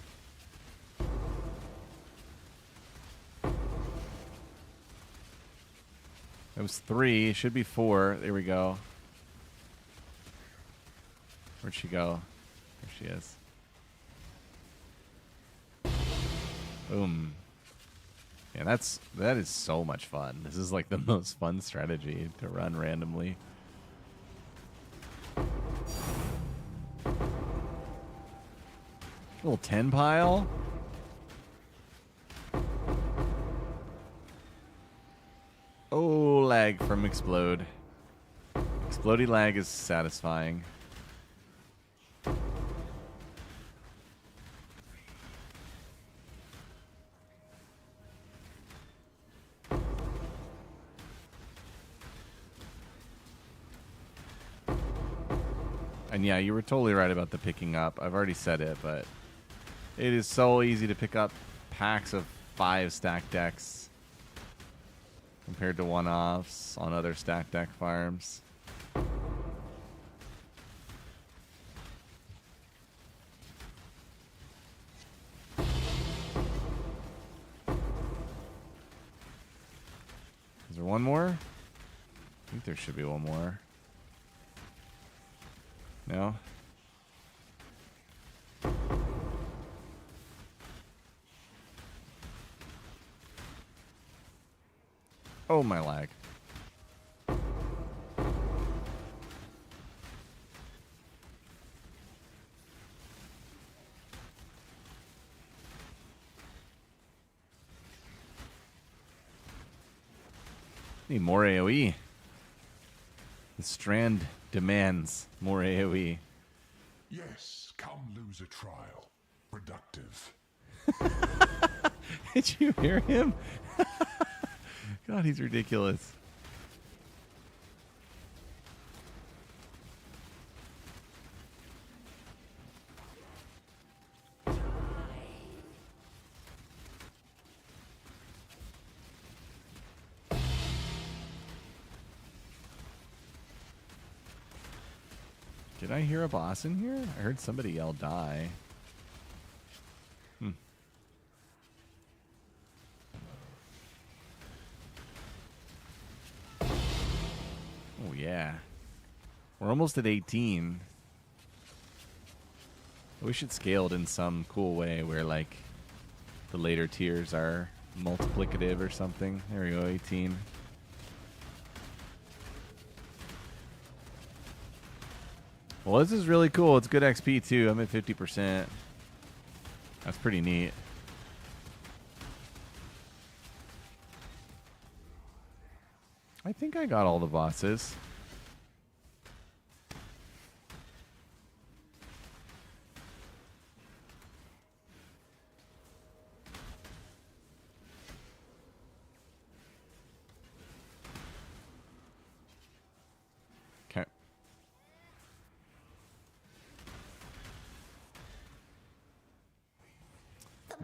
It was 3. It should be 4. There we go. Where'd she go? There she is. Boom. Yeah, that is so much fun. This is like the most fun strategy to run randomly. Little 10 pile. Oh, lag from Explode. Explodey lag is satisfying. And yeah, you were totally right about the picking up. I've already said it, but it is so easy to pick up packs of 5 stack decks compared to one-offs on other stack deck farms. Is there one more? I think there should be one more. No? Oh, my lag. Need more AoE. The Strand demands more AoE. Yes, come lose a trial. Productive. Did you hear him? God, he's ridiculous. Did I hear a boss in here? I heard somebody yell die. Oh, yeah. We're almost at 18. We should scale it in some cool way where, like, the later tiers are multiplicative or something. There we go, 18. Well, this is really cool. It's good XP, too. I'm at 50%. That's pretty neat. I think I got all the bosses. Okay.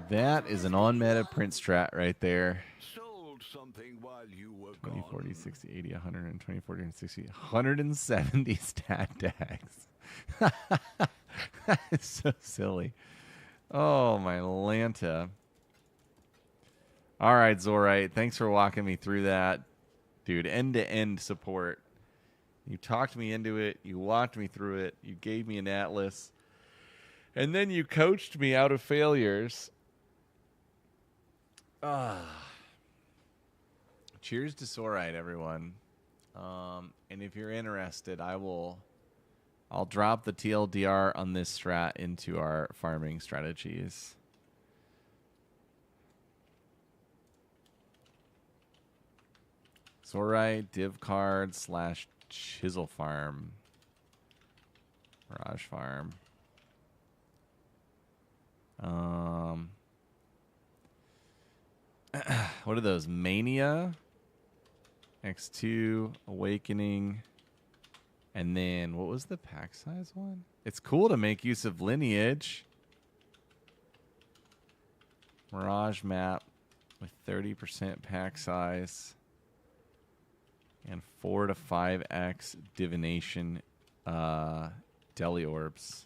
That is an on-meta print strat right there. Sold something while you were 20, gone. 40, 60, 80, 120, 40, 60, 170 stat tags. That is so silly. Oh, my Lanta. All right, Zorite. Thanks for walking me through that. Dude, end-to-end support. You talked me into it. You walked me through it. You gave me an atlas. And then you coached me out of failures. Cheers to Zorite, everyone. And if you're interested, I'll drop the TLDR on this strat into our farming strategies. Zorite, div card / chisel farm. Mirage farm. What are those? Mania, X2, Awakening, and then what was the pack size one? It's cool to make use of lineage. Mirage map with 30% pack size and 4 to 5x divination deli orbs.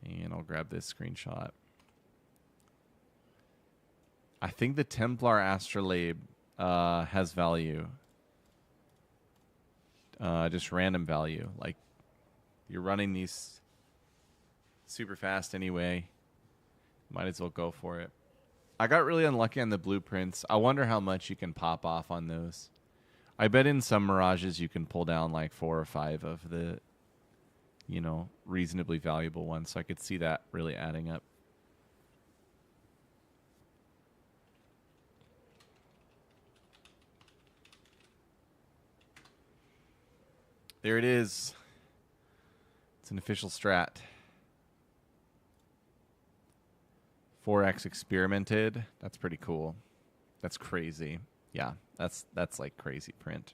And I'll grab this screenshot. I think the Templar Astrolabe has value. Just random value. Like, you're running these super fast anyway. Might as well go for it. I got really unlucky on the blueprints. I wonder how much you can pop off on those. I bet in some Mirages you can pull down like 4 or 5 of the, you know, reasonably valuable ones. So I could see that really adding up. There it is. It's an official strat. 4x experimented. That's pretty cool. That's crazy. Yeah, that's like crazy print.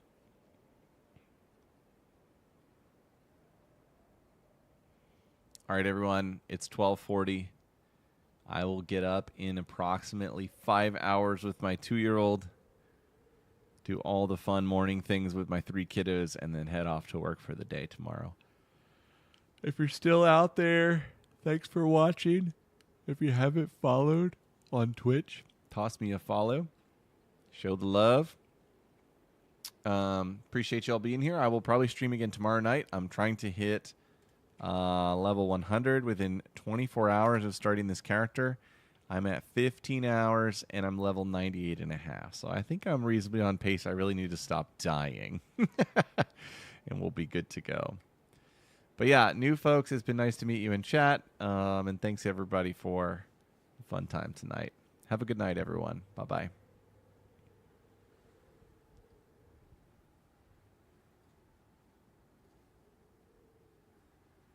All right, everyone. It's 12:40. I will get up in approximately 5 hours with my 2-year-old. Do all the fun morning things with my 3 kiddos, and then head off to work for the day tomorrow. If you're still out there, thanks for watching. If you haven't followed on Twitch, toss me a follow. Show the love. Appreciate y'all being here. I will probably stream again tomorrow night. I'm trying to hit level 100 within 24 hours of starting this character. I'm at 15 hours, and I'm level 98 and a half. So I think I'm reasonably on pace. I really need to stop dying. And we'll be good to go. But yeah, new folks, it's been nice to meet you in chat. And thanks, everybody, for a fun time tonight. Have a good night, everyone. Bye-bye.